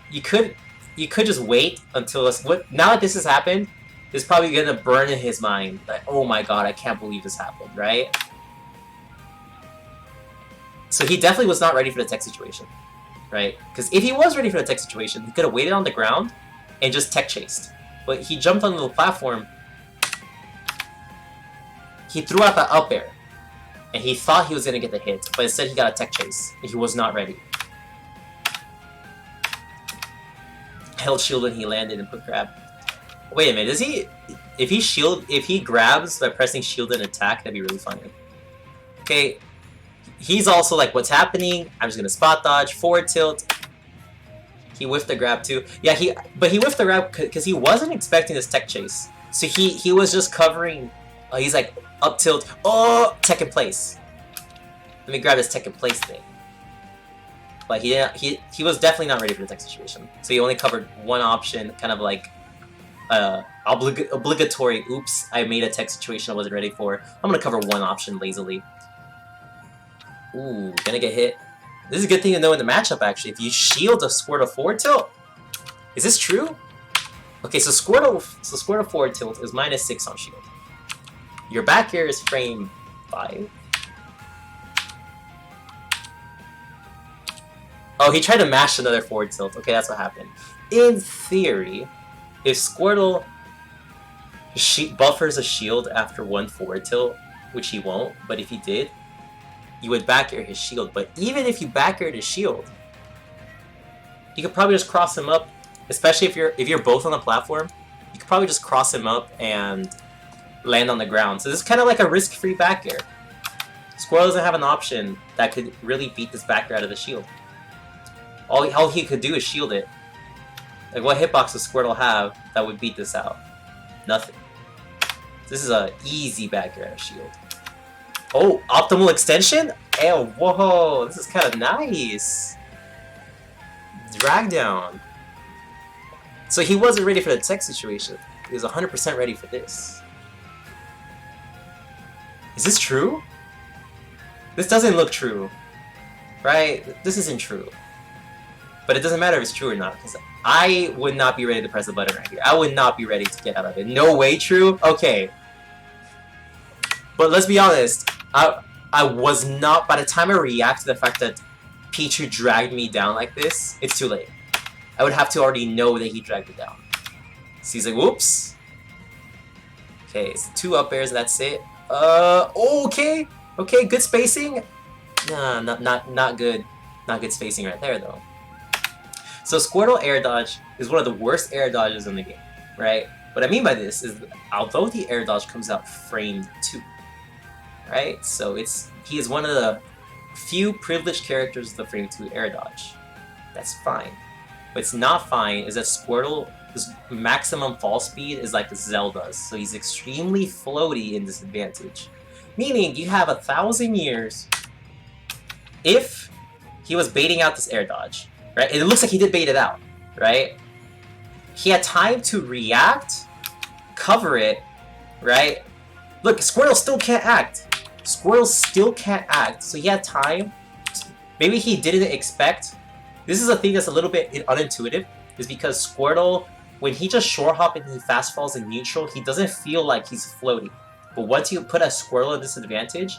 you could just wait until now that this has happened, it's probably gonna burn in his mind like, oh my god, I can't believe this happened, right? So he definitely was not ready for the tech situation, right? Because if he was ready for the tech situation, he could have waited on the ground and just tech chased. But he jumped onto the platform. He threw out the up air. And he thought he was going to get the hit, but instead he got a tech chase. And he was not ready. Held shield when he landed and put grab. Wait a minute, does he... If he grabs by pressing shield and attack, that'd be really funny. Okay, he's also like, what's happening? I'm just going to spot dodge, forward tilt. He whiffed the grab too. Yeah, but he whiffed the grab because he wasn't expecting this tech chase. So he was just covering... he's like... Up tilt. Oh, tech in place. Let me grab his tech in place thing. But he was definitely not ready for the tech situation. So he only covered one option, kind of like obligatory. Oops, I made a tech situation I wasn't ready for. I'm gonna cover one option lazily. Ooh, gonna get hit. This is a good thing to know in the matchup actually. If you shield a Squirtle forward tilt, is this true? Okay, so Squirtle forward tilt is -6 on shield. Your back air is frame 5. Oh, he tried to mash another forward tilt. Okay, that's what happened. In theory, if Squirtle buffers a shield after one forward tilt, which he won't, but if he did, you would back air his shield. But even if you back air his shield, you could probably just cross him up, especially if you're both on the platform, you could probably just cross him up and land on the ground. So this is kind of like a risk-free back air. Squirtle doesn't have an option that could really beat this back air out of the shield. All he could do is shield it. Like, what hitbox does Squirtle have that would beat this out? Nothing. This is a easy back air shield. Oh, optimal extension? Oh, whoa, this is kind of nice. Drag down. So he wasn't ready for the tech situation. He was 100% ready for this. Is this true? This doesn't look true. Right? This isn't true. But it doesn't matter if it's true or not, because I would not be ready to press the button right here. I would not be ready to get out of it. No way, true? Okay. But let's be honest, I was not, by the time I react to the fact that Pichu dragged me down like this, it's too late. I would have to already know that he dragged me down. So he's like, whoops. Okay, it's 2 up airs, that's it. Okay. Okay, good spacing. Nah, not good. Not good spacing right there, though. So Squirtle air dodge is one of the worst air dodges in the game, right? What I mean by this is, although the air dodge comes out framed 2, right? So he is one of the few privileged characters of the frame 2 air dodge. That's fine. What's not fine is that Squirtle's maximum fall speed is like Zelda's, so he's extremely floaty in disadvantage. Meaning you have 1,000 years if he was baiting out this air dodge, right? And it looks like he did bait it out, right? He had time to react, cover it, right? Look, Squirtle still can't act. Squirtle still can't act, so he had time. Maybe he didn't expect. This is a thing that's a little bit unintuitive, is because Squirtle, when he just short hop and he fast falls in neutral, he doesn't feel like he's floating. But once you put a Squirtle at disadvantage,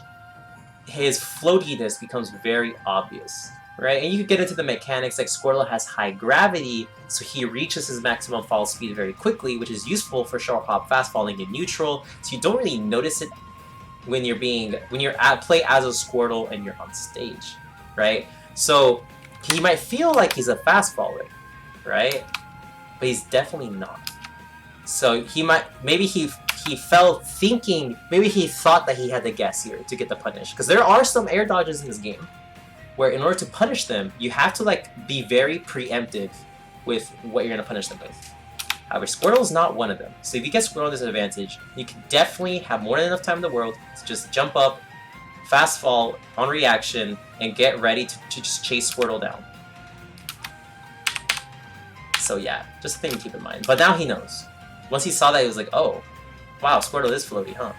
his floatiness becomes very obvious, right? And you can get into the mechanics, like Squirtle has high gravity, so he reaches his maximum fall speed very quickly, which is useful for short hop fast falling in neutral, so you don't really notice it when you're play as a Squirtle and you're on stage, right? So he might feel like he's a fast faller, right? But he's definitely not. So maybe he felt thinking, maybe he thought that he had to guess here to get the punish, because there are some air dodges in this game where in order to punish them, you have to like be very preemptive with what you're gonna punish them with. However, Squirtle is not one of them. So if you get Squirtle disadvantage, you can definitely have more than enough time in the world to just jump up, fast fall on reaction, and get ready to just chase Squirtle down. So yeah, just a thing to keep in mind. But now he knows. Once he saw that, he was like, oh, wow, Squirtle is floaty, huh?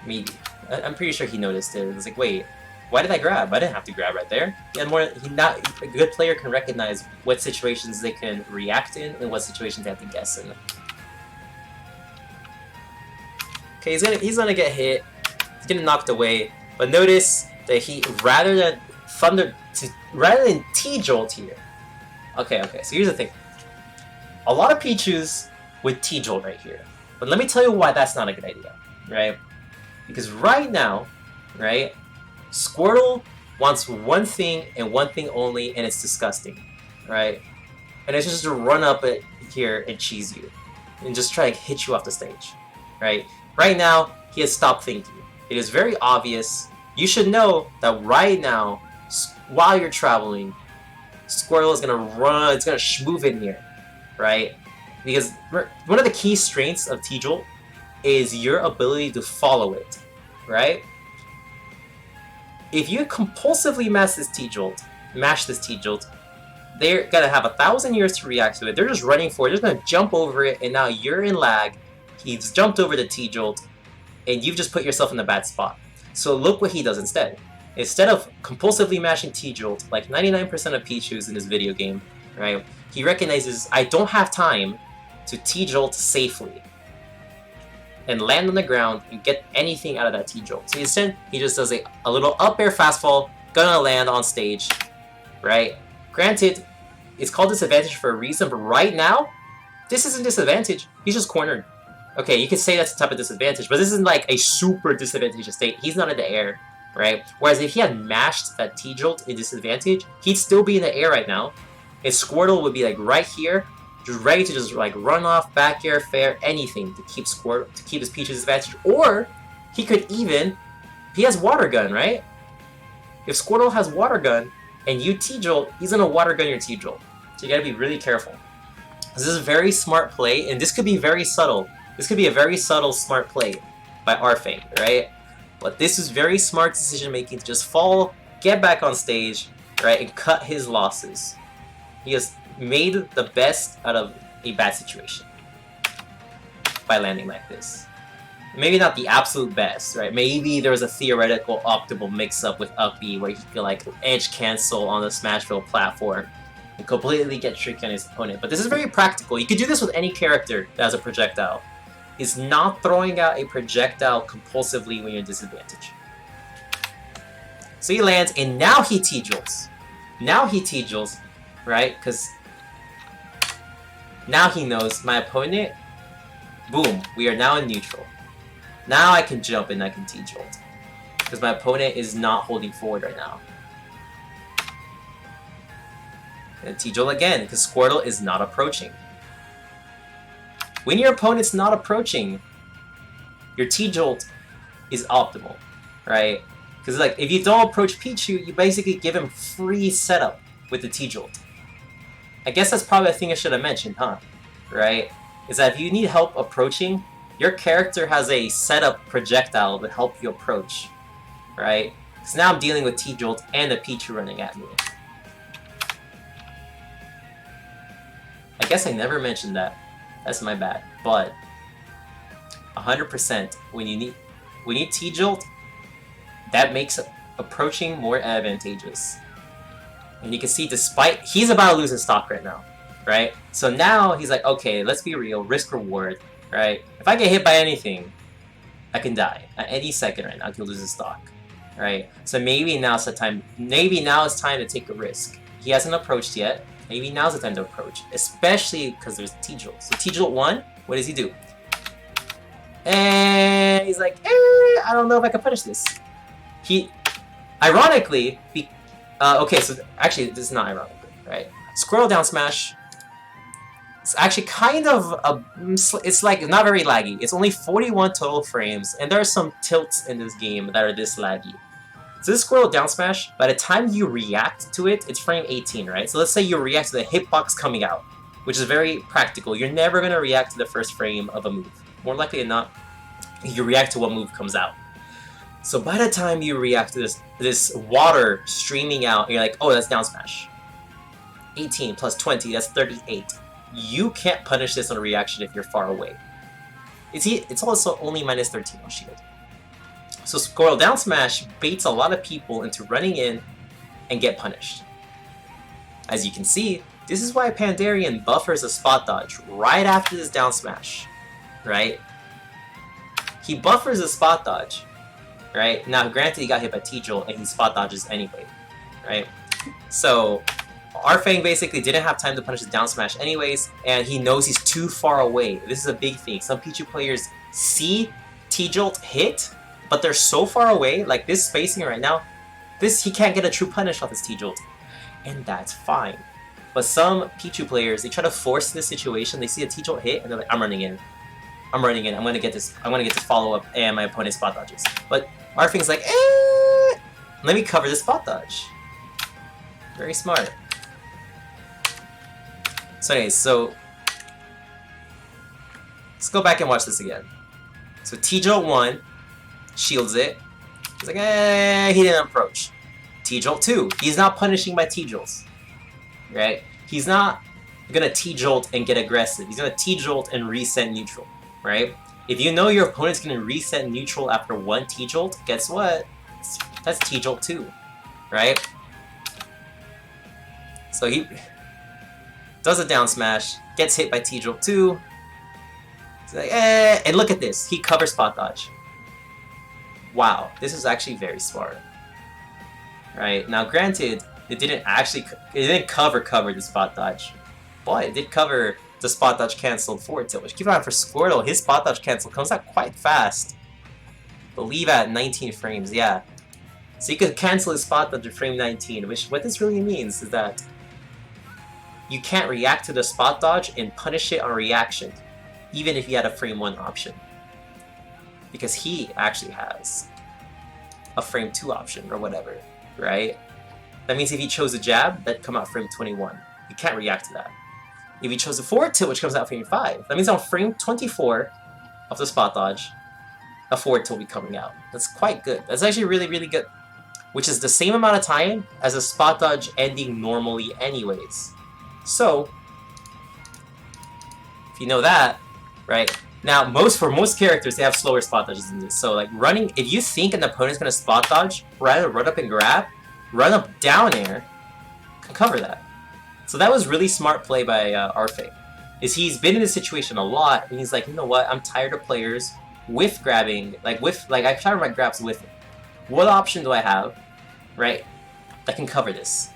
Maybe. I'm pretty sure he noticed it. It was like, wait, why did I grab? I didn't have to grab right there. A good player can recognize what situations they can react in and what situations they have to guess in. Okay, he's gonna get hit. He's getting knocked away. But notice that rather than T-Jolt here. Okay, so here's the thing. A lot of Pichus with T-Jolt right here. But let me tell you why that's not a good idea, right? Because right now, right, Squirtle wants one thing and one thing only, and it's disgusting, right? And it's just to run up here and cheese you, and just try to hit you off the stage, right? Right now, he has stopped thinking. It is very obvious. You should know that right now, while you're traveling, Squirtle is gonna run. It's gonna move in here, right? Because one of the key strengths of T-Jolt is your ability to follow it, right? If you compulsively mash this T-Jolt, they're gonna have 1,000 years to react to it. They're just running for it. They're just gonna jump over it, and now you're in lag. He's jumped over the T-Jolt, and you've just put yourself in a bad spot. So look what he does instead. Instead of compulsively mashing T-Jolt, like 99% of Pichus in this video game, right? He recognizes, I don't have time to T-Jolt safely and land on the ground and get anything out of that T-Jolt. So instead, he just does a little up air fastfall, gonna land on stage, right? Granted, it's called disadvantage for a reason, but right now, this isn't disadvantage. He's just cornered. Okay, you could say that's a type of disadvantage, but this isn't like a super disadvantageous state. He's not in the air, right? Whereas if he had mashed that T-Jolt in disadvantage, he'd still be in the air right now, and Squirtle would be like right here, just ready to just like run off, back air, fair, anything to keep his Pichu disadvantage. Or he could even, he has water gun, right? If Squirtle has water gun and you T-Jolt, he's gonna water gun your T-Jolt. So you gotta be really careful. This is a very smart play, and this could be very subtle. This could be a very subtle, smart play by Arfang, right? But this is very smart decision making to just fall, get back on stage, right, and cut his losses. He has made the best out of a bad situation by landing like this. maybe not the absolute best, right? Maybe there was a theoretical optimal mix-up with up B where he could like edge cancel on the Smashville platform and completely get tricky on his opponent. But this is very practical. You could do this with any character that has a projectile. Is not throwing out a projectile compulsively when you're in disadvantage. So he lands, and now he T-jolts. Now he T-jolts, right? Because now he knows my opponent, boom, we are now in neutral. Now I can jump and I can T-jolt. Because my opponent is not holding forward right now. And T-jolt again, because Squirtle is not approaching. When your opponent's not approaching, your T-jolt is optimal, right? Because like if you don't approach Pichu, you basically give him free setup with the T-jolt. I guess that's probably a thing I should have mentioned, huh? Right? Is that if you need help approaching, your character has a setup projectile to help you approach, right? Because now I'm dealing with T-jolt and a Pichu running at me. I guess I never mentioned that. That's my bad. But 100% when you need T-jolt, that makes approaching more advantageous. And you can see despite he's about to lose his stock right now, right? So now he's like, okay, let's be real, risk reward, right? If I get hit by anything, I can die at any second right now. I can lose his stock, right? So maybe now's the time. Maybe now it's time to take a risk. He hasn't approached yet. Maybe now's the time to approach, especially because there's T-jolt. So T-jolt 1, what does he do? And he's like, I don't know if I can punish this. He, ironically, okay, so actually this is not ironically, right? Squirrel down smash. It's actually kind of it's like not very laggy. It's only 41 total frames, and there are some tilts in this game that are this laggy. So this squirrel down smash, by the time you react to it, it's frame 18, right? So let's say you react to the hitbox coming out, which is very practical. You're never going to react to the first frame of a move. More likely than not, you react to what move comes out. So by the time you react to this water streaming out, you're like, oh, that's down smash. 18 plus 20, that's 38. You can't punish this on a reaction if you're far away. It's also only minus 13 on shield. So Squirrel down smash baits a lot of people into running in and get punished. As you can see, this is why Pandarian buffers a spot dodge right after this down smash, right? He buffers a spot dodge, right? Now granted he got hit by T-jolt and he spot dodges anyway, right? So Arfang basically didn't have time to punish the down smash anyways, and he knows he's too far away. This is a big thing. Some Pichu players see T-jolt hit, but they're so far away, like this spacing right now, he can't get a true punish off his T-jolt. And that's fine. But some Pichu players, they try to force this situation, they see a T-jolt hit, and they're like, I'm running in. I'm gonna get this follow-up, and my opponent spot dodges. But Arfang's like, let me cover this spot dodge. Very smart. So anyways, let's go back and watch this again. So T-jolt 1, shields it. He's like, he didn't approach. T-jolt 2, he's not punishing my T-jolts. Right? He's not gonna T-jolt and get aggressive. He's gonna T-jolt and reset neutral. Right? If you know your opponent's gonna reset neutral after one T-jolt, guess what? That's T-jolt 2. Right? So he does a down smash, gets hit by T-jolt 2. He's like, and look at this. He covers spot dodge. Wow, this is actually very smart. Right? Now granted, it didn't cover the spot dodge, but it did cover the spot dodge canceled forward tilt, which keep in mind for Squirtle, his spot dodge cancel comes out quite fast. I believe at 19 frames, yeah. So you could cancel his spot dodge at frame 19, which what this really means is that you can't react to the spot dodge and punish it on reaction, even if you had a frame 1 option. Because he actually has a frame 2 option or whatever, right? That means if he chose a jab, that'd come out frame 21. You can't react to that. If he chose a forward tilt, which comes out frame 5, that means on frame 24 of the spot dodge, a forward tilt will be coming out. That's quite good. That's actually really, really good. Which is the same amount of time as a spot dodge ending normally anyways. So, if you know that, right, Now, for most characters, they have slower spot dodges than this. So, like, running, if you think an opponent's gonna spot dodge, rather run up and grab, run up down air, can cover that. So that was really smart play by Arfe. Is he's been in this situation a lot, and he's like, you know what, I'm tired of players with grabbing, like, I try to my grabs with it. What option do I have, right, that can cover this?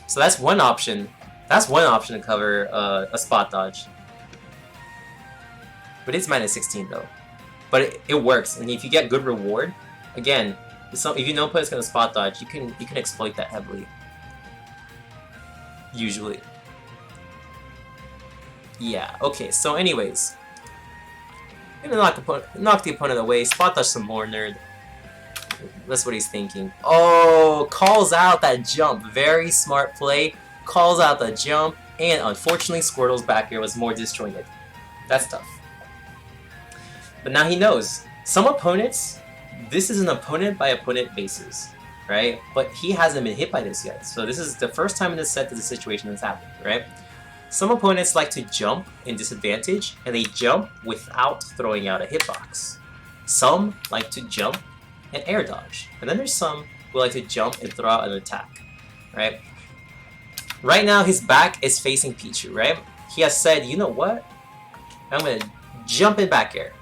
So that's one option. That's one option to cover a spot dodge. But it's minus 16 though. But it works, and if you get good reward, again, if you know player's gonna spot dodge, you can exploit that heavily. Usually. Yeah. Okay. So, anyways, gonna knock the opponent away. Spot dodge some more, nerd. That's what he's thinking. Oh, calls out that jump. Very smart play. Calls out the jump, and unfortunately, Squirtle's back air was more disjointed. That's tough. But now he knows. Some opponents, this is an opponent by opponent basis, right? But he hasn't been hit by this yet. So this is the first time in this set that the situation has happened, right? Some opponents like to jump in disadvantage, and they jump without throwing out a hitbox. Some like to jump and air dodge. And then there's some who like to jump and throw out an attack, right? Right now his back is facing Pichu, right? He has said, you know what? I'm going to jump in back air.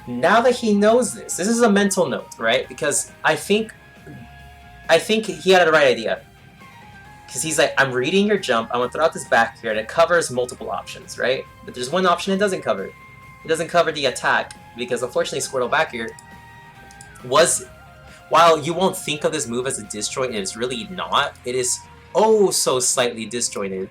Now that he knows this is a mental note, right? Because I think he had the right idea. Because he's like, I'm reading your jump, I'm going to throw out this back air, and it covers multiple options, right? But there's one option it doesn't cover. It doesn't cover the attack, because unfortunately Squirtle back air was, while you won't think of this move as a disjoint, and it's really not, it is oh so slightly disjointed.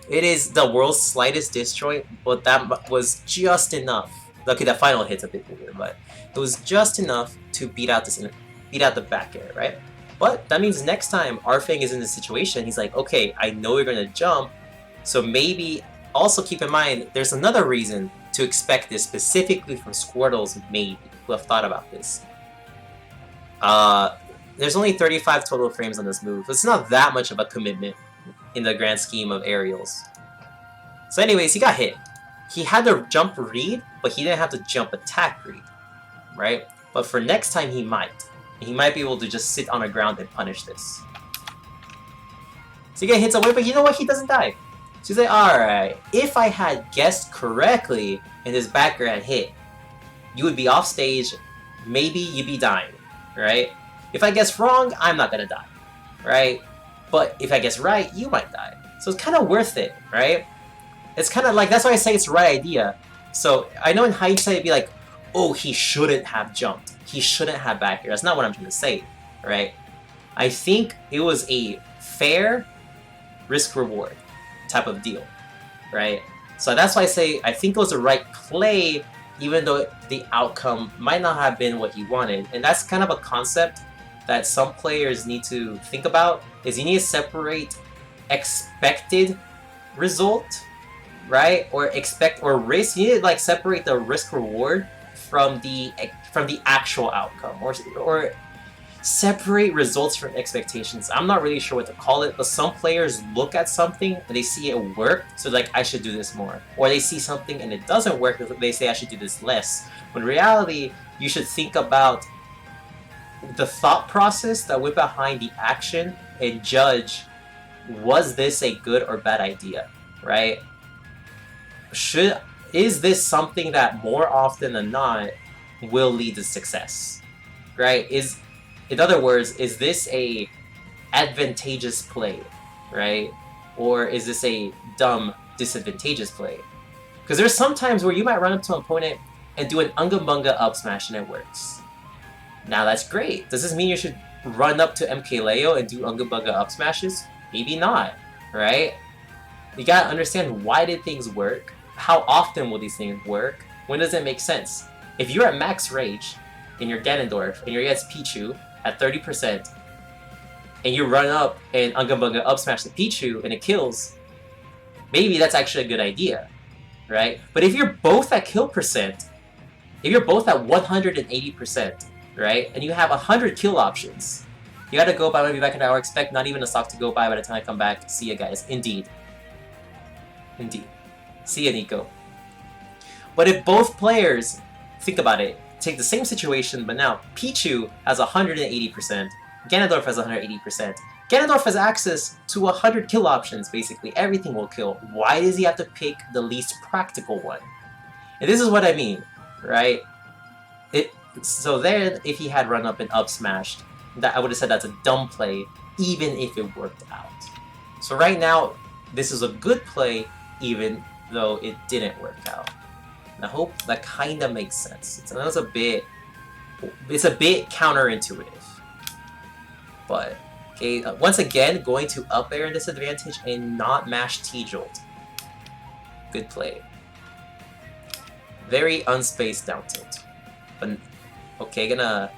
It is the world's slightest disjoint, but that was just enough. Okay, the final hit's a bit bigger, but it was just enough to beat out the back air, right? But that means next time Arfang is in this situation, he's like, okay, I know you're gonna jump, so maybe also keep in mind there's another reason to expect this specifically from Squirtle's maybe who have thought about this. There's only 35 total frames on this move. It's not that much of a commitment in the grand scheme of aerials. So anyways, he got hit. He had to jump read, but he didn't have to jump attack read, right? But for next time, he might. He might be able to just sit on the ground and punish this. So he gets hits away, but you know what? He doesn't die. So he's like, alright, if I had guessed correctly and this backer had hit, you would be off stage, maybe you'd be dying, right? If I guess wrong, I'm not gonna die, right? But if I guess right, you might die. So it's kind of worth it, right? It's kind of like, that's why I say it's the right idea. So I know in hindsight it'd be like, oh, he shouldn't have jumped. He shouldn't have back air. That's not what I'm trying to say, right? I think it was a fair risk-reward type of deal, right? So that's why I say I think it was the right play, even though the outcome might not have been what he wanted. And that's kind of a concept that some players need to think about, is you need to separate expected result, right? Or risk. You need to like separate the risk reward from the actual outcome, or separate results from expectations. I'm not really sure what to call it, but some players look at something and they see it work, so like, I should do this more. Or they see something and it doesn't work, they say I should do this less. When in reality, you should think about the thought process that went behind the action and judge, was this a good or bad idea, right? Is this something that more often than not will lead to success, right? In other words, is this a advantageous play, right? Or is this a dumb, disadvantageous play? Because there's some times where you might run up to an opponent and do an Unga Bunga up smash and it works. Now that's great. Does this mean you should run up to MKLeo and do Unga Bunga up smashes? Maybe not, right? You gotta understand, why did things work? How often will these things work? When does it make sense? If you're at max rage in your Ganondorf and you're against Pichu at 30%, and you run up and Unga Bunga up smash the Pichu and it kills, maybe that's actually a good idea, right? But if you're both at kill percent, if you're both at 180%, right, and you have 100 kill options, you gotta go by, maybe back an hour, expect not even a stock to go by the time I come back. See ya, guys. Indeed. See ya, Nico. But if both players, think about it, take the same situation, but now Pichu has 180%, Ganondorf has 180%. Ganondorf has access to 100 kill options, basically. Everything will kill. Why does he have to pick the least practical one? And this is what I mean, right? So there, if he had run up and up smashed, that I would have said that's a dumb play, even if it worked out. So right now, this is a good play, even though it didn't work out. And I hope that kind of makes sense. It's a bit counterintuitive. But okay, once again, going to up air in disadvantage and not mash T-Jolt. Good play. Very unspaced down tilt. But okay, gonna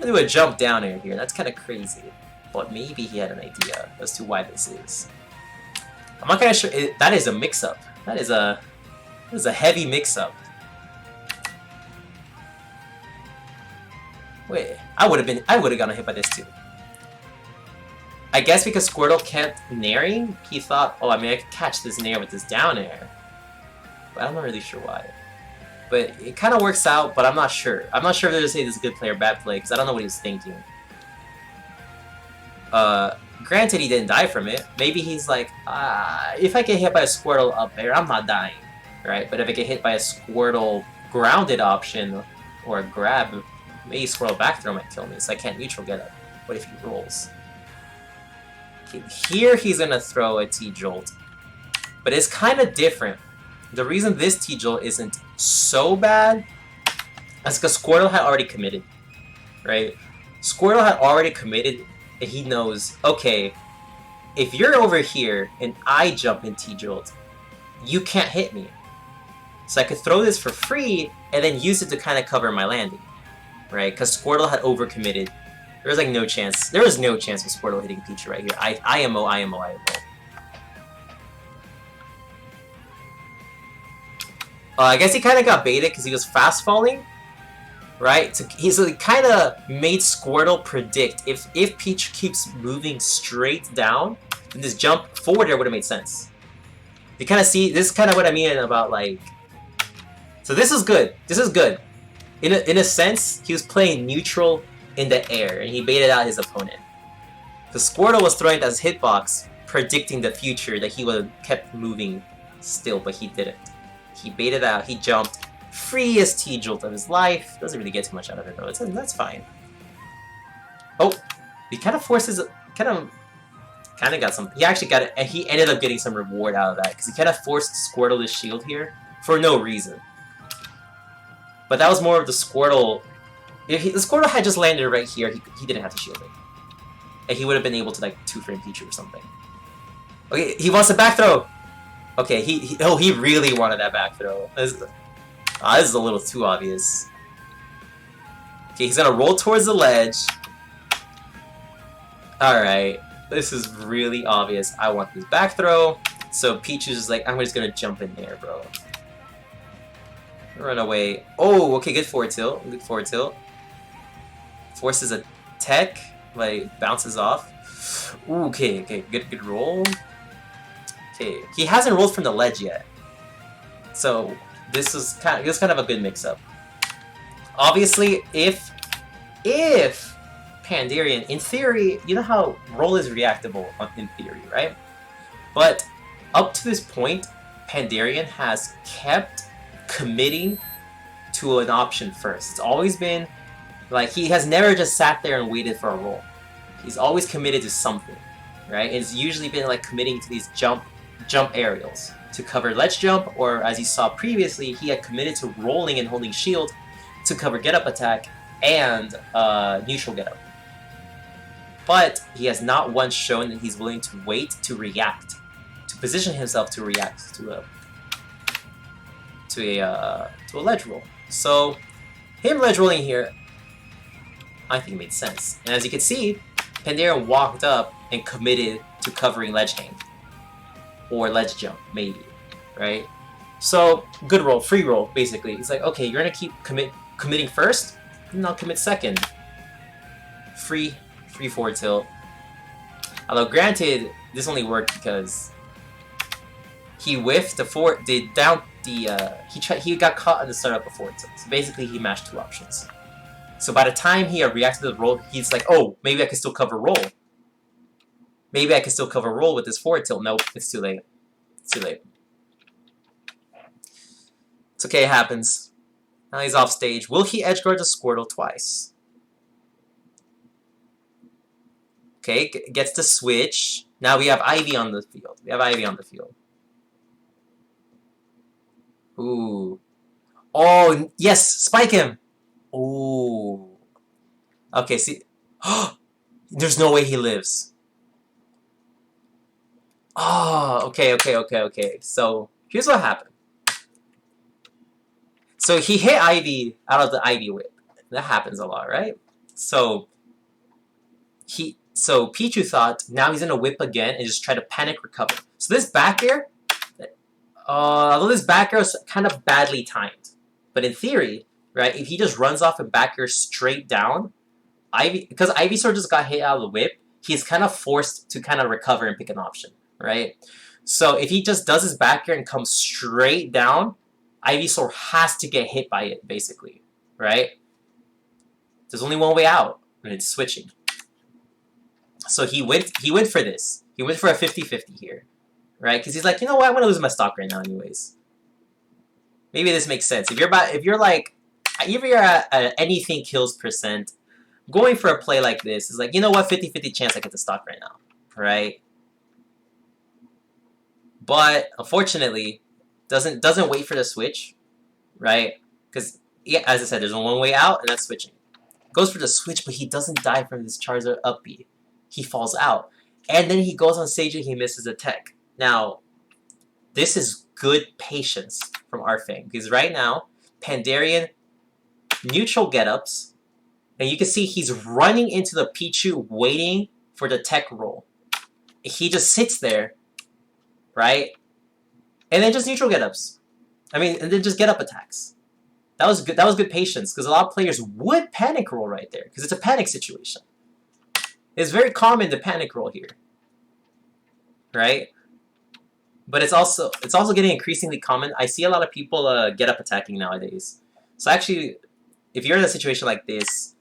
do a jump down air here. That's kind of crazy. But maybe he had an idea as to why this is. I'm not gonna show. That is a mix-up. That is a heavy mix-up. Wait, I would have gotten hit by this too. I guess because Squirtle kept nairing, he thought, oh, I mean, I could catch this nair with this down air. But I'm not really sure why. But it kind of works out, but I'm not sure. I'm not sure if they're going to say this is a good play or bad play, because I don't know what he was thinking. Granted, he didn't die from it. Maybe he's like, if I get hit by a Squirtle up there, I'm not dying. Right? But if I get hit by a Squirtle grounded option, or a grab, maybe Squirtle back throw might kill me, so I can't neutral get up. What if he rolls? Okay, here he's going to throw a T-Jolt. But it's kind of different. The reason this T-Jolt isn't so bad is because Squirtle had already committed, right? Squirtle had already committed, and he knows, okay, if you're over here and I jump in T-Jolt, you can't hit me. So I could throw this for free and then use it to kind of cover my landing, right? Because Squirtle had overcommitted. There was like no chance. There was no chance of Squirtle hitting Pichu right here. IMO. I guess he kind of got baited because he was fast falling, right? So he kind of made Squirtle predict if Pichu keeps moving straight down, then this jump forward there would have made sense. You kind of see, this is kind of what I mean about like. So this is good. This is good. In a sense, he was playing neutral in the air and he baited out his opponent. The Squirtle was throwing it as hitbox, predicting the future that he would have kept moving still, but he didn't. He baited out, he jumped, freest T-Jolt of his life. Doesn't really get too much out of it though, that's fine. Oh, he kind of forces, kind of got some, he actually got it, and he ended up getting some reward out of that, because he kind of forced Squirtle to shield here, for no reason. But that was more of the Squirtle, if the Squirtle had just landed right here, he didn't have to shield it. And he would have been able to like 2-frame Pichu or something. Okay, he wants a back throw! Okay, he really wanted that back throw. This is a little too obvious. Okay, he's gonna roll towards the ledge. Alright, this is really obvious. I want this back throw. So Pichu's just like, I'm just gonna jump in there, bro. Run away. Oh, okay, good forward tilt. Good forward tilt. Forces a tech, like bounces off. Ooh, okay, good roll. Okay, he hasn't rolled from the ledge yet, so this is kind of a good mix-up. Obviously, if Pandarian, in theory, you know how roll is reactable in theory, right? But up to this point, Pandarian has kept committing to an option first. It's always been like he has never just sat there and waited for a roll. He's always committed to something, right? It's usually been like committing to these jump aerials to cover ledge jump, or as you saw previously, he had committed to rolling and holding shield to cover get up attack and neutral get up. But he has not once shown that he's willing to wait to react, to position himself to react to a ledge roll. So him ledge rolling here, I think made sense. And as you can see, Pandarian walked up and committed to covering ledge hang. Or ledge jump, maybe, right? So, good roll, free roll, basically. It's like, okay, you're gonna keep committing first, and I'll commit second. Free forward tilt. Although, granted, this only worked because he whiffed he got caught in the startup of forward tilt. So basically he mashed 2 options. So by the time he reacted to the roll, he's like, oh, maybe I can still cover roll. Maybe I can still cover roll with this forward tilt. Nope, it's too late. It's too late. It's okay, it happens. Now he's off stage. Will he edgeguard the Squirtle twice? Okay, gets the switch. Now we have Ivy on the field. Ooh. Oh, yes! Spike him! Ooh. Okay, see. There's no way he lives. Oh, okay. So, here's what happened. So, he hit Ivy out of the Ivy Whip. That happens a lot, right? So Pichu thought, now he's gonna whip again and just try to panic recover. So this back air, although this back air is kind of badly timed, but in theory, right, if he just runs off a back air straight down, because Ivysaur just got hit out of the whip, he's kind of forced to kind of recover and pick an option, right? So if he just does his back air and comes straight down, Ivysaur has to get hit by it, basically, right? There's only one way out, and it's switching. So he went for this. He went for a 50-50 here, right? Because he's like, you know what, I'm gonna lose my stock right now, anyways. Maybe this makes sense. If you're at anything kills percent, going for a play like this is like, you know what, 50-50 chance I get the stock right now, right? But unfortunately, doesn't wait for the switch, right? Because yeah, as I said, there's only one way out, and that's switching. Goes for the switch, but he doesn't die from this Charizard up B. He falls out. And then he goes on stage and he misses a tech. Now, this is good patience from Arfang. Because right now, Pandarian, neutral get-ups, and you can see he's running into the Pichu waiting for the tech roll. He just sits there, right? And then just neutral get-ups. And then just get-up attacks. That was good patience, because a lot of players would panic roll right there, because it's a panic situation. It's very common to panic roll here, right? But it's also getting increasingly common. I see a lot of people get up attacking nowadays. So actually, if you're in a situation like this,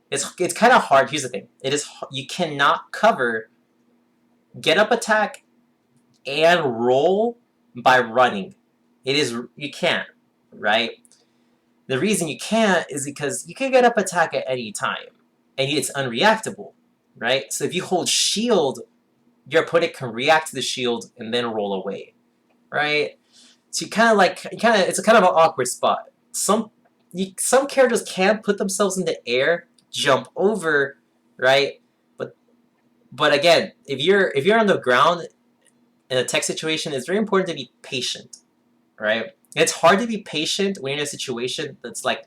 it's kind of hard. Here's the thing: you cannot cover get up attack and roll by running. You can't, right? The reason you can't is because you can get up attack at any time, and it's unreactable, right? So if you hold shield, your opponent can react to the shield and then roll away, right? So it's kind of an awkward spot. Some characters can put themselves in the air, jump over, right? But again, if you're on the ground in a tech situation, it's very important to be patient, right? It's hard to be patient when you're in a situation that's like,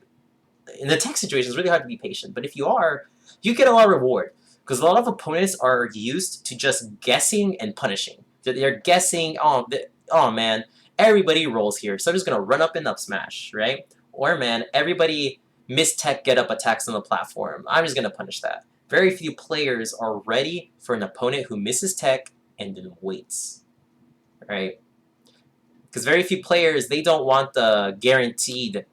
in the tech situation, it's really hard to be patient. But if you are, you get a lot of reward. Because a lot of opponents are used to just guessing and punishing. They're guessing, oh man, everybody rolls here, so I'm just going to run up and up smash, right? Or man, everybody miss tech get up attacks on the platform. I'm just going to punish that. Very few players are ready for an opponent who misses tech and then waits, right? Because very few players, they don't want the guaranteed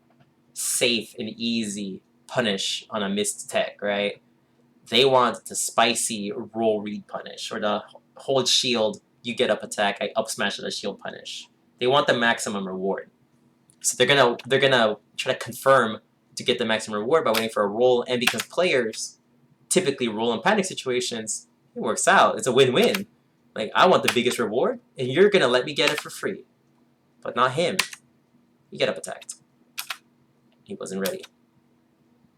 safe and easy punish on a missed tech, right? They want the spicy roll read punish, or the hold shield, you get up attack, I up smash at a shield punish. They want the maximum reward. So they're gonna try to confirm to get the maximum reward by waiting for a roll, and because players typically roll in panic situations, it works out. It's a win-win. Like, I want the biggest reward, and you're gonna let me get it for free. But not him. He get up attacked. He wasn't ready.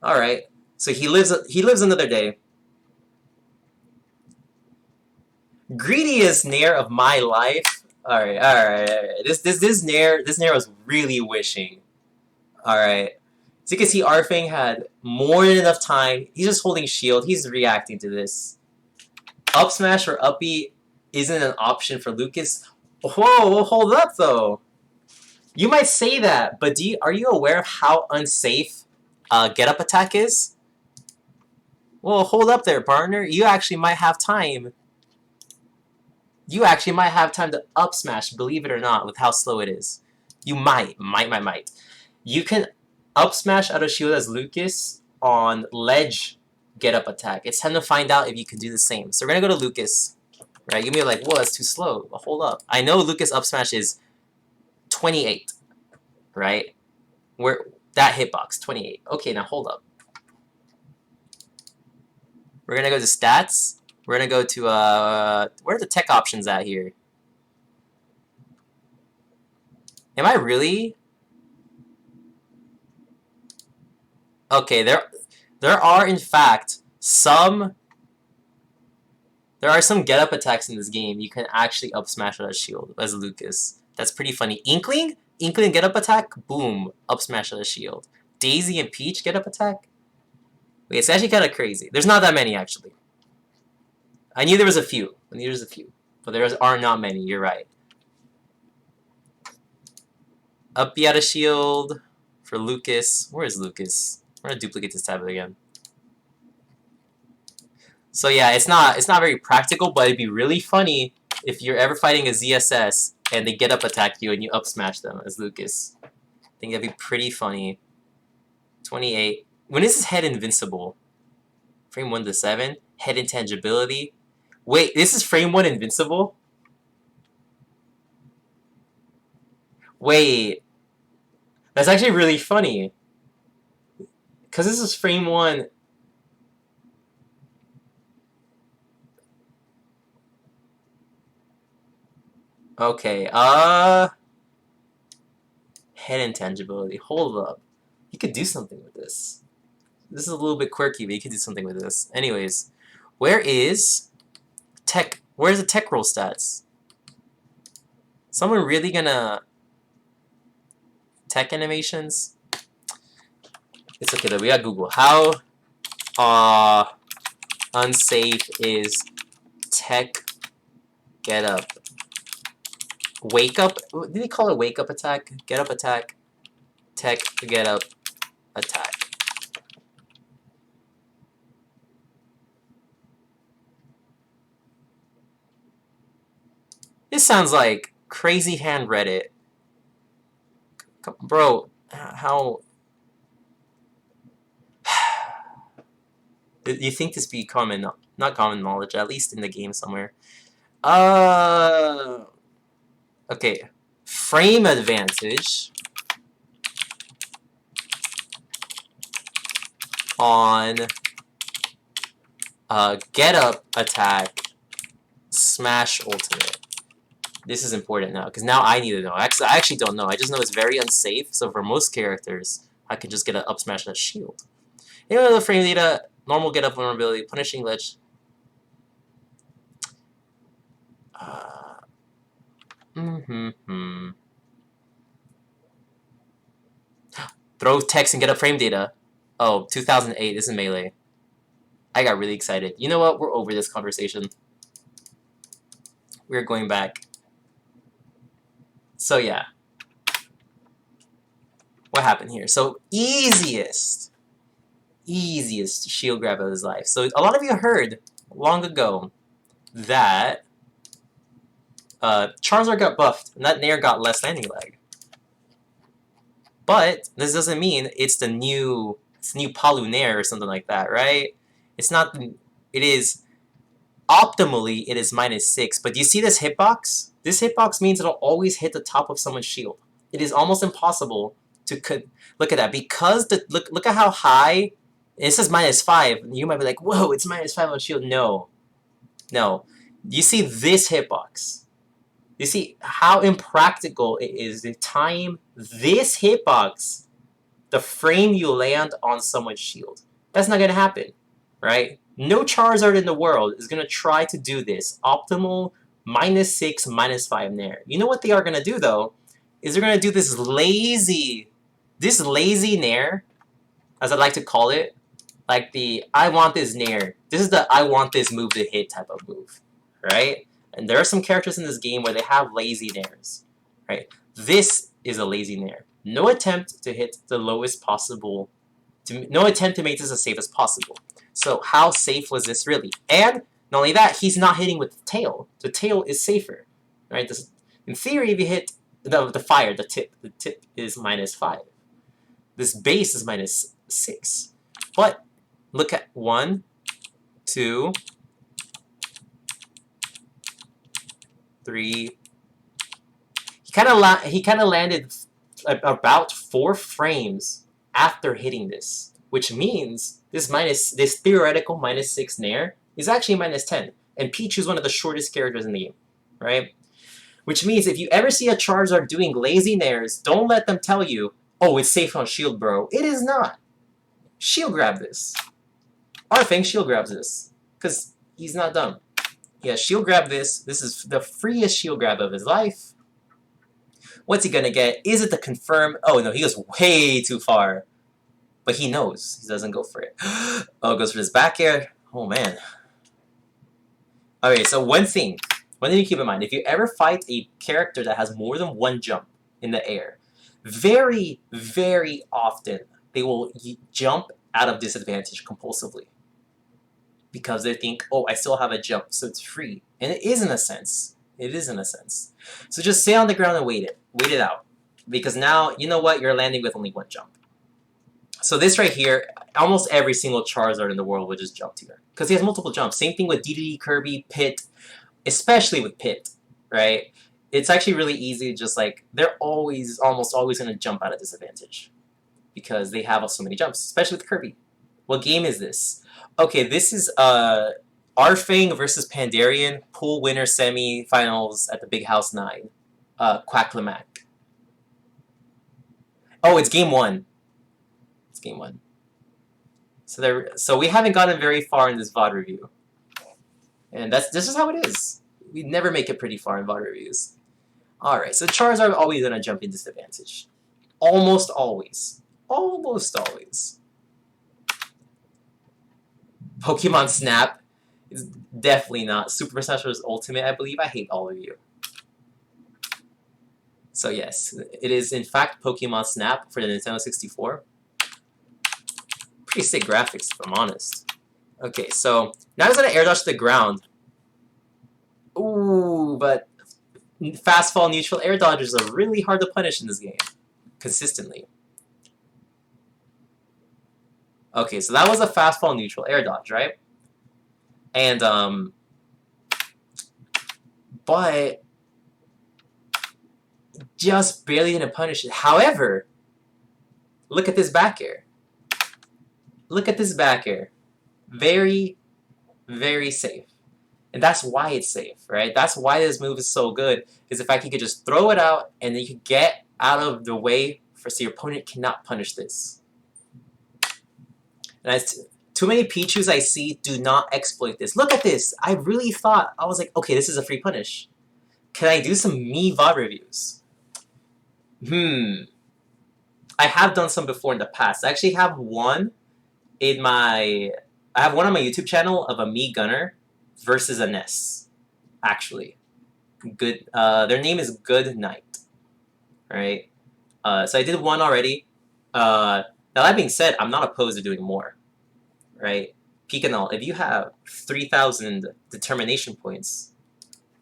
Alright. So he lives another day. Greediest Nair of my life. Alright. This Nair was really wishing. Alright. So you can see Arfang had more than enough time. He's just holding shield. He's reacting to this. Up smash or up B isn't an option for Lucas. Whoa, hold up though. You might say that, but are you aware of how unsafe get up attack is? Well, hold up there, partner. You actually might have time. You actually might have time to up smash, believe it or not, with how slow it is. You might. You can up smash out of shield as Lucas on ledge get up attack. It's time to find out if you can do the same. So we're gonna go to Lucas. Right? You may be like, whoa, that's too slow. But hold up. I know Lucas up smash is 28. Right? Where that hitbox, 28. Okay, now hold up. We're gonna go to stats. We're gonna go to where are the tech options at here? Am I really? Okay, there are in fact some get up attacks in this game you can actually up smash out of shield as Lucas. That's pretty funny. Inkling get up attack, boom, up smash out of shield. Daisy and Peach get up attack. Wait, it's actually kind of crazy. There's not that many actually. I knew there was a few. But there are not many. You're right. Up be out of shield for Lucas. Where is Lucas? We're gonna duplicate this tablet again. So yeah, it's not very practical, but it'd be really funny if you're ever fighting a ZSS and they get up attack you and you up smash them as Lucas. I think that'd be pretty funny. 28. When is his head invincible? Frame 1 to 7. Head intangibility. Wait, this is frame 1 invincible? Wait. That's actually really funny. Because this is frame 1. Okay, head intangibility. Hold up. You could do something with this. This is a little bit quirky, but you could do something with this. Anyways, where's the tech roll stats? Someone really gonna tech animations? It's okay though, we got Google. How unsafe is tech get up? Wake up? Did he call it wake up attack? Get up attack? Tech get up attack. This sounds like crazy hand Reddit. Bro, how... You think this be common, not common knowledge, at least in the game somewhere. Okay. Frame advantage on get up attack smash ultimate. This is important now, because now I need to know. I actually don't know. I just know it's very unsafe, so for most characters, I can just get an up smash that shield. Anyway, the frame data, normal get up vulnerability, punishing ledge. Throw text and get up frame data. Oh, 2008, this is Melee. I got really excited. You know what? We're over this conversation. We're going back. So yeah. What happened here? So easiest shield grab of his life. So a lot of you heard long ago that Charizard got buffed and that Nair got less landing lag. But this doesn't mean it's the new Palu Nair or something like that, right? It's not. It is optimally it is -6. But do you see this hitbox? This hitbox means it'll always hit the top of someone's shield. It is almost impossible to look at that because look at how high. It says -5. You might be like, whoa, it's -5 on shield. No. You see this hitbox. You see how impractical it is to time this hitbox, the frame you land on someone's shield. That's not going to happen, right? No Charizard in the world is going to try to do this optimal -6, -5 Nair. You know what they are going to do, though? Is they're going to do this lazy Nair, as I like to call it, like the I want this Nair. This is the I want this move to hit type of move, right? And there are some characters in this game where they have lazy Nairs, right? This is a lazy Nair. No attempt to hit the lowest possible, no attempt to make this as safe as possible. So how safe was this really? And Not only that, he's not hitting with the tail. The tail is safer, right? In theory, if you hit the fire, the tip is -5. This base is -6. But look at 1, 2, 3. He kind of landed about 4 frames after hitting this, which means this theoretical -6 nair is actually -10. And Pichu is one of the shortest characters in the game, right? Which means if you ever see a Charizard doing lazy nairs, don't let them tell you, oh, it's safe on shield, bro. It is not. Shield grab this. Arfang shield grabs this. Because he's not dumb. Yeah, shield grab this. This is the freest shield grab of his life. What's he gonna get? Is it the confirm? Oh no, he goes way too far. But he knows. He doesn't go for it. Oh, goes for his back air. Oh man. Okay, so one thing you keep in mind, if you ever fight a character that has more than 1 jump in the air, very, very often they will jump out of disadvantage compulsively. Because they think, oh, I still have a jump, so it's free. And it is in a sense. It is in a sense. So just stay on the ground and wait it. Wait it out. Because now, you know what? You're landing with only 1 jump. So this right here, almost every single Charizard in the world would just jump here. Because he has multiple jumps. Same thing with DDD, Kirby, Pit. Especially with Pit, right? It's actually really easy, just like, they're almost always going to jump out of disadvantage. Because they have so many jumps, especially with Kirby. What game is this? Okay, this is Arfang versus Pandarian, pool winner semi-finals at the Big House 9. Quacklimack. Oh, it's game 1. It's game 1. So we haven't gotten very far in this VOD review. And this is how it is. We never make it pretty far in VOD reviews. Alright, so Charizard are always going to jump in disadvantage. Almost always. Almost always. Pokemon Snap is definitely not. Super Smash Bros. Ultimate, I believe. I hate all of you. So yes, it is in fact Pokemon Snap for the Nintendo 64. Pretty sick graphics, if I'm honest. Okay, so now he's gonna air dodge to the ground. Ooh, but fast fall neutral air dodgers are really hard to punish in this game. Consistently. Okay, so that was a fast fall neutral air dodge, right? And, but just barely gonna punish it. However, look at this back air. Look at this back air. Very, very safe. And that's why it's safe, right? That's why this move is so good, is the fact you could just throw it out and then you could get out of the way so your opponent cannot punish this. And too many Pichus I see do not exploit this. Look at this! I really thought, I was like, okay, this is a free punish. Can I do some me VOD reviews? I have done some before in the past. I actually have one I have one on my YouTube channel of a me Gunner versus a Ness. Actually. Good. Their name is Good Night. Right? So I did one already. Now that being said, I'm not opposed to doing more. Right? Peak and all, if you have 3,000 determination points,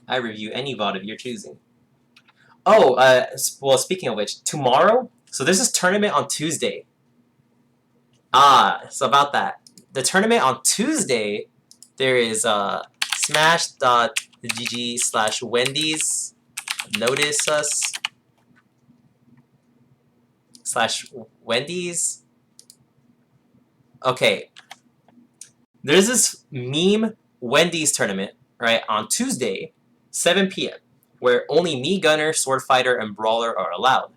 I review any VOD of your choosing. Oh, well, speaking of which, tomorrow, so there's this tournament on Tuesday. So about that. The tournament on Tuesday, there is smash.gg/Wendy's, notice us, /Wendy's. Okay. There's this meme Wendy's tournament, right, on Tuesday, 7 p.m., where only me Gunner, Sword Fighter, and Brawler are allowed.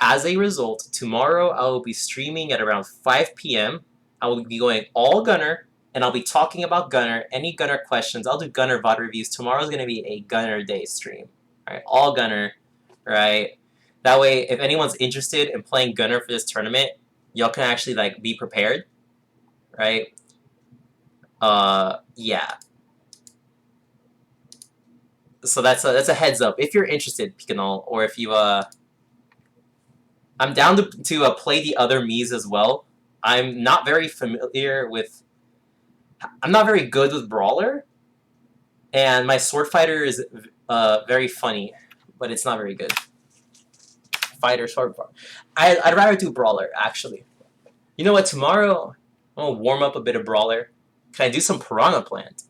As a result, tomorrow I will be streaming at around 5 p.m. I will be going all Gunner, and I'll be talking about Gunner, any Gunner questions. I'll do Gunner VOD reviews. Tomorrow's going to be a Gunner Day stream. Right, all Gunner, right? That way, if anyone's interested in playing Gunner for this tournament, y'all can actually, like, be prepared, right? Yeah. So that's a heads up. If you're interested, Picanol, or if you, I'm down to play the other Miis as well. I'm not very familiar with... I'm not very good with Brawler, And my sword fighter is very funny, but it's not very good. Fighter, sword fighter. I'd rather do brawler, actually. You know what, tomorrow I'm gonna warm up a bit of brawler. Can I do some Piranha Plant?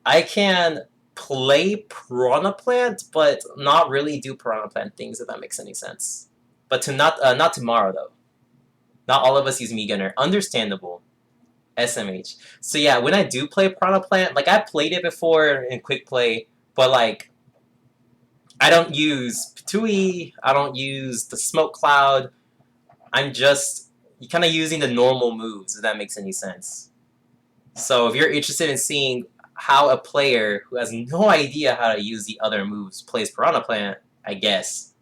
I can play Piranha Plant, but not really do Piranha Plant things, if that makes any sense. But to not tomorrow, though. Not all of us use Mii Gunner. Understandable. SMH. So yeah, when I do play Piranha Plant, like, I played it before in Quick Play, but like, I don't use Pichu, I don't use the Smoke Cloud. I'm just kind of using the normal moves, if that makes any sense. So if you're interested in seeing how a player who has no idea how to use the other moves plays Piranha Plant, I guess.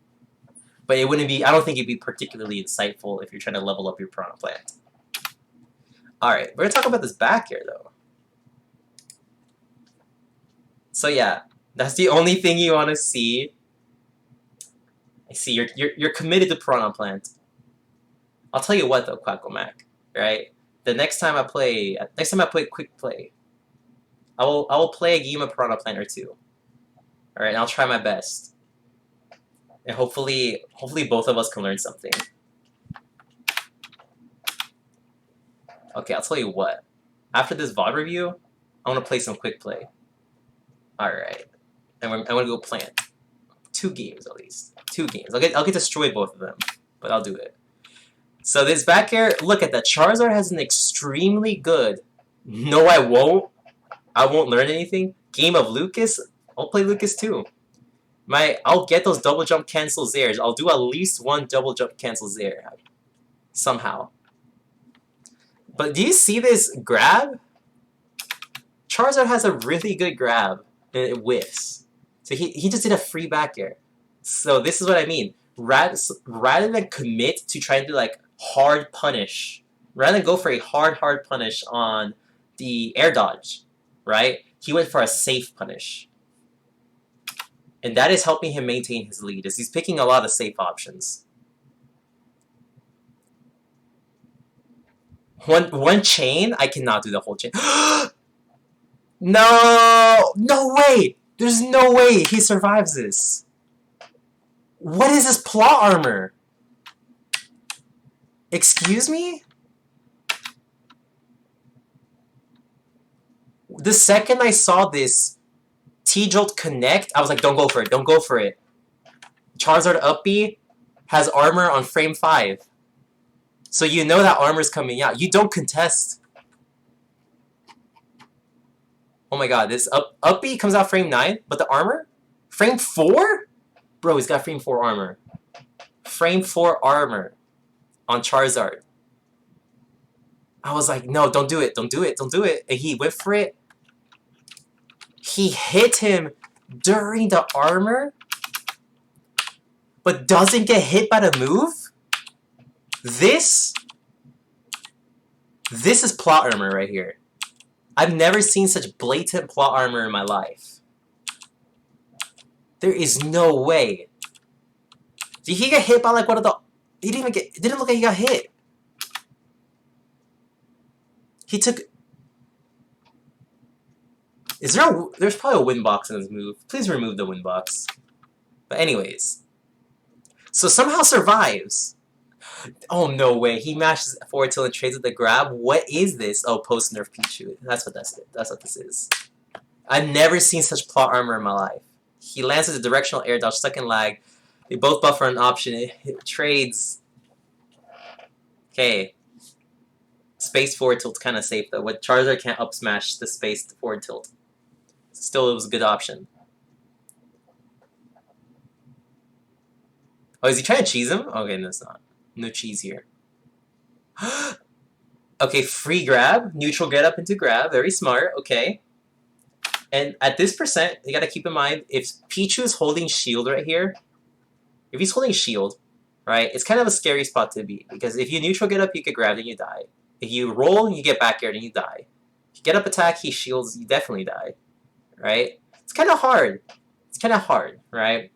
But it wouldn't be, I don't think it'd be particularly insightful if you're trying to level up your Piranha Plant. Alright, we're gonna talk about this back here, though. So yeah, that's the only thing you want to see. I see you're committed to Piranha Plant. I'll tell you what, though, Quackomac, right? The next time I play Quick Play, I will play a game of Piranha Plant or two. All right, and I'll try my best, and hopefully both of us can learn something. Okay, I'll tell you what. After this VOD review, I want to play some Quick Play. All right, and I'm gonna go Plant. 2 games at least. 2 games. I'll get destroyed both of them, but I'll do it. So this back air, look at that. Charizard has an extremely good. No, I won't. I won't learn anything. Game of Lucas. I'll play Lucas too. I'll get those double jump cancels there. I'll do at least 1 double jump cancels there. Somehow. But do you see this grab? Charizard has a really good grab. And it whiffs. So he just did a free back air. So this is what I mean. Rather than commit to trying to like hard punish, rather than go for a hard punish on the air dodge, right? He went for a safe punish. And that is helping him maintain his lead, as he's picking a lot of safe options. One chain? I cannot do the whole chain. No! No way! There's no way he survives this. What is this plot armor? Excuse me? The second I saw this T-Jolt connect, I was like, don't go for it, don't go for it. Charizard Up B has armor on frame 5. So you know that armor's coming out. You don't contest. Oh my god, this Up B comes out frame 9, but the armor? Frame 4? Bro, he's got frame 4 armor. Frame 4 armor on Charizard. I was like, no, don't do it, don't do it, don't do it. And he went for it. He hit him during the armor, but doesn't get hit by the move? This is plot armor right here. I've never seen such blatant plot armor in my life. There is no way. Did he get hit by like one of the... He didn't even get... It didn't look like he got hit. He took... Is there a... There's probably a win box in this move. Please remove the win box. But anyways. So somehow survives. Oh, no way. He mashes forward tilt and trades with the grab. What is this? Oh, post Gnarf Pichu. That's what this is. I've never seen such plot armor in my life. He lands with a directional air dodge, stuck in lag. They both buffer an option. It trades. Okay. Space forward tilt's kind of safe though. What Charizard can't up smash the space forward tilt. Still, it was a good option. Oh, is he trying to cheese him? Okay, no, it's not. No cheese here. Okay, free grab. Neutral get up into grab. Very smart. Okay. And at this percent, you gotta keep in mind, if Pichu is holding shield right here, if he's holding shield, right, it's kind of a scary spot to be. Because if you neutral get up, you get grabbed and you die. If you roll, you get back air and you die. If you get up attack, he shields, you definitely die. Right? It's kind of hard. It's kind of hard, right?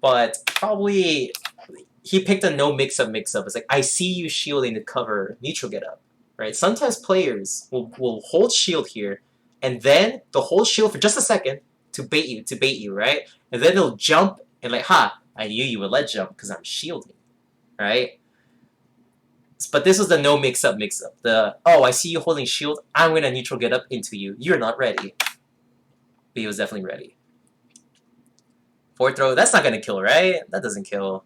But probably he picked a no mix-up. It's like, I see you shielding to cover neutral get up. Right? Sometimes players will hold shield here and then they'll hold shield for just a second to bait you, right? And then they'll jump and like, ha, I knew you would let jump because I'm shielding, right? But this was the no mix-up. The, oh, I see you holding shield, I'm gonna neutral get up into you. You're not ready. But he was definitely ready. Fourth throw, that's not gonna kill, right? That doesn't kill.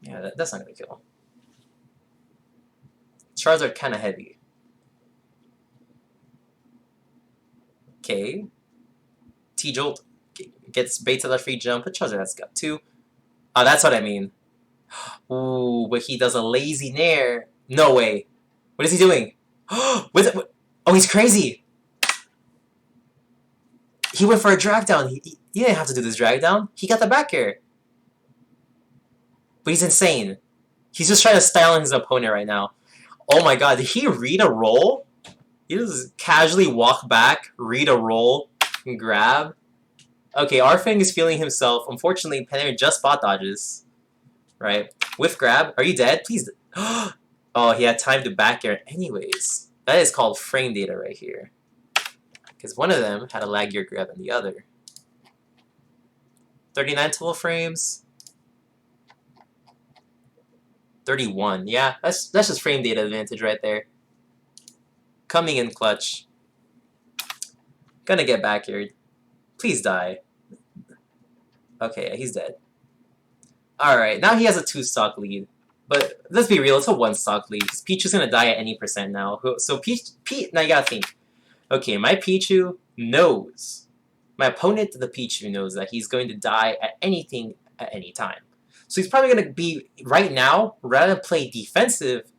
Yeah, that's not gonna kill. Shards are kind of heavy. Okay. T-Jolt gets bait to the free jump, but Charizard has got 2. Oh, that's what I mean. Ooh, but he does a lazy nair. No way. What is he doing? What's it? Oh, he's crazy. He went for a drag down. He didn't have to do this drag down. He got the back air. But he's insane. He's just trying to style his opponent right now. Oh my god, did he read a roll? He just casually walk back, read a roll, and grab. Okay, Arfang is feeling himself. Unfortunately, Panair just spot dodges. Right? With grab. Are you dead? Please. Oh, he had time to back air anyways. That is called frame data right here. Because one of them had a lag gear grab than the other. 39 total frames. 31. Yeah, that's just frame data advantage right there. Coming in clutch. Gonna get back here. Please die. Okay, he's dead. Alright, now he has a 2-stock lead. But let's be real, it's a 1-stock lead, because Pichu's gonna die at any percent now. So now you gotta think. Okay, my Pichu knows. My opponent, the Pichu, knows that he's going to die at anything at any time. So he's probably gonna be, right now, rather than play defensive,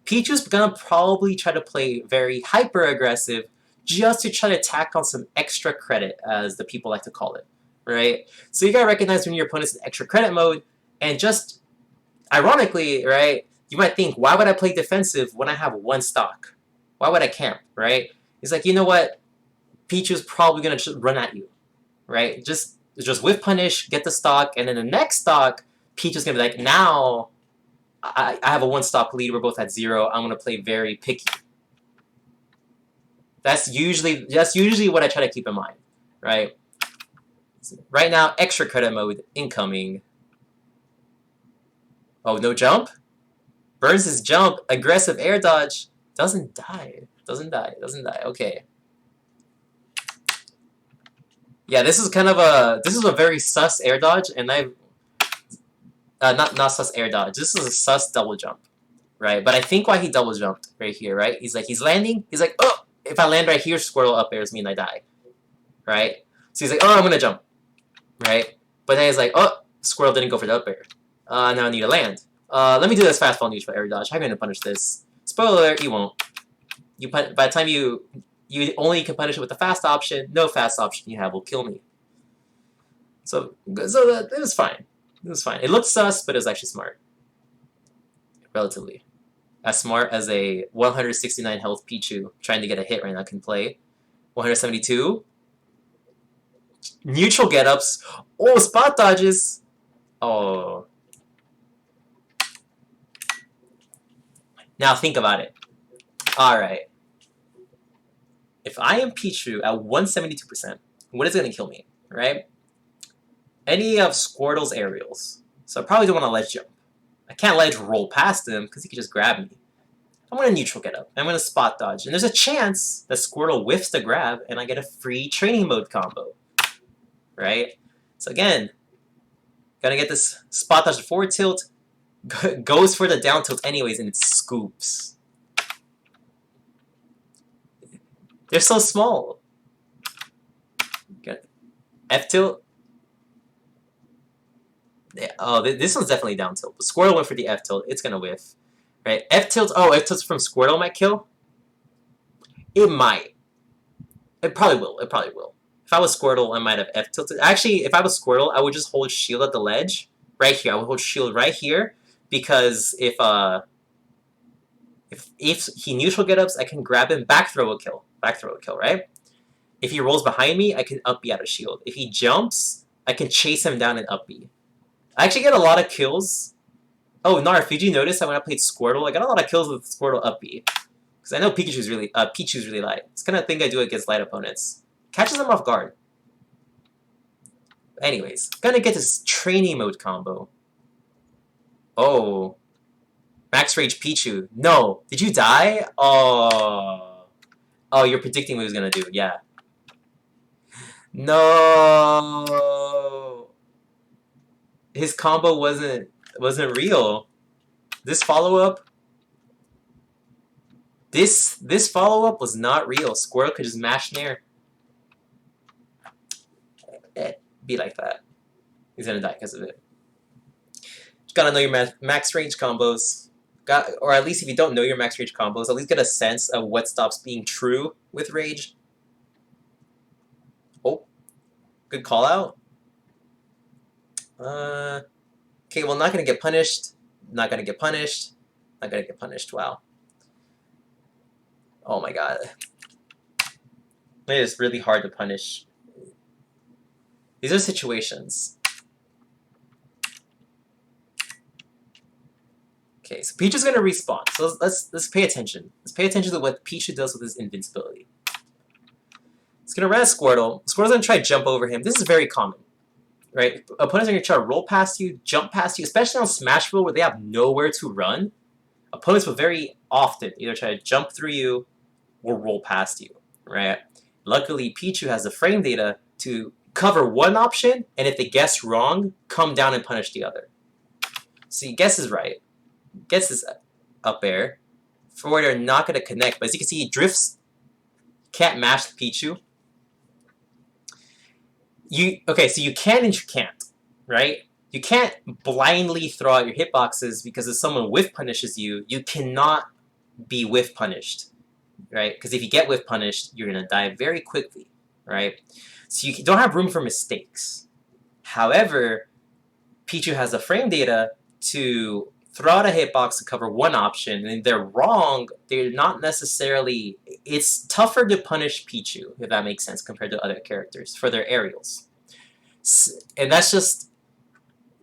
Pichu's gonna probably try to play very hyper-aggressive just to try to tack on some extra credit, as the people like to call it, right? So you gotta recognize when your opponent's in extra credit mode, and just, ironically, right, you might think, why would I play defensive when I have 1 stock? Why would I camp, right? It's like, you know what? Pichu's probably gonna just run at you, right? Just whiff punish, get the stock, and then the next stock, Pichu's gonna be like, now, I have a 1-stock lead, we're both at 0, I'm gonna play very picky. That's usually what I try to keep in mind, right? Right now, extra credit mode incoming. Oh, no jump? Burns his jump, aggressive air dodge, doesn't die. Okay. Yeah, this is a very sus air dodge, and not sus air dodge. This is a sus double jump, right? But I think why he double jumped right here, right? He's landing. He's like, oh, if I land right here, Squirtle up airs me and I die, right? So he's like, oh, I'm gonna jump, right? But then he's like, oh, Squirtle didn't go for the up air. Now I need to land. Let me do this fastball neutral air dodge. How are you gonna punish this? Spoiler alert, you won't. By the time you only can punish it with the fast option. No fast option you have will kill me. So it was fine. It was fine. It looked sus, but it was actually smart. Relatively. As smart as a 169 health Pichu trying to get a hit right now can play. 172. Neutral get-ups. Oh, spot dodges. Oh. Now think about it. Alright. If I am Pichu at 172%, what is going to kill me, right? Any of Squirtle's aerials. So I probably don't want to ledge jump. I can't ledge roll past him because he can just grab me. I'm going to neutral get up. I'm going to spot dodge. And there's a chance that Squirtle whiffs the grab and I get a free training mode combo. Right? So again, gotta get this spot dodge forward tilt. Goes for the down tilt anyways and it scoops. They're so small. F tilt. Oh, this one's definitely down tilt. But Squirtle went for the F tilt. It's gonna whiff, right? F tilt. Oh, F tilt from Squirtle might kill. It might. It probably will. It probably will. If I was Squirtle, I might have F tilted. Actually, if I was Squirtle, I would just hold shield at the ledge right here. I would hold shield right here because if he neutral get ups, I can grab him, back throw a kill, right? If he rolls behind me, I can up B out of shield. If he jumps, I can chase him down and up B. I actually get a lot of kills. Oh, Gnarf, did you notice that when I played Squirtle, I got a lot of kills with Squirtle up B? Because I know Pichu's really light. It's kind of thing I do against light opponents. Catches them off guard. Anyways, gonna get this training mode combo. Oh. Max Rage Pichu. No. Did you die? Oh. Oh, you're predicting what he was gonna do. Yeah. No. His combo wasn't real. This follow-up. This follow-up was not real. Squirrel could just mash Nair. Be like that. He's gonna die because of it. Just gotta know your max range combos. Or at least if you don't know your max range combos, at least get a sense of what stops being true with rage. Oh, good call out. Okay, well, not gonna get punished. Not gonna get punished. Not gonna get punished. Wow. Oh my god. It is really hard to punish. These are situations. Okay, so Pichu's gonna respawn. So let's pay attention. Let's pay attention to what Pichu does with his invincibility. He's gonna run a Squirtle. Squirtle's gonna try to jump over him. This is very common, right? Opponents are gonna try to roll past you, jump past you, especially on Smashville where they have nowhere to run. Opponents will very often either try to jump through you or roll past you, right? Luckily, Pichu has the frame data to cover one option, and if they guess wrong, come down and punish the other. So he guesses right. Gets his up air. Forward air not going to connect, but as you can see, he drifts. Can't mash the Pichu. Okay, so you can and you can't, right? You can't blindly throw out your hitboxes because if someone whiff punishes you, you cannot be whiff punished, right? Because if you get whiff punished, you're going to die very quickly, right? So you don't have room for mistakes. However, Pichu has the frame data to throw out a hitbox to cover one option, and if they're wrong, they're not necessarily... It's tougher to punish Pichu, if that makes sense, compared to other characters, for their aerials. And that's just...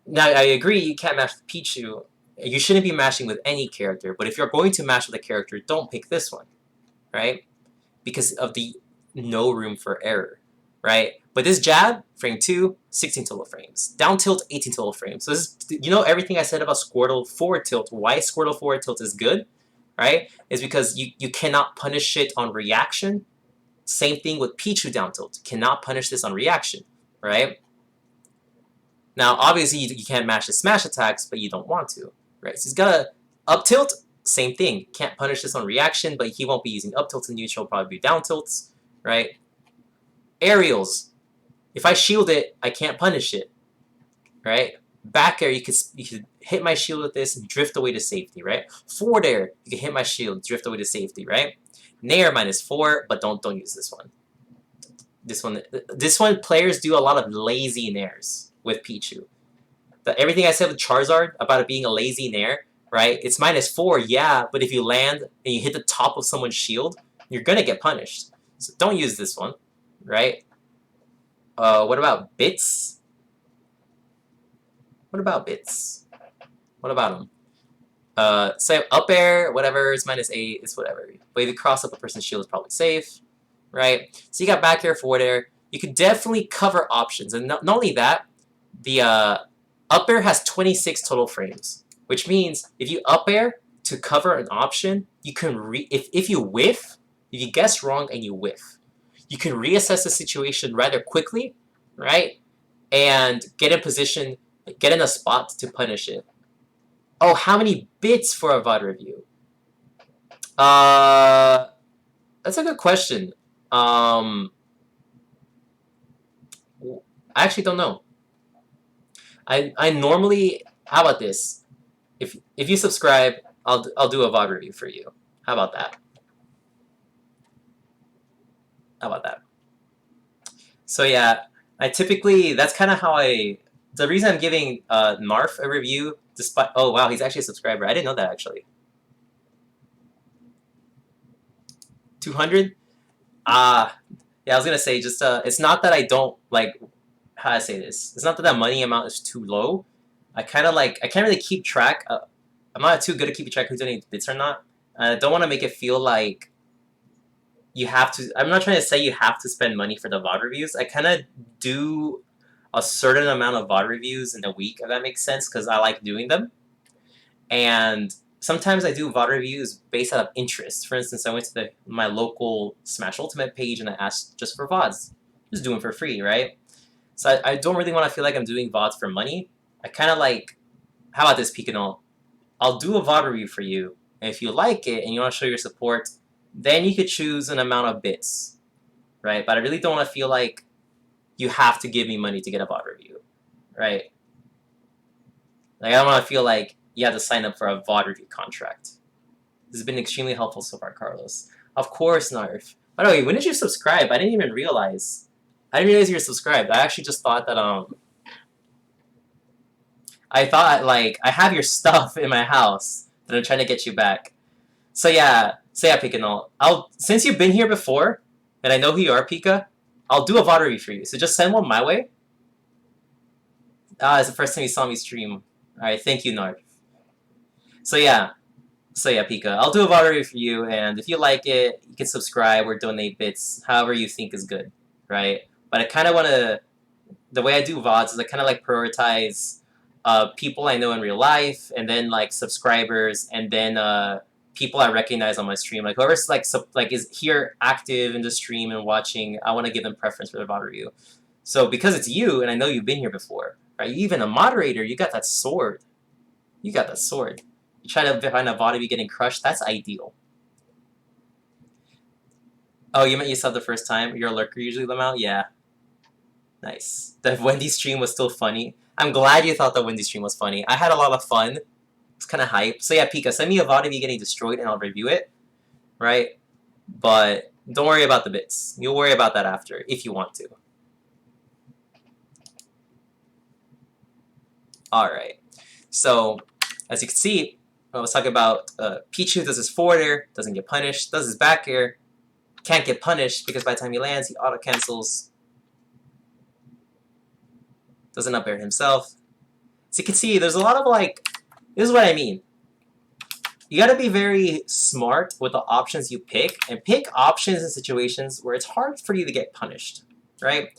Now, I agree, you can't mash with Pichu. You shouldn't be mashing with any character, but if you're going to mash with a character, don't pick this one, right? Because of the no room for error, right? But this jab, frame 2, 16 total frames. Down tilt, 18 total frames. So this is, you know everything I said about Squirtle forward tilt, why Squirtle forward tilt is good, right? Is because you cannot punish it on reaction. Same thing with Pichu down tilt. Cannot punish this on reaction, right? Now, obviously, you can't mash the smash attacks, but you don't want to, right? So he's got a up tilt, same thing. Can't punish this on reaction, but he won't be using up tilts and neutral, probably be down tilts, right? Aerials. If I shield it, I can't punish it, right? Back air, you could hit my shield with this and drift away to safety, right? Forward air, you can hit my shield, drift away to safety, right? Nair -4, but don't use this one. This one, players do a lot of lazy nairs with Pichu. Everything I said with Charizard about it being a lazy nair, right? It's -4, yeah, but if you land and you hit the top of someone's shield, you're gonna get punished. So don't use this one, right? What about bits? What about bits? What about them? Say up air, whatever, it's -8, it's whatever. But if you cross up a person's shield, it's probably safe, right? So you got back air, forward air. You could definitely cover options. And not only that, the up air has 26 total frames, which means if you up air to cover an option, you can if you whiff, if you guess wrong and you whiff, you can reassess the situation rather quickly, right? And get in position, get in a spot to punish it. Oh, how many bits for a VOD review? That's a good question. I actually don't know. I normally, how about this? If you subscribe, I'll do a VOD review for you. How about that? How about that? So yeah, I typically, that's kind of how the reason I'm giving Gnarf a review, despite, oh wow, he's actually a subscriber. I didn't know that actually. 200? Yeah, I was gonna say, just it's not that I don't like, how do I say this? It's not that money amount is too low. I can't really keep track. I'm not too good at keeping track who's doing bits or not. I don't want to make it feel like you have to. I'm not trying to say you have to spend money for the VOD reviews. I kind of do a certain amount of VOD reviews in a week, if that makes sense, because I like doing them. And sometimes I do VOD reviews based out of interest. For instance, I went to my local Smash Ultimate page and I asked just for VODs. Just doing for free, right? So I don't really want to feel like I'm doing VODs for money. I kind of like, how about this, Picanol? I'll do a VOD review for you, and if you like it and you want to show your support, then you could choose an amount of bits, right? But I really don't want to feel like you have to give me money to get a VOD review, right? Like, I don't want to feel like you have to sign up for a VOD review contract. This has been extremely helpful so far, Carlos. Of course, Gnarf. By the way, when did you subscribe? I didn't even realize. I didn't realize you were subscribed. I actually just thought that, I thought, like, I have your stuff in my house that I'm trying to get you back. So yeah, Picanol. Since you've been here before, and I know who you are, Pika, I'll do a VOD review for you. So just send one my way. It's the first time you saw me stream. Alright, thank you, Gnarf. So yeah, Pika, I'll do a VOD review for you, and if you like it, you can subscribe or donate bits, however you think is good, right? But I kind of want to, the way I do VODs is I kind of like prioritize people I know in real life, and then like subscribers, and then people I recognize on my stream. Like whoever's like is here active in the stream and watching, I want to give them preference for the VOD review. So because it's you, and I know you've been here before, right? You even a moderator, you got that sword. You got that sword. You try to find a VOD of you getting crushed, that's ideal. Oh, you meant you subbed the first time? You're a lurker usually, Lamau? Yeah. Nice. The Wendy stream was still funny. I'm glad you thought the Wendy stream was funny. I had a lot of fun. It's kind of hype. So yeah, Pika, send me a VOD of you getting destroyed and I'll review it. Right? But don't worry about the bits. You'll worry about that after, if you want to. Alright. So, as you can see, I was talking about Pichu does his forward air, doesn't get punished, does his back air, can't get punished because by the time he lands, he auto-cancels. Doesn't up air himself. So you can see, there's a lot of like, this is what I mean. You gotta be very smart with the options you pick, and pick options in situations where it's hard for you to get punished, right?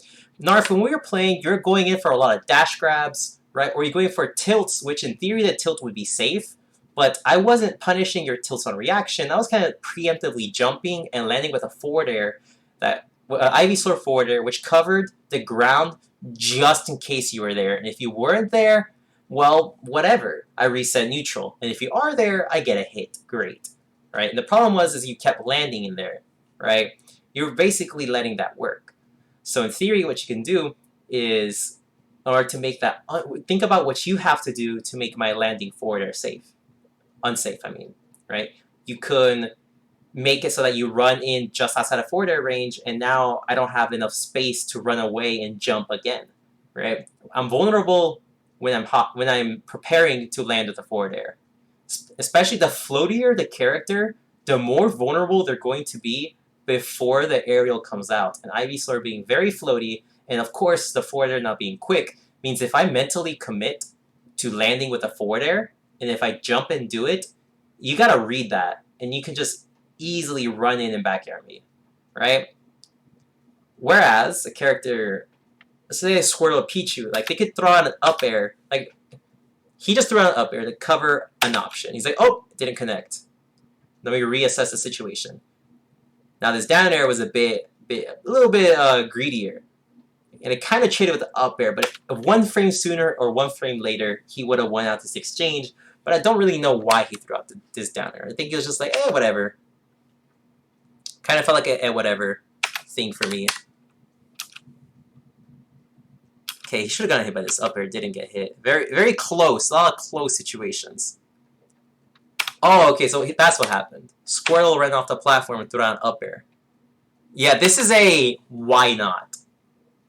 Gnarf, when we were playing, you're going in for a lot of dash grabs, right? Or you're going for tilts, which in theory the tilt would be safe, but I wasn't punishing your tilts on reaction. I was kind of preemptively jumping and landing with a forward air, that Ivysaur forward air, which covered the ground just in case you were there. And if you weren't there, well, whatever. I reset neutral. And if you are there, I get a hit. Great. Right? And the problem is you kept landing in there, right? You're basically letting that work. So in theory, what you can do is, in order to make that, think about what you have to do to make my landing forward air safe. Unsafe, I mean, right? You could make it so that you run in just outside of forward air range, and now I don't have enough space to run away and jump again, right? I'm vulnerable when I'm preparing to land with the forward air. Especially the floatier the character, the more vulnerable they're going to be before the aerial comes out. And Ivysaur being very floaty, and of course the forward air not being quick, means if I mentally commit to landing with a forward air, and if I jump and do it, you gotta read that, and you can just easily run in and back air me, right? Whereas a character, let's say a Squirtle or Pichu, like they could throw out an up air, like he just threw out an up air to cover an option. He's like, oh, it didn't connect. Then we reassess the situation. Now this down air was a little bit greedier, and it kind of traded with the up air, but if 1 frame sooner or 1 frame later, he would have won out this exchange. But I don't really know why he threw out this down air. I think it was just like, whatever. Kind of felt like a whatever thing for me. Okay, he should have gotten hit by this up air, didn't get hit. Very, very close, a lot of close situations. Oh, okay, so that's what happened. Squirtle ran off the platform and threw out an up air. Yeah, this is a why not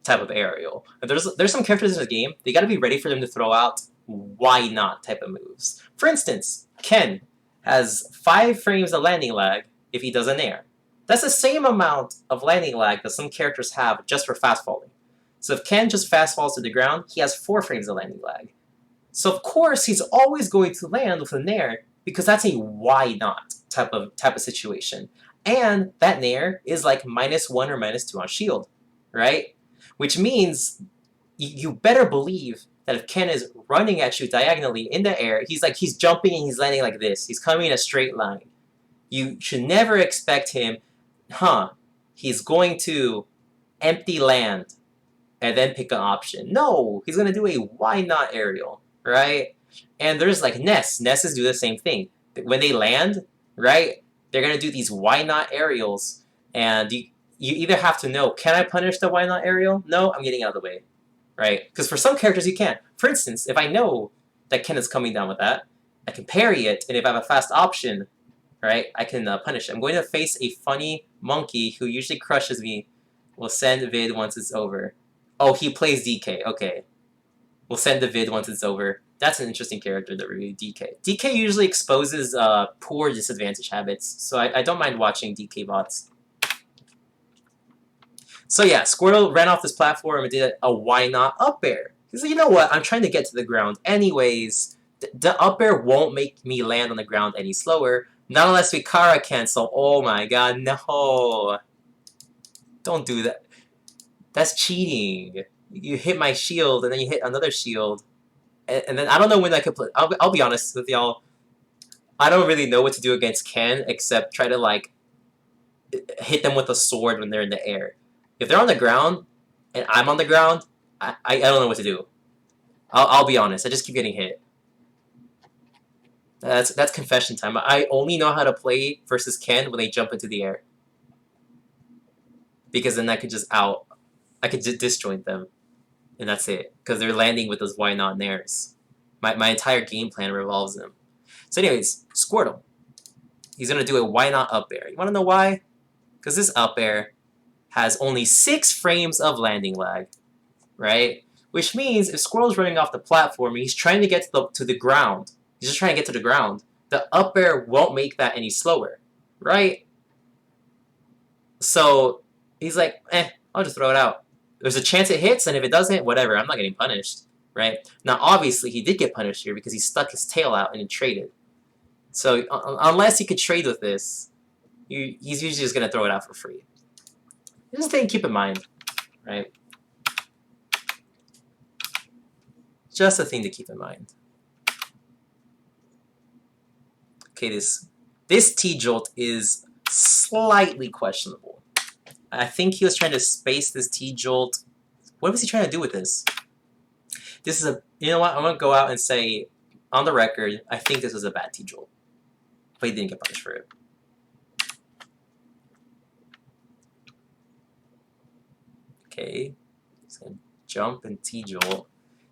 type of aerial. There's some characters in the game, they gotta be ready for them to throw out why not type of moves. For instance, Ken has 5 frames of landing lag if he does an air. That's the same amount of landing lag that some characters have just for fast falling. So if Ken just fast falls to the ground, he has 4 frames of landing lag. So of course he's always going to land with an air because that's a why not type of situation. And that Nair is like -1 or -2 on shield, right? Which means you better believe that if Ken is running at you diagonally in the air, he's jumping and he's landing like this. He's coming in a straight line. You should never expect him, he's going to empty land and then pick an option. No, he's going to do a why not aerial, right? And there's like Nesses do the same thing. When they land, right, they're going to do these why not aerials, and you either have to know, can I punish the why not aerial? No, I'm getting out of the way, right? Because for some characters you can. For instance, if I know that Ken is coming down with that, I can parry it, and if I have a fast option, right, I can punish it. I'm going to face a funny monkey who usually crushes me. We'll send vid once it's over. Oh, he plays DK. Okay. We'll send the vid once it's over. That's an interesting character to review, DK. DK usually exposes poor disadvantage habits, so I don't mind watching DK bots. So yeah, Squirtle ran off this platform and did a why not up air. He's like, you know what, I'm trying to get to the ground anyways. The up air won't make me land on the ground any slower. Not unless we Kara cancel. Oh my god, no. Don't do that. That's cheating. You hit my shield and then you hit another shield. And then I don't know when I could play. I'll be honest with y'all. I don't really know what to do against Ken except try to like hit them with a sword when they're in the air. If they're on the ground and I'm on the ground, I don't know what to do. I'll be honest. I just keep getting hit. That's confession time. I only know how to play versus Ken when they jump into the air. Because then I could just disjoint them. And that's it. Because they're landing with those why not nairs. My entire game plan revolves them. So anyways, Squirtle. He's going to do a why not up air. You want to know why? Because this up air has only 6 frames of landing lag. Right? Which means if Squirtle's running off the platform and he's trying to get to the ground, he's just trying to get to the ground, the up air won't make that any slower. Right? So he's like, I'll just throw it out. There's a chance it hits, and if it doesn't, whatever, I'm not getting punished. Right? Now, obviously, he did get punished here because he stuck his tail out and he traded. So unless he could trade with this, he's usually just going to throw it out for free. Just a thing to keep in mind. Right? Just a thing to keep in mind. Okay, this T-Jolt is slightly questionable. I think he was trying to space this T-Jolt. What was he trying to do with this? This is you know what? I'm going to go out and say, on the record, I think this was a bad T-Jolt. But he didn't get punished for it. Okay. He's going to jump and T-Jolt.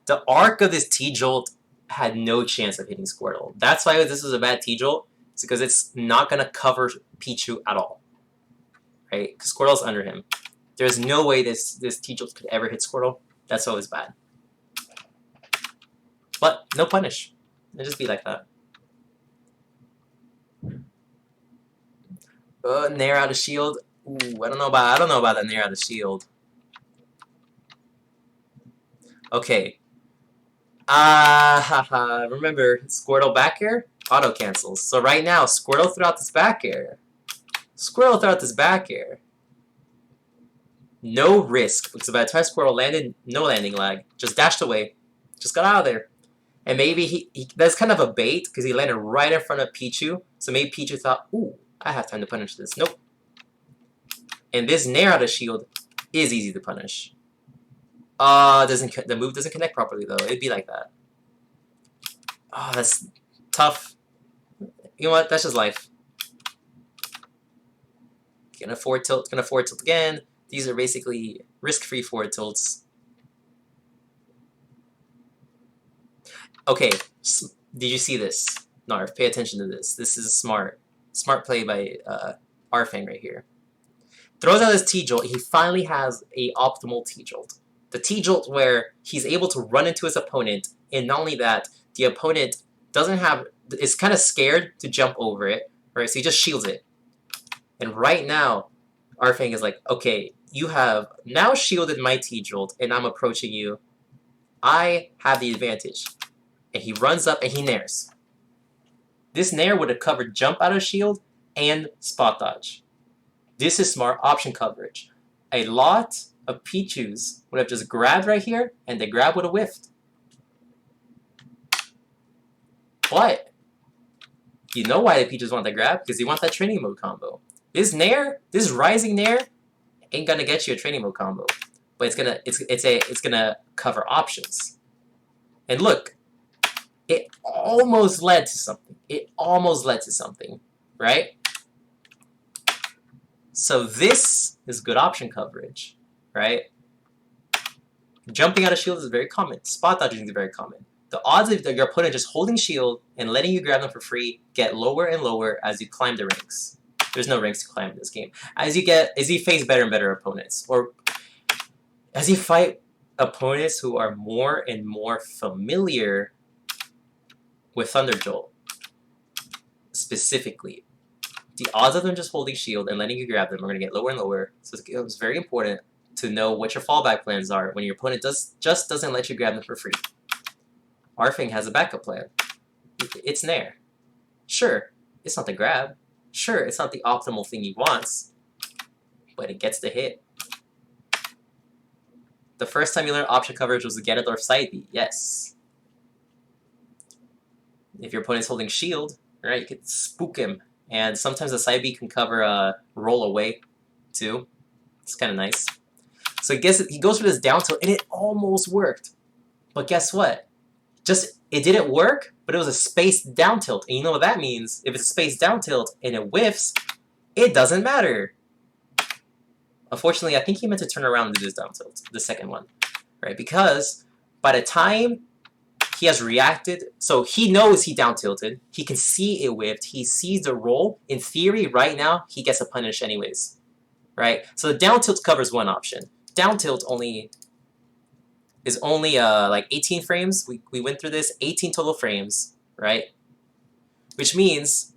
The arc of this T-Jolt had no chance of hitting Squirtle. That's why this was a bad T-Jolt. It's because it's not going to cover Pichu at all. Right? Because Squirtle's under him. There's no way this T-Jolt could ever hit Squirtle. That's always bad. But no punish. It'll just be like that. Nair out of shield. Ooh, I don't know about that Nair out of shield. Okay. Remember, Squirtle back air? Auto cancels. So right now, Squirtle threw out this back air. Squirtle threw out this back air. No risk, because by the time Squirtle landed, no landing lag. Just dashed away. Just got out of there. And maybe that's kind of a bait, because he landed right in front of Pichu. So maybe Pichu thought, ooh, I have time to punish this. Nope. And this Nair out of shield is easy to punish. The move doesn't connect properly, though. It'd be like that. Oh, that's tough. You know what? That's just life. Gonna forward tilt again. These are basically risk-free forward tilts. Okay, did you see this? Gnarf, pay attention to this. This is a smart play by Arfang right here. Throws out his T-Jolt. He finally has a optimal T-Jolt. The T-Jolt where he's able to run into his opponent, and not only that, the opponent is kind of scared to jump over it, right? So he just shields it. And right now, Arfang is like, okay, you have now shielded my T-Jolt, and I'm approaching you. I have the advantage. And he runs up and he nairs. This Nair would have covered jump out of shield and spot dodge. This is smart option coverage. A lot of Pichus would have just grabbed right here, and the grab would have whiffed. But you know why the Pichus want the grab? Because they want that training mode combo. This Nair, this rising Nair, ain't gonna get you a training mode combo, but it's gonna cover options. And look, it almost led to something. It almost led to something, right? So this is good option coverage, right? Jumping out of shield is very common. Spot dodging is very common. The odds of your opponent just holding shield and letting you grab them for free get lower and lower as you climb the ranks. There's no ranks to climb in this game. As you face better and better opponents, or as you fight opponents who are more and more familiar with Thunder Jolt, specifically, the odds of them just holding shield and letting you grab them are going to get lower and lower. So it's very important to know what your fallback plans are when your opponent just doesn't let you grab them for free. Arfing has a backup plan. It's Nair. Sure, it's not the grab. Sure, it's not the optimal thing he wants, but it gets the hit. The first time you learned option coverage was the Gnarf side B. Yes. If your opponent's holding shield, right, you could spook him. And sometimes the side B can cover a roll away, too. It's kind of nice. So he goes for this down tilt, and it almost worked. But guess what? It didn't work, but it was a spaced down tilt. And you know what that means? If it's a spaced down tilt and it whiffs, it doesn't matter. Unfortunately, I think he meant to turn around and do this down tilt, the second one, right? Because by the time he has reacted, so he knows he down tilted, he can see it whiffed, he sees the roll. In theory, right now, he gets a punish anyways, right? So the down tilt covers one option. Down tilt is only like 18 frames. We went through this, 18 total frames, right? Which means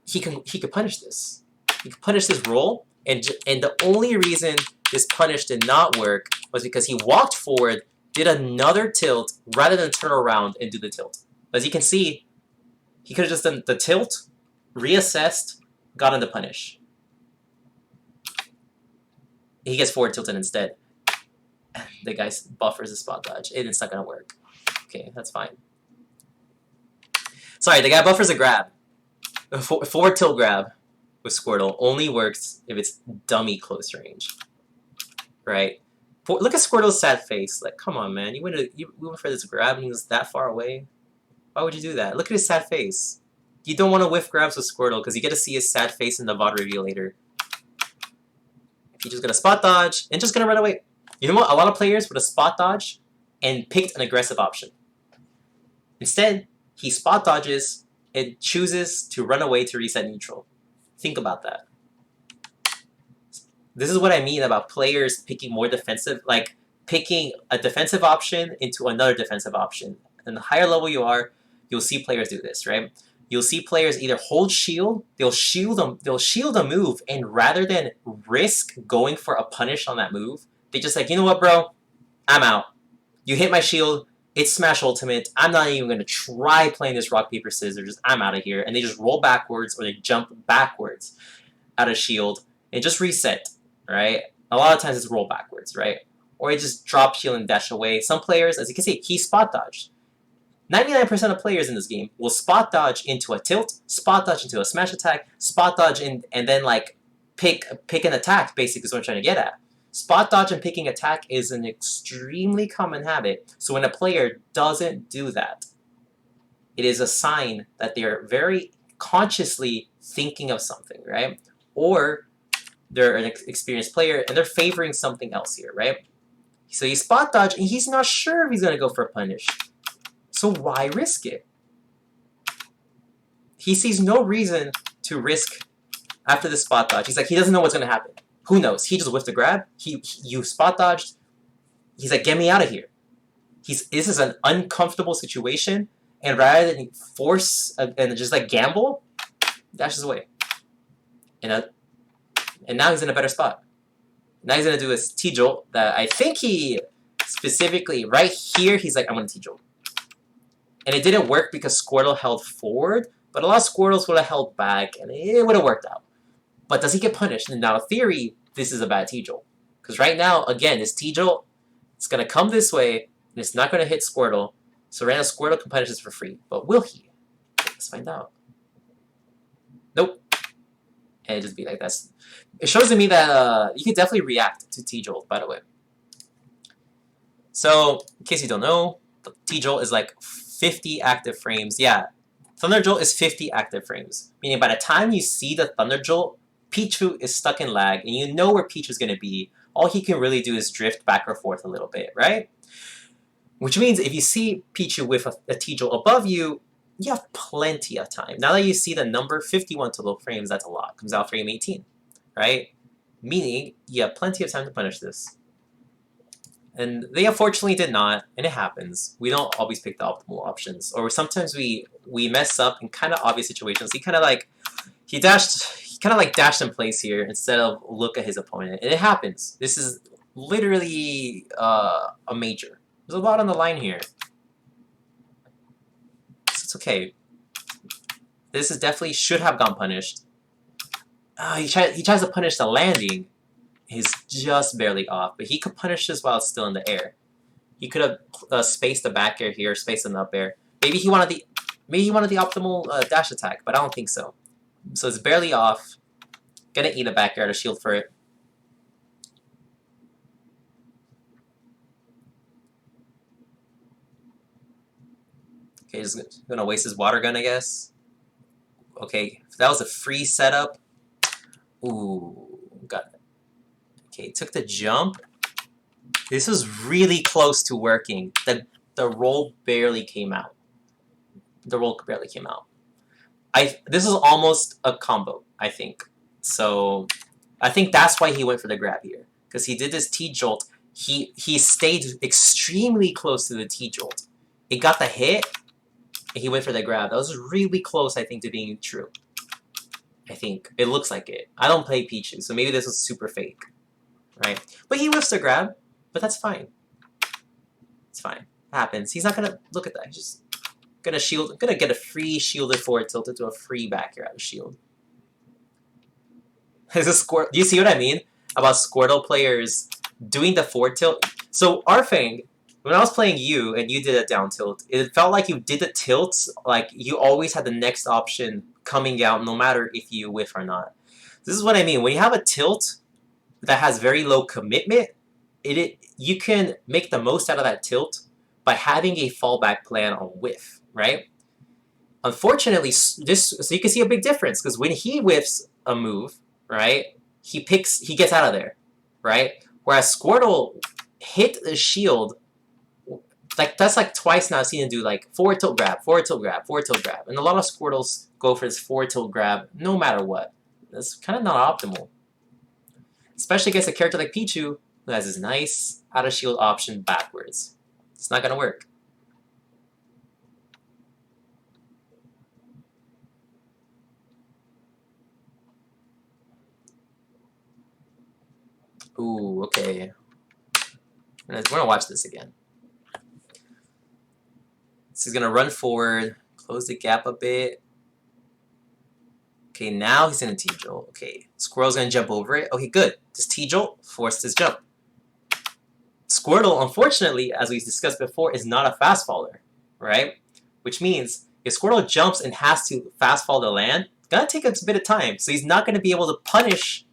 he could punish this. He could punish this roll, and the only reason this punish did not work was because he walked forward, did another tilt rather than turn around and do the tilt. As you can see, he could have just done the tilt, reassessed, gotten the punish. He gets forward tilted instead. The guy buffers the spot dodge, and it's not gonna work. Okay, that's fine. Sorry, the guy buffers a grab. A forward tilt grab with Squirtle only works if it's dummy close range, right? Look at Squirtle's sad face. Like, come on, man. You went for this grab and he was that far away. Why would you do that? Look at his sad face. You don't want to whiff grabs with Squirtle because you get to see his sad face in the VOD reveal later. He's just gonna spot dodge and just gonna run away. You know what? A lot of players would have spot dodged and picked an aggressive option. Instead, he spot dodges and chooses to run away to reset neutral. Think about that. This is what I mean about players picking more defensive, like picking a defensive option into another defensive option. And the higher level you are, you'll see players do this, right? You'll see players either hold shield, they'll shield a move, and rather than risk going for a punish on that move, they just like, you know what, bro? I'm out. You hit my shield, it's Smash Ultimate, I'm not even going to try playing this rock, paper, scissors, I'm out of here. And they just roll backwards or they jump backwards out of shield and just reset, right? A lot of times it's roll backwards, right? Or it just drop shield and dash away. Some players, as you can see, he spot dodged. 99% of players in this game will spot dodge into a tilt, spot dodge into a smash attack, spot dodge and then like pick an attack, basically is what I'm trying to get at. Spot dodge and picking attack is an extremely common habit, so when a player doesn't do that, it is a sign that they are very consciously thinking of something, right? Or they're an experienced player and they're favoring something else here, right? So he spot dodge and he's not sure if he's going to go for a punish. So why risk it? He sees no reason to risk after the spot dodge. He's like, he doesn't know what's going to happen. Who knows? He just whiffed a grab. You spot dodged. He's like, get me out of here. This is an uncomfortable situation, and rather than force and just like gamble, dashes away. And now he's in a better spot. Now he's gonna do his T-Jolt that I think he specifically right here. He's like, I'm gonna T-Jolt. And it didn't work because Squirtle held forward, but a lot of Squirtles would have held back, and it would have worked out. But does he get punished? And now, in theory, this is a bad T-Jolt. Because right now, again, this T-Jolt, it's going to come this way, and it's not going to hit Squirtle. So right now, Squirtle can punish this for free. But will he? Let's find out. Nope. And it just be like that. It shows to me that you can definitely react to T-Jolt, by the way. So, in case you don't know, the T-Jolt is like 50 active frames. Yeah, Thunder Jolt is 50 active frames. Meaning by the time you see the Thunder Jolt, Pichu is stuck in lag, and you know where Pichu's going to be. All he can really do is drift back or forth a little bit, right? Which means if you see Pichu with a T-Jolt above you, you have plenty of time. Now that you see the number 51 total frames, that's a lot. Comes out frame 18, right? Meaning you have plenty of time to punish this. And they unfortunately did not, and it happens. We don't always pick the optimal options, or sometimes we mess up in kind of obvious situations. He kind of like dashed in place here instead of look at his opponent, and it happens. This is literally a major. There's a lot on the line here. It's okay. This is definitely should have gone punished. He tries to punish the landing. He's just barely off, but he could punish this while it's still in the air. He could have spaced the back air here, spaced in the up air. Maybe he wanted the optimal dash attack, but I don't think so. So it's barely off. Gonna eat a back air to shield for it. Okay, just gonna waste his water gun, I guess. Okay, that was a free setup. Ooh, got it. Okay, took the jump. This was really close to working. The roll barely came out. The roll barely came out. This is almost a combo, I think. So I think that's why he went for the grab here. Because he did this T-Jolt. He stayed extremely close to the T-Jolt. It got the hit, and he went for the grab. That was really close, I think, to being true. I think. It looks like it. I don't play Pichu, so maybe this was super fake. Right? But he whiffs the grab, but that's fine. It's fine. It happens. He's not gonna look at that. He's just gonna get a free shielded forward tilted to a free back air out of shield. Is a Squirtle? Do you see what I mean about Squirtle players doing the forward tilt? So Arfang, when I was playing you and you did a down tilt, it felt like you did the tilts like you always had the next option coming out, no matter if you whiff or not. This is what I mean. When you have a tilt that has very low commitment, you can make the most out of that tilt by having a fallback plan on whiff, right? Unfortunately, so you can see a big difference, because when he whiffs a move, right, he gets out of there, right? Whereas Squirtle hit the shield, like that's like twice now I've seen him do like forward tilt grab, forward tilt grab, forward tilt grab. And a lot of Squirtles go for this forward tilt grab no matter what. That's kind of not optimal. Especially against a character like Pichu, who has this nice out of shield option backwards. It's not gonna work. Ooh, okay. We're gonna watch this again. So he's gonna run forward, close the gap a bit. Okay, now he's in a T-Jolt. Okay, Squirrel's gonna jump over it. Okay, good. This T-Jolt forced his jump. Squirtle, unfortunately, as we discussed before, is not a fast faller, right? Which means if Squirtle jumps and has to fast fall to land, it's gonna take a bit of time. So he's not gonna be able to punish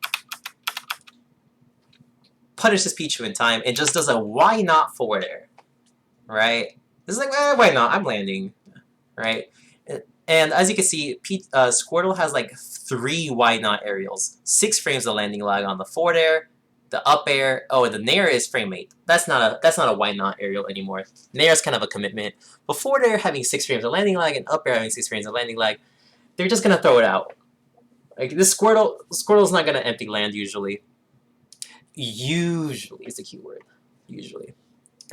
this Pichu in time, and just does a why not forward air, right? This is like, why not? I'm landing, right? And as you can see, Squirtle has like 3 why not aerials, 6 frames of landing lag on the forward air, the up air. Oh, and the nair is frame 8. That's not a why not aerial anymore. Nair is kind of a commitment. But forward air having 6 frames of landing lag and up air having 6 frames of landing lag, they're just gonna throw it out. Like this Squirtle's not gonna empty land usually. Usually is the key word. Usually.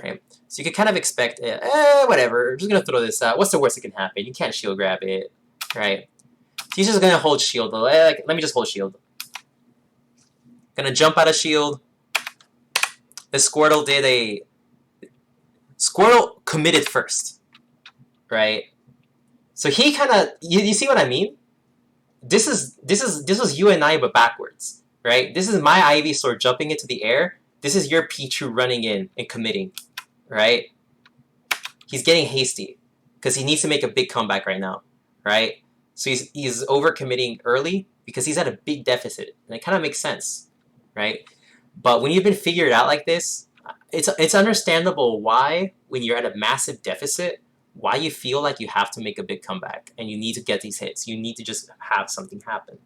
Right? So you can kind of expect, whatever, I'm just gonna throw this out. What's the worst that can happen? You can't shield grab it, right? He's just gonna hold shield though. Let me just hold shield. Gonna jump out of shield. The Squirtle committed first. right? So he kind of you see what I mean? This was you and I but backwards, right? This is my Ivysaur jumping into the air. This is your Pichu running in and committing, right? He's getting hasty because he needs to make a big comeback right now, right? So he's overcommitting early because he's at a big deficit, and it kind of makes sense, right? But when you've been figured out like this, it's understandable why when you're at a massive deficit, why you feel like you have to make a big comeback and you need to get these hits. You need to just have something happen.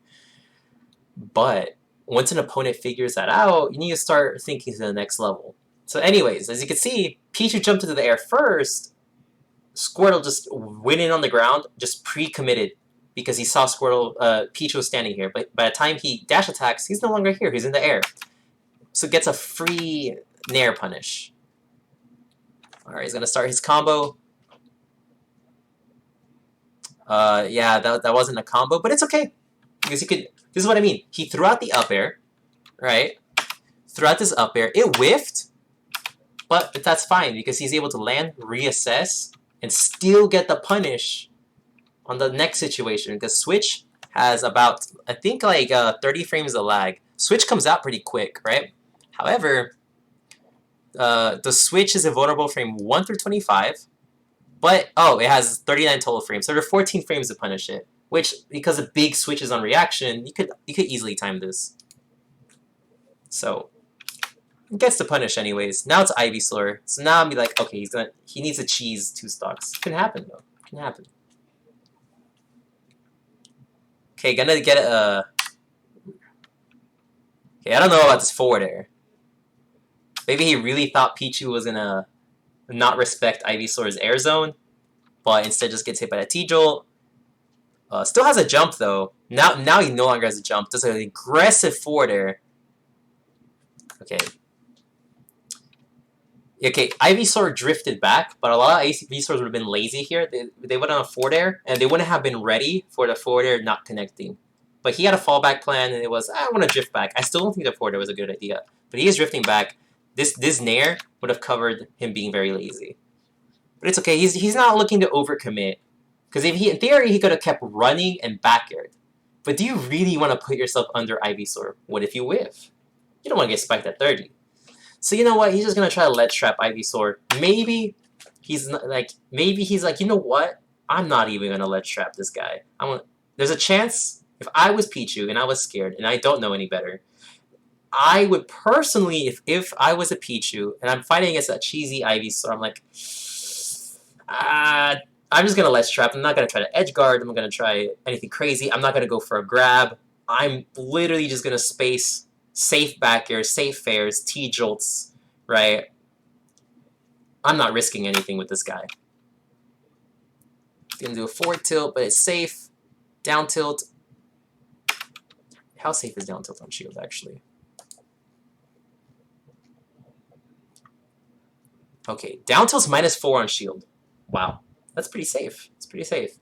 But once an opponent figures that out, you need to start thinking to the next level. So anyways, as you can see, Pichu jumped into the air first. Squirtle just went in on the ground, just pre-committed because he saw Pichu was standing here. But by the time he dash attacks, he's no longer here. He's in the air. So gets a free Nair punish. Alright, he's going to start his combo. Yeah, that wasn't a combo, but it's okay. Because he could... This is what I mean. He threw out the up air, right? Threw out this up air. It whiffed, but that's fine because he's able to land, reassess, and still get the punish on the next situation. Because Switch has about, I think, like 30 frames of lag. Switch comes out pretty quick, right? However, the Switch is invulnerable frame 1 through 25, but, oh, it has 39 total frames, so there are 14 frames to punish it. Which, because of big switches on reaction, you could easily time this. So, it gets to punish anyways. Now it's Ivysaur. So now I'll be like, okay, he needs to cheese 2 stocks. It can happen though. It can happen. Okay, gonna get a. Okay, I don't know about this forward air. Maybe he really thought Pichu was gonna not respect Ivysaur's air zone, but instead just gets hit by a T-Jolt. Still has a jump though. Now he no longer has a jump. Does an aggressive forward air. Okay. Okay, Ivysaur drifted back, but a lot of Ivysaurs would have been lazy here. They went on a forward air, and they wouldn't have been ready for the forward air not connecting. But he had a fallback plan, and it was, I want to drift back. I still don't think the forward air was a good idea. But he is drifting back. This Nair would have covered him being very lazy. But it's okay. He's not looking to overcommit. Because if in theory, he could have kept running and back-aired. But do you really want to put yourself under Ivysaur? What if you whiff? You don't want to get spiked at 30. So you know what? He's just going to try to ledge trap Ivysaur. Maybe he's like, you know what? I'm not even going to ledge trap this guy. There's a chance, if I was Pichu and I was scared and I don't know any better, I would personally, if I was a Pichu and I'm fighting against a cheesy Ivysaur, I'm like, I'm just going to ledge trap. I'm not going to try to edge guard. I'm not going to try anything crazy. I'm not going to go for a grab. I'm literally just going to space safe back air, safe fairs, T-Jolts, right? I'm not risking anything with this guy. Going to do a forward tilt, but it's safe. Down tilt. How safe is down tilt on shield, actually? Okay, down tilt's -4 on shield. Wow. That's pretty safe. It's pretty safe.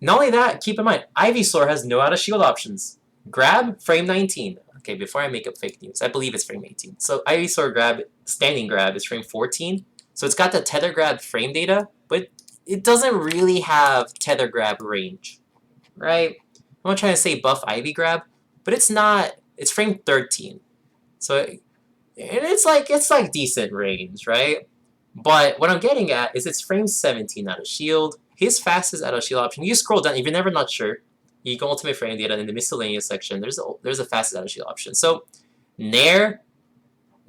Not only that, keep in mind, Ivysaur has no out-of-shield options. Grab, frame 19. Okay, before I make up fake news, I believe it's frame 18. So Ivysaur grab, standing grab is frame 14. So it's got the tether grab frame data, but it doesn't really have tether grab range, right? I'm not trying to say buff Ivy grab, but it's not. It's frame 13. So it's like decent range, right? But what I'm getting at is it's frame 17 out of shield. His fastest out of shield option. You scroll down if you're never not sure. You go ultimate frame data in the miscellaneous section. There's a fastest out of shield option. So Nair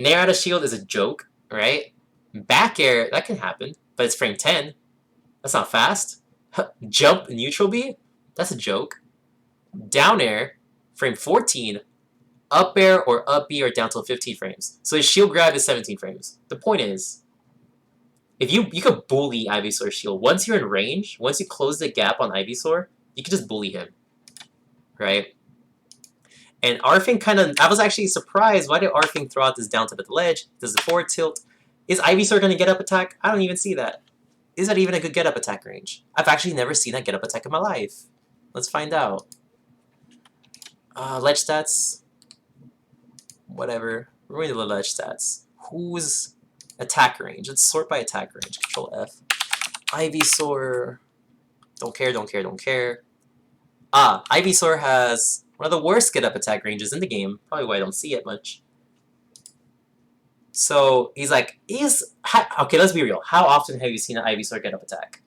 out of shield is a joke, right? Back air that can happen, but it's frame 10. That's not fast. Jump neutral B, that's a joke. Down air frame 14. Up air or up B or down till 15 frames. So his shield grab is 17 frames. The point is, if you could bully Ivysaur's shield. Once you're in range, once you close the gap on Ivysaur, you can just bully him. Right? And Arfing I was actually surprised. Why did Arfing throw out this down to the ledge? Does the forward tilt? Is Ivysaur going to get up attack? I don't even see that. Is that even a good get up attack range? I've actually never seen that get up attack in my life. Let's find out. Ledge stats. Whatever. We're going to the ledge stats. Who's attack range? Let's sort by attack range. Control F. Ivysaur. Don't care, don't care, don't care. Ah, Ivysaur has one of the worst get up attack ranges in the game. Probably why I don't see it much. So he's like, okay, let's be real. How often have you seen an Ivysaur get up attack?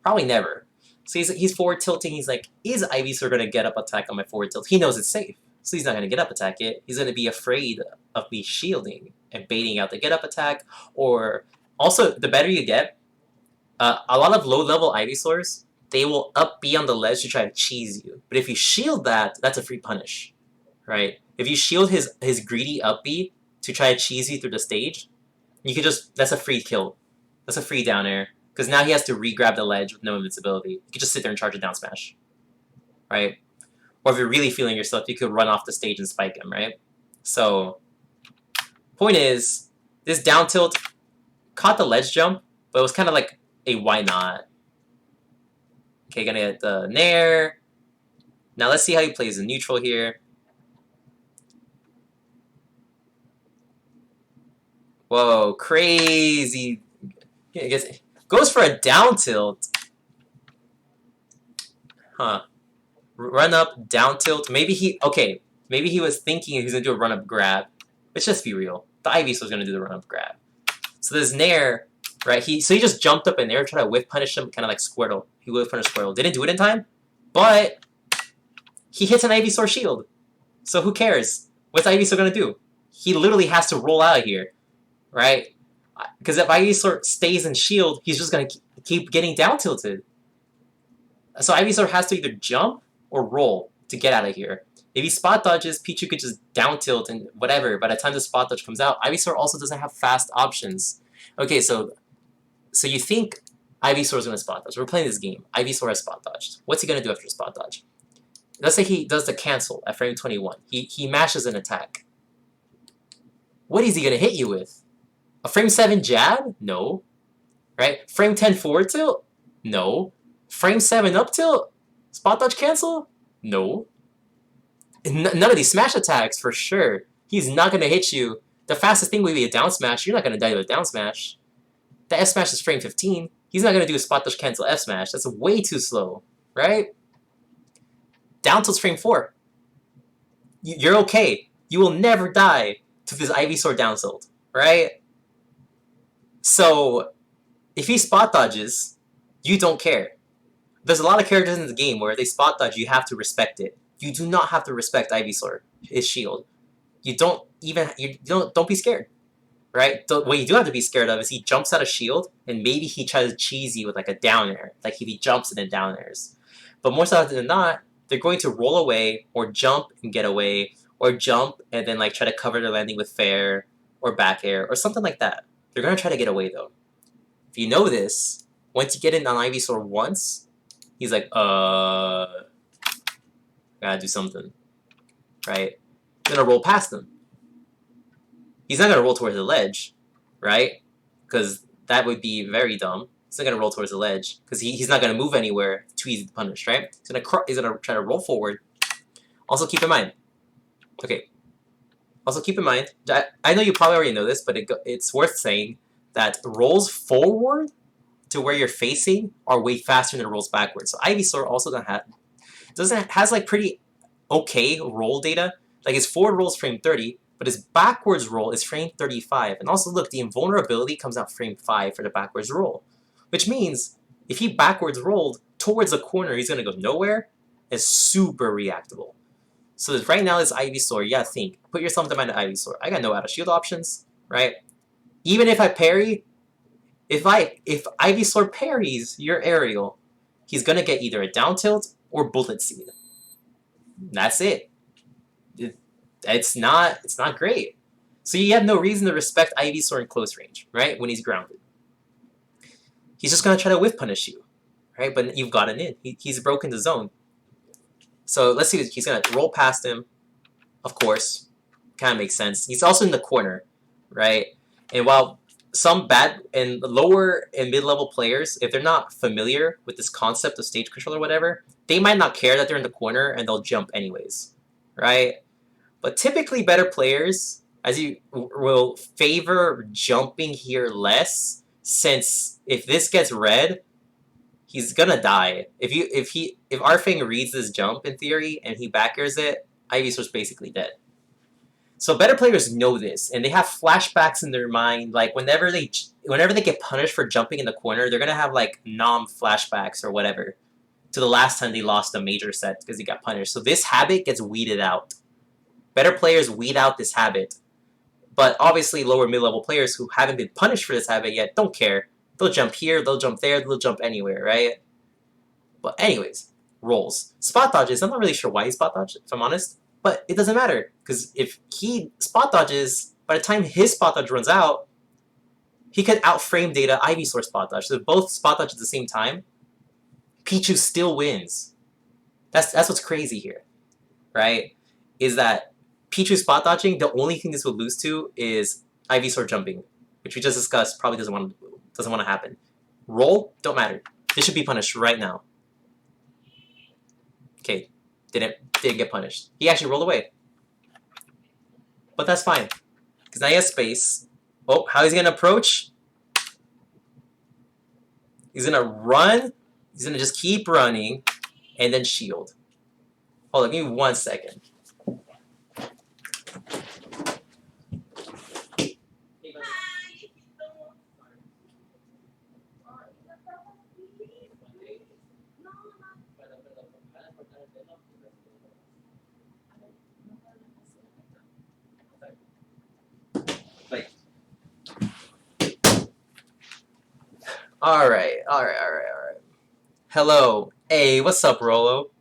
Probably never. So he's forward tilting. He's like, is Ivysaur going to get up attack on my forward tilt? He knows it's safe. So he's not going to get up attack it. He's going to be afraid of me shielding and baiting out the get up attack. Or also, the better you get, a lot of low level Ivysaurs, they will up B on the ledge to try to cheese you. But if you shield that, that's a free punish, right? If you shield his greedy up B to try to cheese you through the stage, you can just, that's a free kill. That's a free down air. Because now he has to re-grab the ledge with no invincibility. You could just sit there and charge a down smash, right? Or if you're really feeling yourself, you could run off the stage and spike him, right? So, point is, this down tilt caught the ledge jump, but it was kind of like a why not. Okay, gonna get the Nair. Now let's see how he plays the neutral here. Whoa, crazy. I guess goes for a down tilt. Huh. Run up, down tilt. Maybe he was thinking he was gonna do a run up grab. Let's just be real. The Ivysaur was gonna do the run up grab. So this Nair, right? He just jumped up in there, tried to whiff punish him, kind of like Squirtle. He whiff punished Squirtle. Didn't do it in time, but he hits an Ivysaur shield. So who cares? What's Ivysaur gonna do? He literally has to roll out of here, right? Because if Ivysaur stays in shield, he's just gonna keep getting down tilted. So Ivysaur has to either jump or roll to get out of here. If he spot dodges, Pichu could just down tilt and whatever. By the time the spot dodge comes out, Ivysaur also doesn't have fast options. Okay, so you think Ivysaur's gonna spot dodge. We're playing this game. Ivysaur has spot dodged. What's he gonna do after spot dodge? Let's say he does the cancel at frame 21. He mashes an attack. What is he gonna hit you with? A frame 7 jab? No. Right? Frame 10 forward tilt? No. Frame 7 up tilt? Spot dodge cancel? No. None of these smash attacks, for sure. He's not going to hit you. The fastest thing would be a down smash. You're not going to die to a down smash. The F smash is frame 15. He's not going to do a spot dodge cancel F smash. That's way too slow, right? Down tilt's frame 4. You're okay. You will never die to this Ivysaur down tilt, right? So, if he spot dodges, you don't care. There's a lot of characters in the game where they spot dodge, you have to respect it. You do not have to respect Ivysaur, his shield. Don't be scared, right? What you do have to be scared of is he jumps out of shield and maybe he tries to cheese you with like a down air, like if he jumps and then down airs. But more often than not, they're going to roll away or jump and get away or jump and then like try to cover their landing with fair or back air or something like that. They're gonna try to get away though. If you know this, once you get in on Ivysaur once, he's like, gotta do something, right? He's gonna roll past him. He's not gonna roll towards the ledge, right? Because that would be very dumb. He's not gonna roll towards the ledge because he's not gonna move anywhere. Too easy to punish, right? He's gonna try to roll forward. Also keep in mind, okay. Also keep in mind, I know you probably already know this, but it's worth saying that rolls forward to where you're facing are way faster than rolls backwards. So Ivysaur also has like pretty okay roll data. Like his forward roll is frame 30, but his backwards roll is frame 35. And also look, the invulnerability comes out frame 5 for the backwards roll. Which means if he backwards rolled towards the corner, he's gonna go nowhere. It's super reactable. So right now this Ivysaur, you gotta think. Put yourself in the mind of Ivysaur. I got no out of shield options, right? Even if I parry, if Ivysaur parries your aerial, he's gonna get either a down tilt or bullet seed. That's it. It's not great. So you have no reason to respect Ivysaur in close range, right? When he's grounded. He's just gonna try to whiff punish you, right? But you've gotten in. He's broken the zone. So let's see, he's gonna roll past him, of course. Kind of makes sense. He's also in the corner, right? And while some bad and lower and mid-level players, if they're not familiar with this concept of stage control or whatever, they might not care that they're in the corner and they'll jump anyways, right? But typically better players, as you will favor jumping here less, since if this gets red, he's gonna die. If Arfang reads this jump in theory and he back airs it, Ivysaur's basically dead. So better players know this, and they have flashbacks in their mind. Like whenever they get punished for jumping in the corner, they're gonna have like nom flashbacks or whatever to the last time they lost a major set because he got punished. So this habit gets weeded out. Better players weed out this habit, but obviously lower mid-level players who haven't been punished for this habit yet don't care. They'll jump here, they'll jump there, they'll jump anywhere, right? But anyways, rolls. Spot dodges, I'm not really sure why he spot dodged, if I'm honest. But it doesn't matter, because if he spot dodges, by the time his spot dodge runs out, he could outframe Data Ivysaur spot dodge. So if both spot dodge at the same time, Pichu still wins. That's what's crazy here, right? Is that Pichu spot dodging, the only thing this would lose to is Ivysaur jumping, which we just discussed probably doesn't want to happen. Roll, don't matter. This should be punished right now. Okay, didn't get punished. He actually rolled away. But that's fine. Because now he has space. Oh, how he's going to approach? He's going to run. He's going to just keep running. And then shield. Hold on, give me 1 second. Alright. Hello. Hey, what's up, Rolo?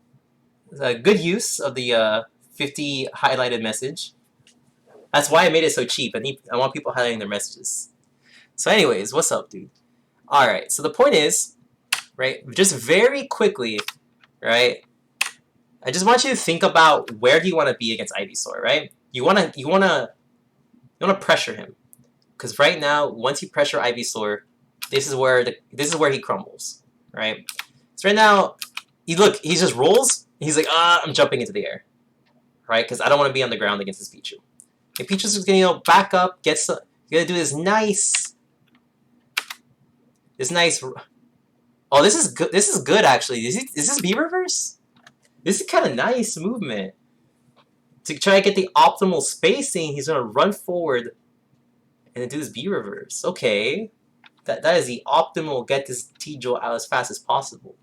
Good use of the 50 highlighted message. That's why I made it so cheap. I want people highlighting their messages. So anyways, what's up, dude? Alright, so the point is, right, just very quickly, right, I just want you to think about where do you want to be against Ivysaur, right? You wanna pressure him. Because right now, once you pressure Ivysaur, this is where he crumbles, right? So right now, he just rolls. He's like, I'm jumping into the air, right? Because I don't want to be on the ground against this Pichu. And Pichu's just gonna back up, gonna do this nice. Oh, this is good. This is good actually. Is this B reverse? This is kind of nice movement. To try to get the optimal spacing, he's gonna run forward and then do this B reverse. Okay. That is the optimal get this T-Jolt out as fast as possible.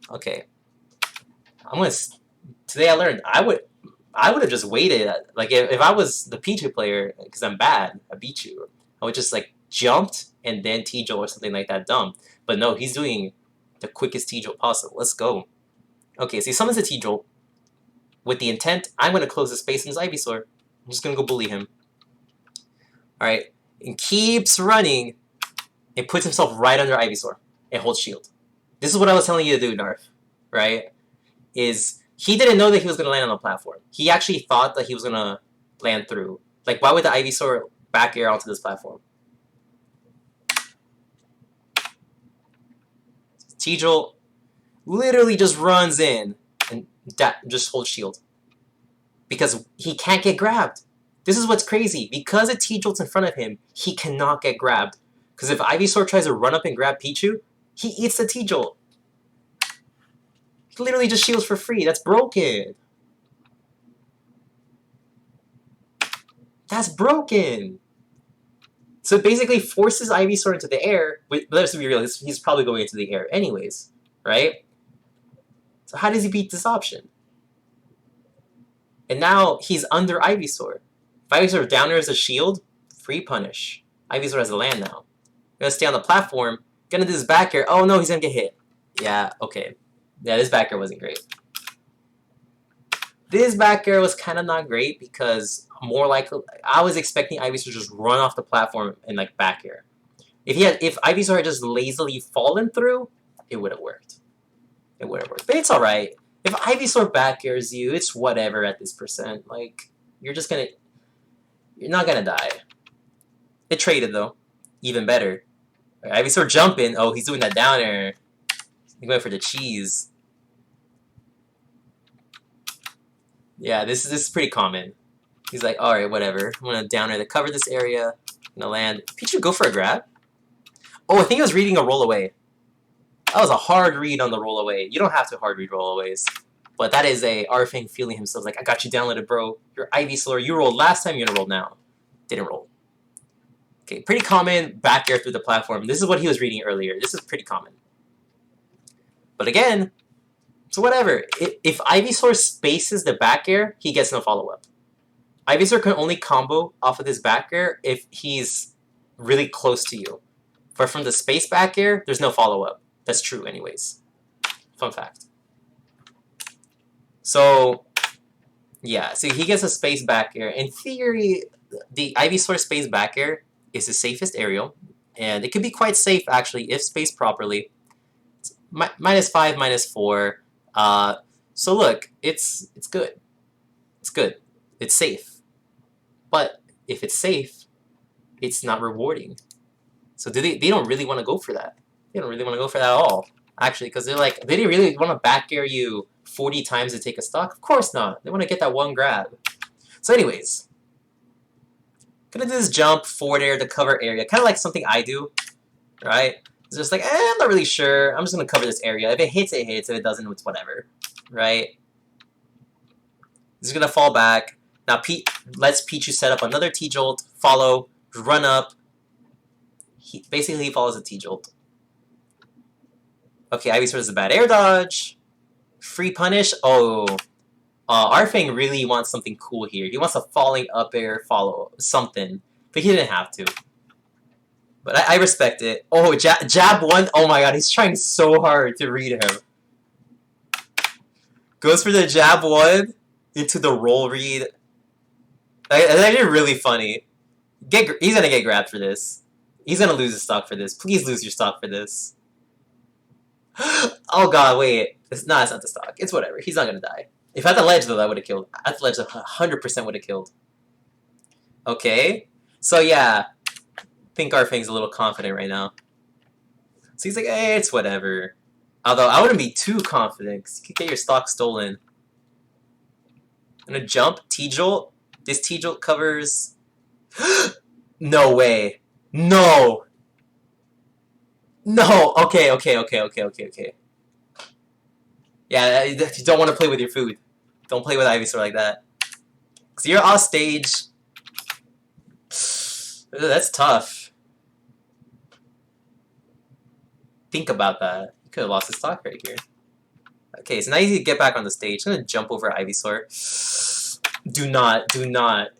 Okay. Today I learned I would have just waited. Like if I was the Pichu player, because I'm bad, I beat you. I would just like jumped and then T-Jolt or something like that dumb. But no, he's doing the quickest T-Jolt possible. Let's go. Okay, so he summons the T-Jolt with the intent, I'm gonna close the space in his Ivysaur. I'm just gonna go bully him. Alright. And keeps running. It puts himself right under Ivysaur and holds shield. This is what I was telling you to do, Gnarf, right? Is he didn't know that he was going to land on the platform. He actually thought that he was going to land through. Like, why would the Ivysaur back air onto this platform? T-Jolt literally just runs in and just holds shield. Because he can't get grabbed. This is what's crazy. Because a T-Jolt's in front of him, he cannot get grabbed. Because if Ivysaur tries to run up and grab Pichu, he eats the T-Jolt. He literally just shields for free. That's broken. That's broken. So it basically forces Ivysaur into the air. But let's be real, he's probably going into the air anyways, right? So how does he beat this option? And now he's under Ivysaur. If Ivysaur down there as a shield, free punish. Ivysaur has the land now. Gonna stay on the platform. Gonna do this back air. Oh no, he's gonna get hit. Yeah, okay. Yeah, this back air wasn't great. This back air was kind of not great because more likely I was expecting Ivysaur to just run off the platform and like back air. If Ivysaur had just lazily fallen through, it would have worked. It would have worked. But it's alright. If Ivysaur back airs you, it's whatever at this percent. Like, you're not gonna die. It traded though. Even better. Ivysaur jumping. Oh, he's doing that down air. He went for the cheese. Yeah, this is pretty common. He's like, alright, whatever. I'm gonna down air to cover this area. I'm gonna land. Pichu go for a grab? Oh, I think he was reading a roll away. That was a hard read on the roll away. You don't have to hard read roll aways. But that is a Arfang feeling himself like, I got you downloaded, bro. You're Ivysaur. You rolled last time, you're gonna roll now. Didn't roll. Okay, pretty common back air through the platform. This is what he was reading earlier. This is pretty common. But again, so whatever. If Ivysaur spaces the back air, he gets no follow-up. Ivysaur can only combo off of this back air if he's really close to you. But from the space back air, there's no follow-up. That's true anyways. Fun fact. So, yeah. So he gets a space back air. In theory, the Ivysaur space back air is the safest aerial. And it can be quite safe, actually, if spaced properly. It's -5, -4. So look, it's good. It's good. It's safe. But if it's safe, it's not rewarding. So they don't really want to go for that. They don't really want to go for that at all. Actually, because they're like, they didn't really want to back air you 40 times to take a stock? Of course not. They want to get that one grab. So anyways, gonna do this jump forward air to cover area. Kind of like something I do, right? It's just like, I'm not really sure. I'm just gonna cover this area. If it hits, it hits. If it doesn't, it's whatever, right? He's gonna fall back. Now lets Pichu set up another T-Jolt, follow, run up. Basically, he follows a T-Jolt. Okay, Ivysaur does a bad air dodge. Free punish. Oh, Arfang really wants something cool here. He wants a falling up air follow something, but he didn't have to. But I respect it. Oh, jab one. Oh my god, he's trying so hard to read him. Goes for the jab one into the roll read. That's actually really funny. He's gonna get grabbed for this. He's gonna lose his stock for this. Please lose your stock for this. Oh god, wait. It's not the stock. It's whatever. He's not gonna die. If at the ledge, though, that would have killed. At the ledge, 100% would have killed. Okay. So, yeah. I think Arfang's a little confident right now. So he's like, hey, it's whatever. Although, I wouldn't be too confident, because you could get your stock stolen. I'm gonna jump. T-Jolt. This T-Jolt covers... No way. No! No! Okay. Yeah, you don't want to play with your food. Don't play with Ivysaur like that. Because you're off stage. That's tough. Think about that. You could have lost his stock right here. Okay, so now you need to get back on the stage. I'm going to jump over Ivysaur. Do not.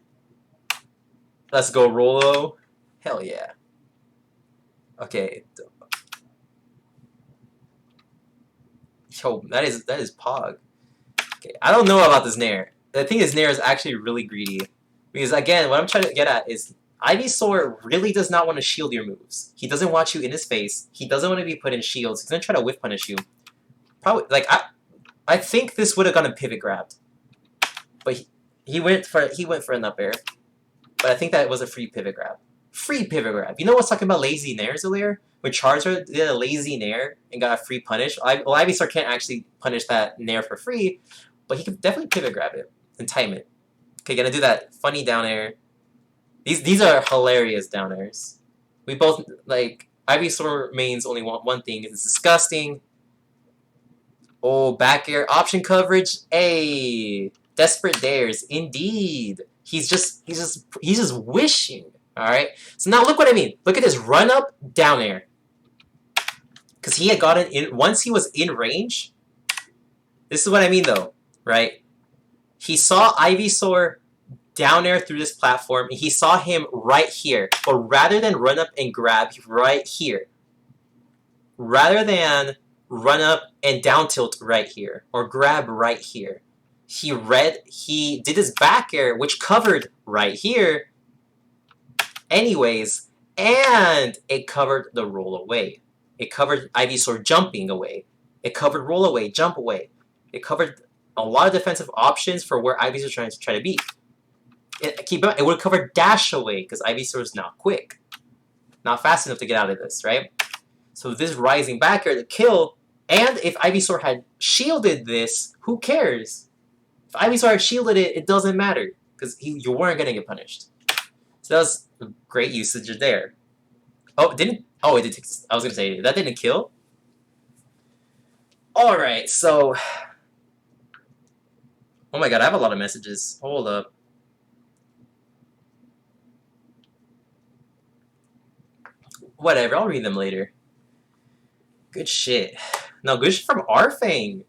Let's go, Rolo. Hell yeah. Okay. Yo, that is Pog. Okay, I don't know about this Nair. The thing is, Nair is actually really greedy. Because again, what I'm trying to get at is Ivysaur really does not want to shield your moves. He doesn't want you in his face. He doesn't want to be put in shields. He's gonna try to whiff punish you. Probably like I think this would have gotten pivot grabbed. But he went for an up air. But I think that was a free pivot grab. Free pivot grab. You know what's talking about lazy Nairs earlier? When Charizard did a lazy Nair and got a free punish. Well, Ivysaur can't actually punish that Nair for free, but he can definitely pivot grab it and time it. Okay, gonna do that funny down air. These are hilarious down airs. We both, like, Ivysaur mains only want one thing. It's disgusting. Oh, back air option coverage. Hey, desperate dares. Indeed. He's just wishing. Alright? So now look what I mean. Look at this run up down air. Because he had gotten in, once he was in range, this is what I mean though, right? He saw Ivysaur down air through this platform, and he saw him right here. But rather than run up and grab, right here. Rather than run up and down tilt right here, or grab right here, he did his back air, which covered right here, anyways, and it covered the roll away. It covered Ivysaur jumping away. It covered roll away, jump away. It covered a lot of defensive options for where Ivysaur trying to be. Keep in mind, it would have covered dash away because Ivysaur is not quick, not fast enough to get out of this, right? So this rising back air to kill, and if Ivysaur had shielded this, who cares? If Ivysaur had shielded it, it doesn't matter because you weren't gonna get punished. So that was a great usage there. Oh, it did take. I was gonna say that didn't kill. Alright, so... Oh my god, I have a lot of messages. Hold up. Whatever, I'll read them later. Good shit. No, good shit from Arfang.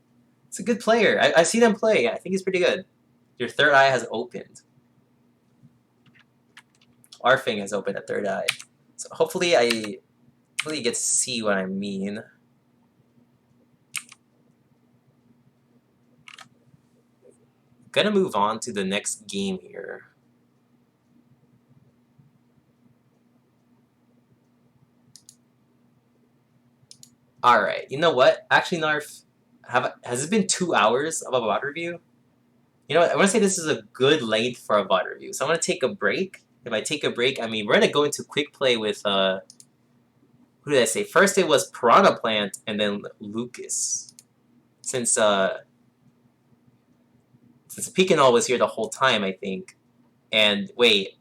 It's a good player. I see them play. I think he's pretty good. Your third eye has opened. Arfang has opened a third eye. So hopefully I really get to see what I mean. Gonna move on to the next game here. Alright, you know what? Actually, Gnarf, has it been 2 hours of a VOD review? You know what? I want to say this is a good length for a VOD review. So I'm going to take a break. If I take a break, I mean, we're going to go into quick play with, who did I say? First it was Piranha Plant, and then Lucas. Since Pekinol was here the whole time, I think. And, wait.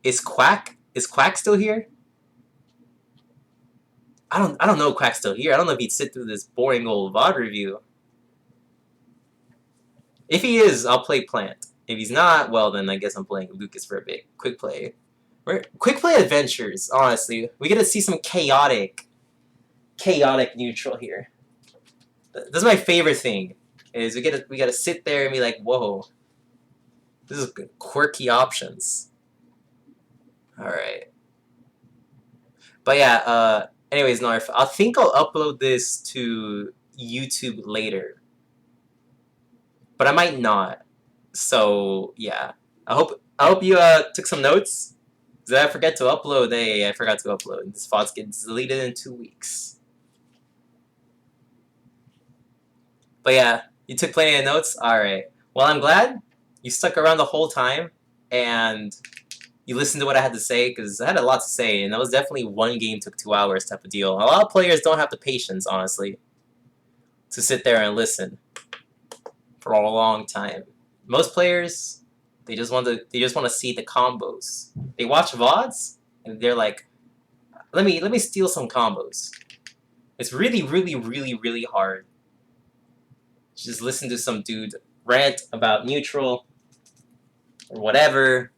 Is Quack still here? I don't know if Quack's still here. I don't know if he'd sit through this boring old VOD review. If he is, I'll play Plant. If he's not, well then I guess I'm playing Lucas for a bit. Quick play. Quick play adventures, honestly. We get to see some chaotic neutral here. That's my favorite thing. Is we gotta sit there and be like, whoa. This is good. Quirky options. Alright. But yeah, anyways, Gnarf, I think I'll upload this to YouTube later. But I might not. So yeah. I hope you took some notes. Did I forget to upload? Hey, I forgot to upload. This VOD gets deleted in 2 weeks. But yeah, you took plenty of notes? Alright. Well, I'm glad you stuck around the whole time and you listened to what I had to say, because I had a lot to say, and that was definitely one game took 2 hours type of deal. A lot of players don't have the patience, honestly, to sit there and listen for a long time. Most players, they just want to see the combos. They watch VODs and they're like, let me steal some combos. It's really hard to just listen to some dude rant about neutral or whatever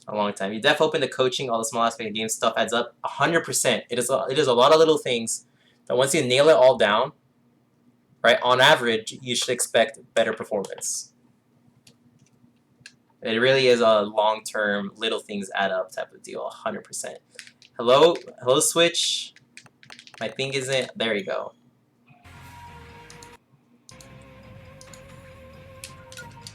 a long time. You def open the coaching, all the small aspect of game stuff adds up 100%. It is a lot of little things that once you nail it all down, right, on average, you should expect better performance. It really is a long-term, little things add up type of deal, 100%. Hello, Switch. My thing isn't. There you go.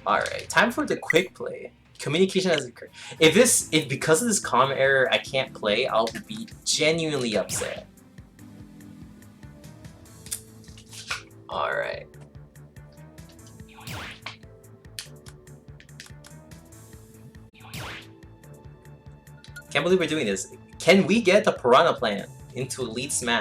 All right, time for the quick play. Communication has occurred. If because of this comm error I can't play, I'll be genuinely upset. All right. Can't believe we're doing this. Can we get the Piranha Plant into Elite Smash?